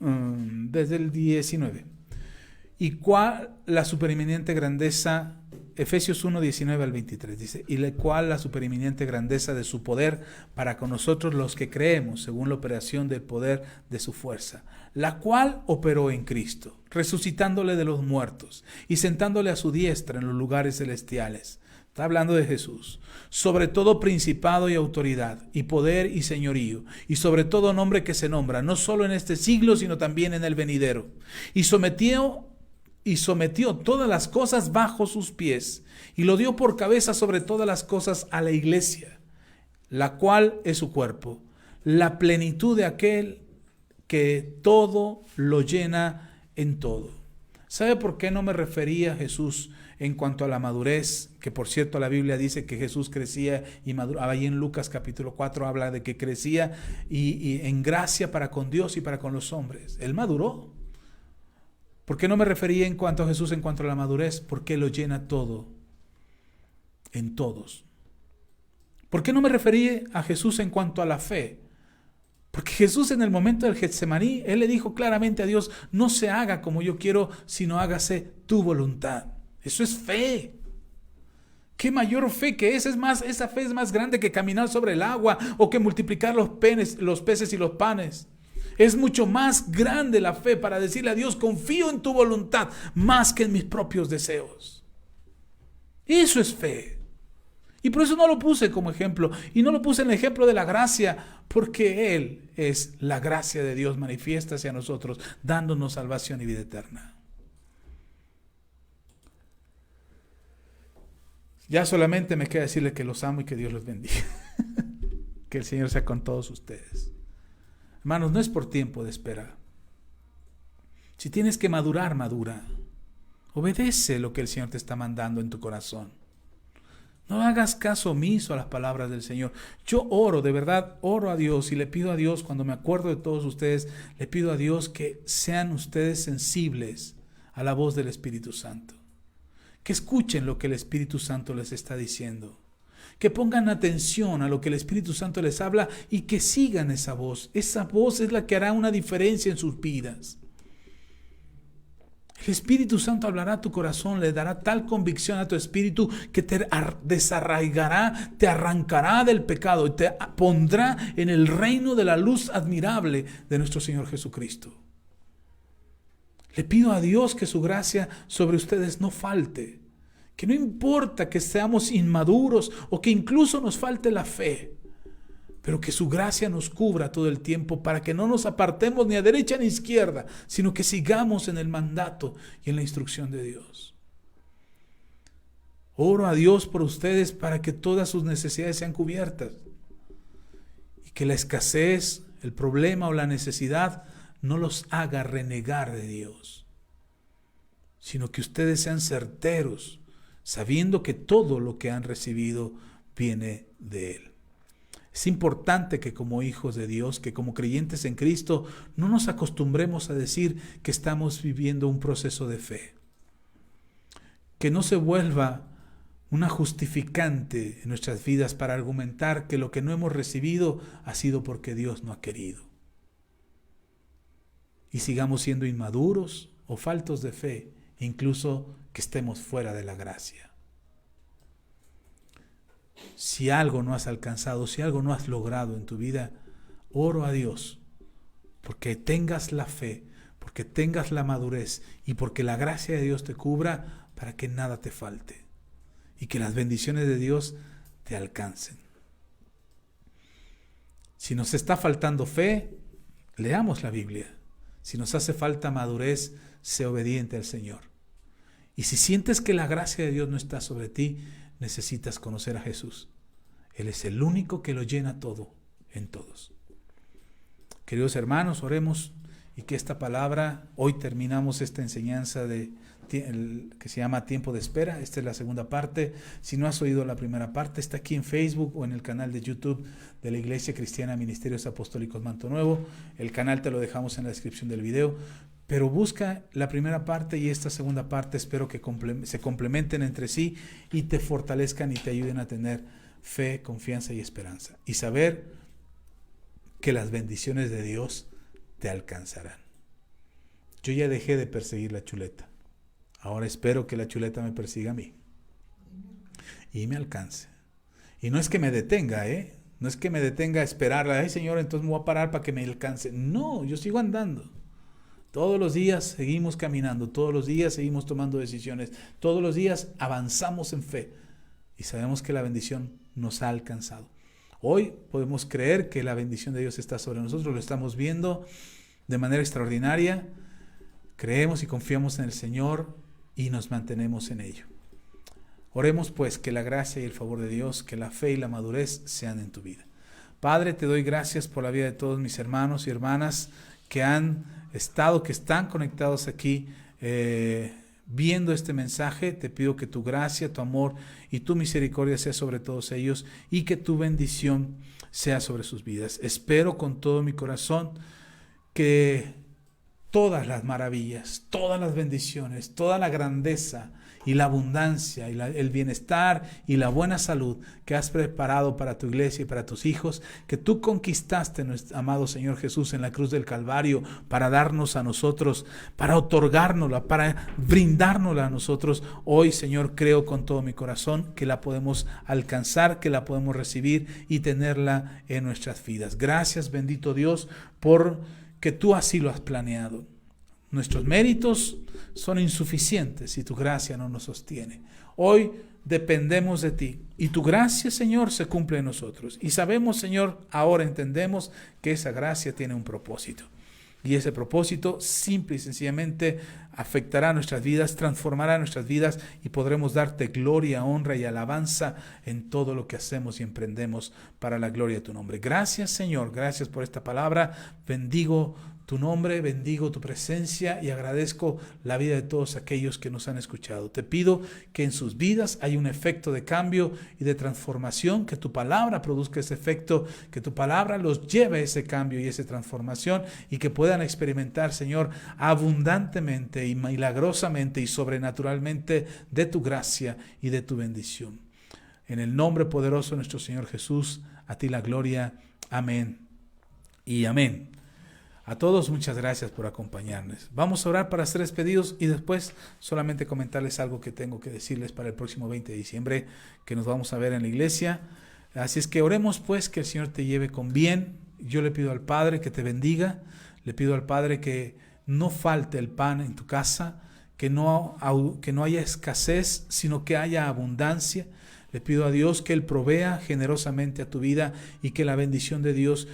Desde el 19. Y cuál la supereminente grandeza, Efesios 1, 19 al 23, dice, y la cual la supereminente grandeza de su poder para con nosotros los que creemos, según la operación del poder de su fuerza, la cual operó en Cristo, resucitándole de los muertos y sentándole a su diestra en los lugares celestiales. Está hablando de Jesús. Sobre todo principado y autoridad, y poder y señorío, y sobre todo nombre que se nombra, no solo en este siglo, sino también en el venidero. Y sometió todas las cosas bajo sus pies, y lo dio por cabeza sobre todas las cosas a la iglesia, la cual es su cuerpo, la plenitud de aquel que todo lo llena en todo. ¿Sabe por qué no me refería a Jesús en cuanto a la madurez? Que por cierto la Biblia dice que Jesús crecía y maduraba. Ahí en Lucas capítulo 4 habla de que crecía y en gracia para con Dios y para con los hombres. Él maduró. ¿Por qué no me refería en cuanto a Jesús en cuanto a la madurez? Porque lo llena todo, en todos. ¿Por qué no me refería a Jesús en cuanto a la fe? Porque Jesús en el momento del Getsemaní, Él le dijo claramente a Dios, no se haga como yo quiero, sino hágase tu voluntad. Eso es fe. ¿Qué mayor fe que esa? Es más, esa fe es más grande que caminar sobre el agua o que multiplicar los peces y los panes. Es mucho más grande la fe para decirle a Dios, confío en tu voluntad más que en mis propios deseos. Eso es fe. Y por eso no lo puse como ejemplo. Y no lo puse en el ejemplo de la gracia, porque Él es la gracia de Dios manifiesta hacia nosotros, dándonos salvación y vida eterna. Ya solamente me queda decirle que los amo y que Dios los bendiga. Que el Señor sea con todos ustedes. Hermanos, no es por tiempo de espera. Si tienes que madurar, madura. Obedece lo que el Señor te está mandando en tu corazón. No hagas caso omiso a las palabras del Señor. Yo oro, de verdad, oro a Dios y le pido a Dios, cuando me acuerdo de todos ustedes, le pido a Dios que sean ustedes sensibles a la voz del Espíritu Santo. Que escuchen lo que el Espíritu Santo les está diciendo. Que pongan atención a lo que el Espíritu Santo les habla y que sigan esa voz. Esa voz es la que hará una diferencia en sus vidas. El Espíritu Santo hablará a tu corazón, le dará tal convicción a tu espíritu que te desarraigará, te arrancará del pecado y te pondrá en el reino de la luz admirable de nuestro Señor Jesucristo. Le pido a Dios que su gracia sobre ustedes no falte, que no importa que seamos inmaduros o que incluso nos falte la fe, pero que su gracia nos cubra todo el tiempo para que no nos apartemos ni a derecha ni a izquierda, sino que sigamos en el mandato y en la instrucción de Dios. Oro a Dios por ustedes para que todas sus necesidades sean cubiertas y que la escasez, el problema o la necesidad no los haga renegar de Dios, sino que ustedes sean certeros, sabiendo que todo lo que han recibido viene de Él. Es importante que como hijos de Dios, que como creyentes en Cristo, no nos acostumbremos a decir que estamos viviendo un proceso de fe. Que no se vuelva una justificante en nuestras vidas para argumentar que lo que no hemos recibido ha sido porque Dios no ha querido. Y sigamos siendo inmaduros o faltos de fe, incluso que estemos fuera de la gracia. Si algo no has alcanzado, si algo no has logrado en tu vida, oro a Dios porque tengas la fe, porque tengas la madurez y porque la gracia de Dios te cubra para que nada te falte y que las bendiciones de Dios te alcancen. Si nos está faltando fe, leamos la Biblia. Si nos hace falta madurez, sé obediente al Señor. Y si sientes que la gracia de Dios no está sobre ti, necesitas conocer a Jesús. Él es el único que lo llena todo en todos. Queridos hermanos, oremos y que esta palabra, hoy terminamos esta enseñanza que se llama Tiempo de Espera. Esta es la segunda parte. Si no has oído la primera parte, está aquí en Facebook o en el canal de YouTube de la Iglesia Cristiana Ministerios Apostólicos Manto Nuevo. El canal te lo dejamos en la descripción del video. Pero busca la primera parte y esta segunda parte. Espero que se complementen entre sí y te fortalezcan y te ayuden a tener fe, confianza y esperanza. Y saber que las bendiciones de Dios te alcanzarán. Yo ya dejé de perseguir la chuleta. Ahora espero que la chuleta me persiga a mí y me alcance. Y no es que me detenga, no es que me detenga a esperarla. Ay, Señor, entonces me voy a parar para que me alcance. No, yo sigo andando. Todos los días seguimos caminando, todos los días seguimos tomando decisiones, todos los días avanzamos en fe y sabemos que la bendición nos ha alcanzado. Hoy podemos creer que la bendición de Dios está sobre nosotros, lo estamos viendo de manera extraordinaria. Creemos y confiamos en el Señor y nos mantenemos en ello. Oremos pues que la gracia y el favor de Dios, que la fe y la madurez sean en tu vida. Padre, te doy gracias por la vida de todos mis hermanos y hermanas que están conectados aquí viendo este mensaje. Te pido que tu gracia, tu amor y tu misericordia sea sobre todos ellos y que tu bendición sea sobre sus vidas. Espero con todo mi corazón que todas las maravillas, todas las bendiciones, toda la grandeza y la abundancia y el bienestar y la buena salud que has preparado para tu iglesia y para tus hijos, que tú conquistaste, nuestro amado Señor Jesús, en la cruz del Calvario para darnos a nosotros, para otorgárnosla, para brindárnosla a nosotros. Hoy, Señor, creo con todo mi corazón que la podemos alcanzar, que la podemos recibir y tenerla en nuestras vidas. Gracias, bendito Dios, por que tú así lo has planeado. Nuestros méritos son insuficientes si tu gracia no nos sostiene. Hoy dependemos de ti y tu gracia, Señor, se cumple en nosotros. Y sabemos, Señor, ahora entendemos que esa gracia tiene un propósito. Y ese propósito simple y sencillamente afectará nuestras vidas, transformará nuestras vidas y podremos darte gloria, honra y alabanza en todo lo que hacemos y emprendemos para la gloria de tu nombre. Gracias, Señor, gracias por esta palabra. Bendigo tu nombre, bendigo tu presencia y agradezco la vida de todos aquellos que nos han escuchado. Te pido que en sus vidas haya un efecto de cambio y de transformación, que tu palabra produzca ese efecto, que tu palabra los lleve a ese cambio y esa transformación y que puedan experimentar, Señor, abundantemente y milagrosamente y sobrenaturalmente de tu gracia y de tu bendición. En el nombre poderoso de nuestro Señor Jesús, a ti la gloria. Amén y amén. A todos muchas gracias por acompañarnos. Vamos a orar para ser despedidos y después solamente comentarles algo que tengo que decirles para el próximo 20 de diciembre que nos vamos a ver en la iglesia. Así es que oremos pues que el Señor te lleve con bien. Yo le pido al Padre que te bendiga. Le pido al Padre que no falte el pan en tu casa, que no haya escasez, sino que haya abundancia. Le pido a Dios que Él provea generosamente a tu vida y que la bendición de Dios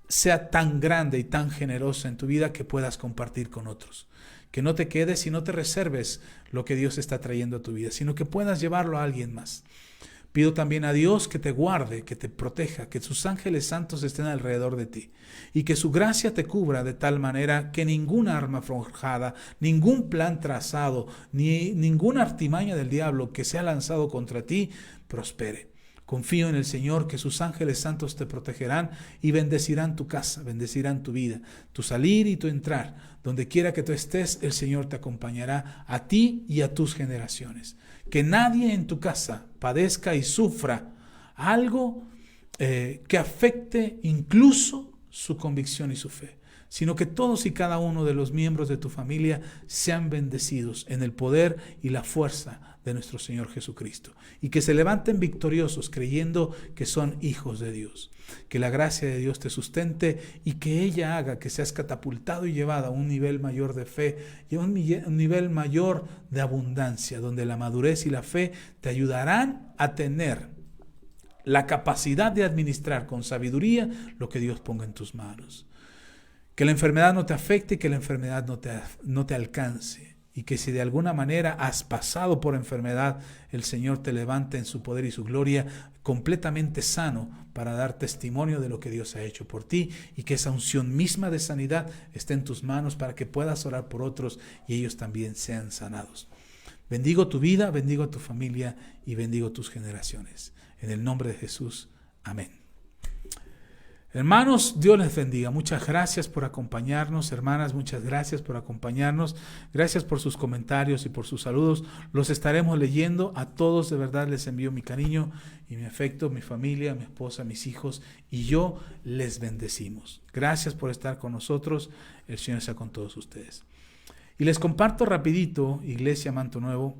sea tan grande y tan generosa en tu vida que puedas compartir con otros. Que no te quedes y no te reserves lo que Dios está trayendo a tu vida, sino que puedas llevarlo a alguien más. Pido también a Dios que te guarde, que te proteja, que sus ángeles santos estén alrededor de ti y que su gracia te cubra de tal manera que ninguna arma forjada, ningún plan trazado, ni ninguna artimaña del diablo que sea lanzado contra ti prospere. Confío en el Señor que sus ángeles santos te protegerán y bendecirán tu casa, bendecirán tu vida, tu salir y tu entrar. Donde quiera que tú estés, el Señor te acompañará a ti y a tus generaciones. Que nadie en tu casa padezca y sufra algo que afecte incluso su convicción y su fe, sino que todos y cada uno de los miembros de tu familia sean bendecidos en el poder y la fuerza de nuestro Señor Jesucristo y que se levanten victoriosos creyendo que son hijos de Dios. Que la gracia de Dios te sustente y que ella haga que seas catapultado y llevado a un nivel mayor de fe y a un nivel mayor de abundancia, donde la madurez y la fe te ayudarán a tener la capacidad de administrar con sabiduría lo que Dios ponga en tus manos. Que la enfermedad no te afecte, que la enfermedad no te alcance. Y que si de alguna manera has pasado por enfermedad, el Señor te levante en su poder y su gloria completamente sano para dar testimonio de lo que Dios ha hecho por ti, y que esa unción misma de sanidad esté en tus manos para que puedas orar por otros y ellos también sean sanados. Bendigo tu vida, bendigo a tu familia y bendigo tus generaciones. En el nombre de Jesús. Amén. Hermanos, Dios les bendiga. Muchas gracias por acompañarnos. Hermanas, muchas gracias por acompañarnos. Gracias por sus comentarios y por sus saludos. Los estaremos leyendo. A todos de verdad les envío mi cariño y mi afecto, mi familia, mi esposa, mis hijos, y yo les bendecimos. Gracias por estar con nosotros. El Señor sea con todos ustedes. Y les comparto rapidito, Iglesia Manto Nuevo,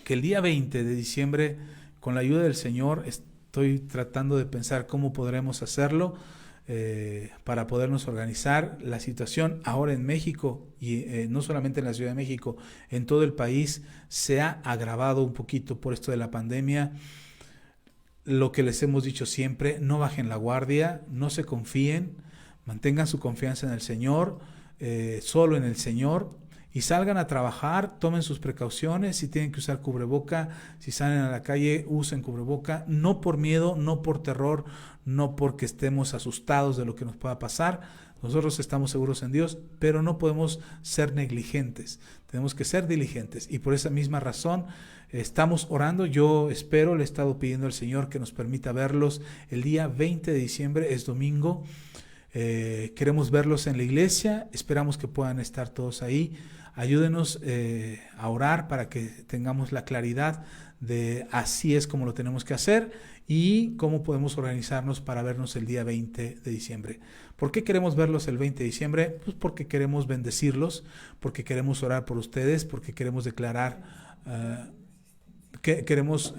que el día 20 de diciembre, con la ayuda del Señor, estoy tratando de pensar cómo podremos hacerlo para podernos organizar. La situación ahora en México, y no solamente en la Ciudad de México, en todo el país se ha agravado un poquito por esto de la pandemia. Lo que les hemos dicho siempre: no bajen la guardia, no se confíen, mantengan su confianza en el Señor, solo en el Señor. Y salgan a trabajar, tomen sus precauciones. Si tienen que usar cubreboca, si salen a la calle, usen cubreboca. No por miedo, no por terror, no porque estemos asustados de lo que nos pueda pasar. Nosotros estamos seguros en Dios, pero no podemos ser negligentes. Tenemos que ser diligentes. Y por esa misma razón estamos orando. Yo espero, le he estado pidiendo al Señor que nos permita verlos el día 20 de diciembre, es domingo. Queremos verlos en la iglesia. Esperamos que puedan estar todos ahí. Ayúdenos a orar para que tengamos la claridad de así es como lo tenemos que hacer y cómo podemos organizarnos para vernos el día 20 de diciembre. ¿Por qué queremos verlos el 20 de diciembre? Pues porque queremos bendecirlos, porque queremos orar por ustedes, porque queremos declarar, queremos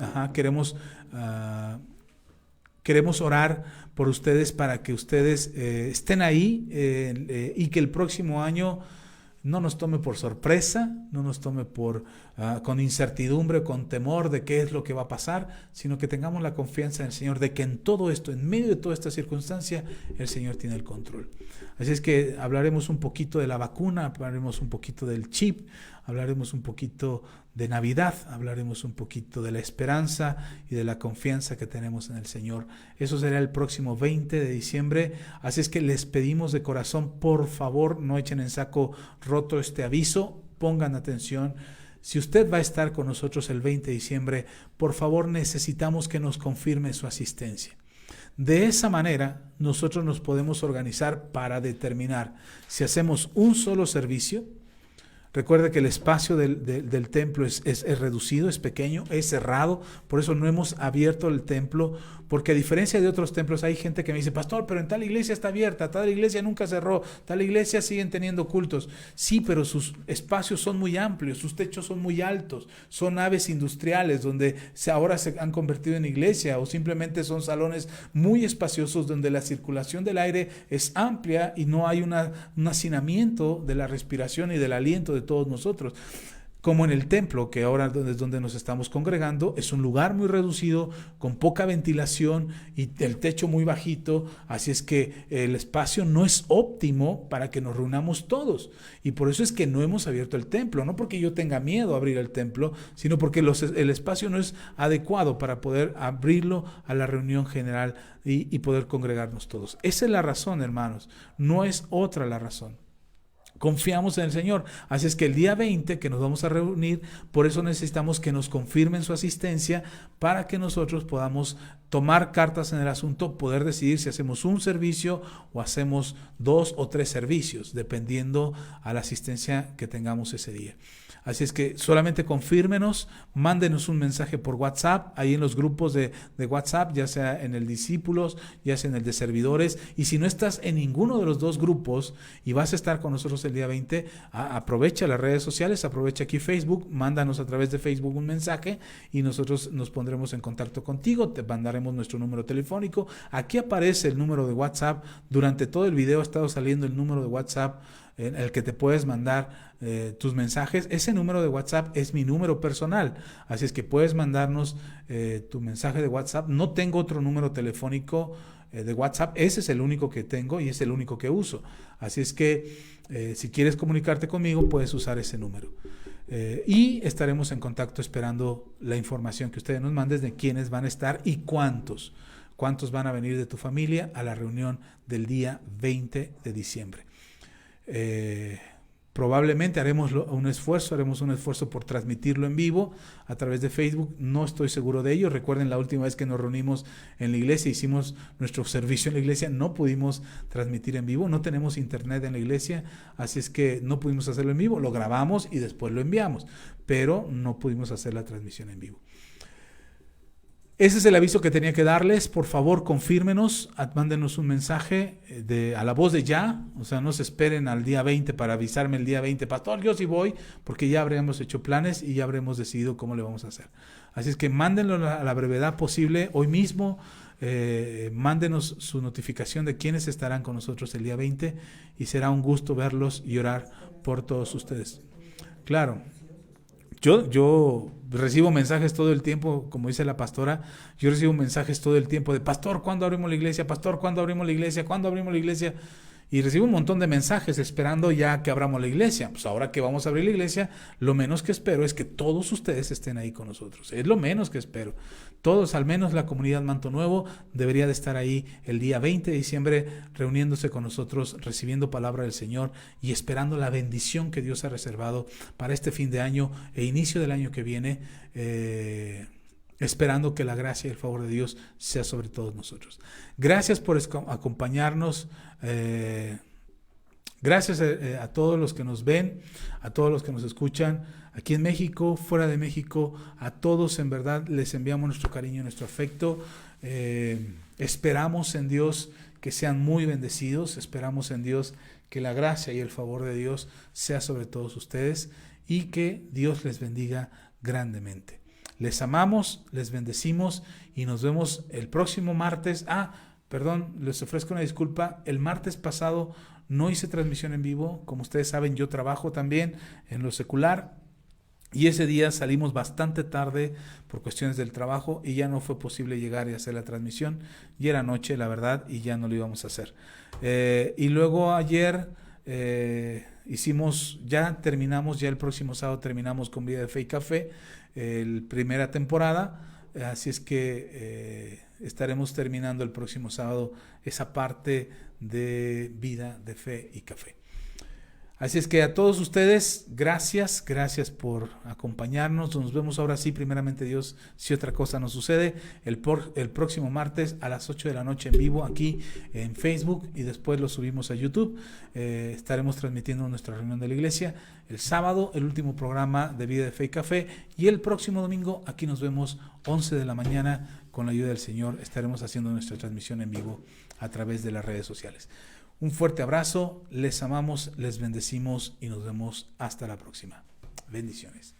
orar por ustedes para que ustedes estén ahí y que el próximo año no nos tome por sorpresa, no nos tome con incertidumbre, con temor de qué es lo que va a pasar, sino que tengamos la confianza en el Señor de que en todo esto, en medio de toda esta circunstancia, el Señor tiene el control. Así es que hablaremos un poquito de la vacuna, hablaremos un poquito del chip, hablaremos un poquito de Navidad, hablaremos un poquito de la esperanza y de la confianza que tenemos en el Señor. Eso será el próximo 20 de diciembre, así es que les pedimos de corazón, por favor, no echen en saco roto este aviso, pongan atención. Si usted va a estar con nosotros el 20 de diciembre, por favor necesitamos que nos confirme su asistencia. De esa manera, nosotros nos podemos organizar para determinar si hacemos un solo servicio. Recuerde que el espacio del templo es reducido, es pequeño, es cerrado, por eso no hemos abierto el templo, porque a diferencia de otros templos hay gente que me dice: pastor, pero en tal iglesia está abierta, tal iglesia nunca cerró, tal iglesia siguen teniendo cultos. Sí, pero sus espacios son muy amplios, sus techos son muy altos, son naves industriales donde ahora se han convertido en iglesia, o simplemente son salones muy espaciosos donde la circulación del aire es amplia y no hay un hacinamiento de la respiración y del aliento de todos nosotros. Como en el templo, que ahora es donde nos estamos congregando, es un lugar muy reducido, con poca ventilación y el techo muy bajito, así es que el espacio no es óptimo para que nos reunamos todos. Y por eso es que no hemos abierto el templo, no porque yo tenga miedo a abrir el templo, sino porque el espacio no es adecuado para poder abrirlo a la reunión general y poder congregarnos todos. Esa es la razón, hermanos, no es otra la razón. Confiamos en el Señor, así es que el día 20 que nos vamos a reunir, por eso necesitamos que nos confirmen su asistencia para que nosotros podamos tomar cartas en el asunto, poder decidir si hacemos un servicio o hacemos 2 o 3 servicios, dependiendo a la asistencia que tengamos ese día. Así es que solamente confírmenos, mándenos un mensaje por WhatsApp, ahí en los grupos de WhatsApp, ya sea en el discípulos, ya sea en el de servidores. Y si no estás en ninguno de los dos grupos y vas a estar con nosotros el día 20, aprovecha las redes sociales, aprovecha aquí Facebook, mándanos a través de Facebook un mensaje y nosotros nos pondremos en contacto contigo, te mandaremos nuestro número telefónico. Aquí aparece el número de WhatsApp, durante todo el video ha estado saliendo el número de WhatsApp en el que te puedes mandar tus mensajes. Ese número de WhatsApp es mi número personal, así es que puedes mandarnos tu mensaje de WhatsApp. No tengo otro número telefónico de WhatsApp. Ese es el único que tengo y es el único que uso. Así es que si quieres comunicarte conmigo, puedes usar ese número. Y estaremos en contacto esperando la información que ustedes nos manden de quiénes van a estar y cuántos van a venir de tu familia a la reunión del día 20 de diciembre. Probablemente haremos un esfuerzo por transmitirlo en vivo a través de Facebook. No estoy seguro de ello. Recuerden, la última vez que nos reunimos en la iglesia, hicimos nuestro servicio en la iglesia, no pudimos transmitir en vivo, no tenemos internet en la iglesia, así es que no pudimos hacerlo en vivo. Lo grabamos y después lo enviamos, pero no pudimos hacer la transmisión en vivo. Ese es el aviso que tenía que darles. Por favor, confírmenos, mándenos un mensaje a la voz de ya. O sea, no se esperen al día 20 para avisarme el día 20, pastor, yo sí voy, porque ya habremos hecho planes y ya habremos decidido cómo le vamos a hacer. Así es que mándenlo a la brevedad posible. Hoy mismo, mándenos su notificación de quiénes estarán con nosotros el día 20 y será un gusto verlos y orar por todos ustedes. Claro. Yo recibo mensajes todo el tiempo, como dice la pastora, yo recibo mensajes todo el tiempo de, pastor, ¿cuándo abrimos la iglesia? Pastor, ¿cuándo abrimos la iglesia? ¿Cuándo abrimos la iglesia? Y recibo un montón de mensajes esperando ya que abramos la iglesia. Pues ahora que vamos a abrir la iglesia, lo menos que espero es que todos ustedes estén ahí con nosotros. Es lo menos que espero. Todos, al menos la comunidad Manto Nuevo, debería de estar ahí el día 20 de diciembre reuniéndose con nosotros, recibiendo palabra del Señor y esperando la bendición que Dios ha reservado para este fin de año e inicio del año que viene, esperando que la gracia y el favor de Dios sea sobre todos nosotros. Gracias por acompañarnos. Gracias a todos los que nos ven, a todos los que nos escuchan, aquí en México, fuera de México, a todos en verdad les enviamos nuestro cariño y nuestro afecto. Esperamos en Dios que sean muy bendecidos, esperamos en Dios que la gracia y el favor de Dios sea sobre todos ustedes y que Dios les bendiga grandemente. Les amamos, les bendecimos y nos vemos el próximo martes. Les ofrezco una disculpa. El martes pasado no hice transmisión en vivo. Como ustedes saben, yo trabajo también en lo secular y ese día salimos bastante tarde por cuestiones del trabajo y ya no fue posible llegar y hacer la transmisión. Y era noche, la verdad, y ya no lo íbamos a hacer. Y luego ayer terminamos el próximo sábado terminamos con Vida de Fe y Café, primera temporada, así es que estaremos terminando el próximo sábado esa parte de Vida de Fe y Café. Así es que a todos ustedes, gracias por acompañarnos. Nos vemos ahora sí, primeramente Dios, si otra cosa no sucede, el próximo martes a las 8 de la noche en vivo aquí en Facebook y después lo subimos a YouTube. Estaremos transmitiendo nuestra reunión de la iglesia. El sábado, el último programa de Vida de Fe y Café, y el próximo domingo aquí nos vemos 11 de la mañana con la ayuda del Señor. Estaremos haciendo nuestra transmisión en vivo a través de las redes sociales. Un fuerte abrazo, les amamos, les bendecimos y nos vemos hasta la próxima. Bendiciones.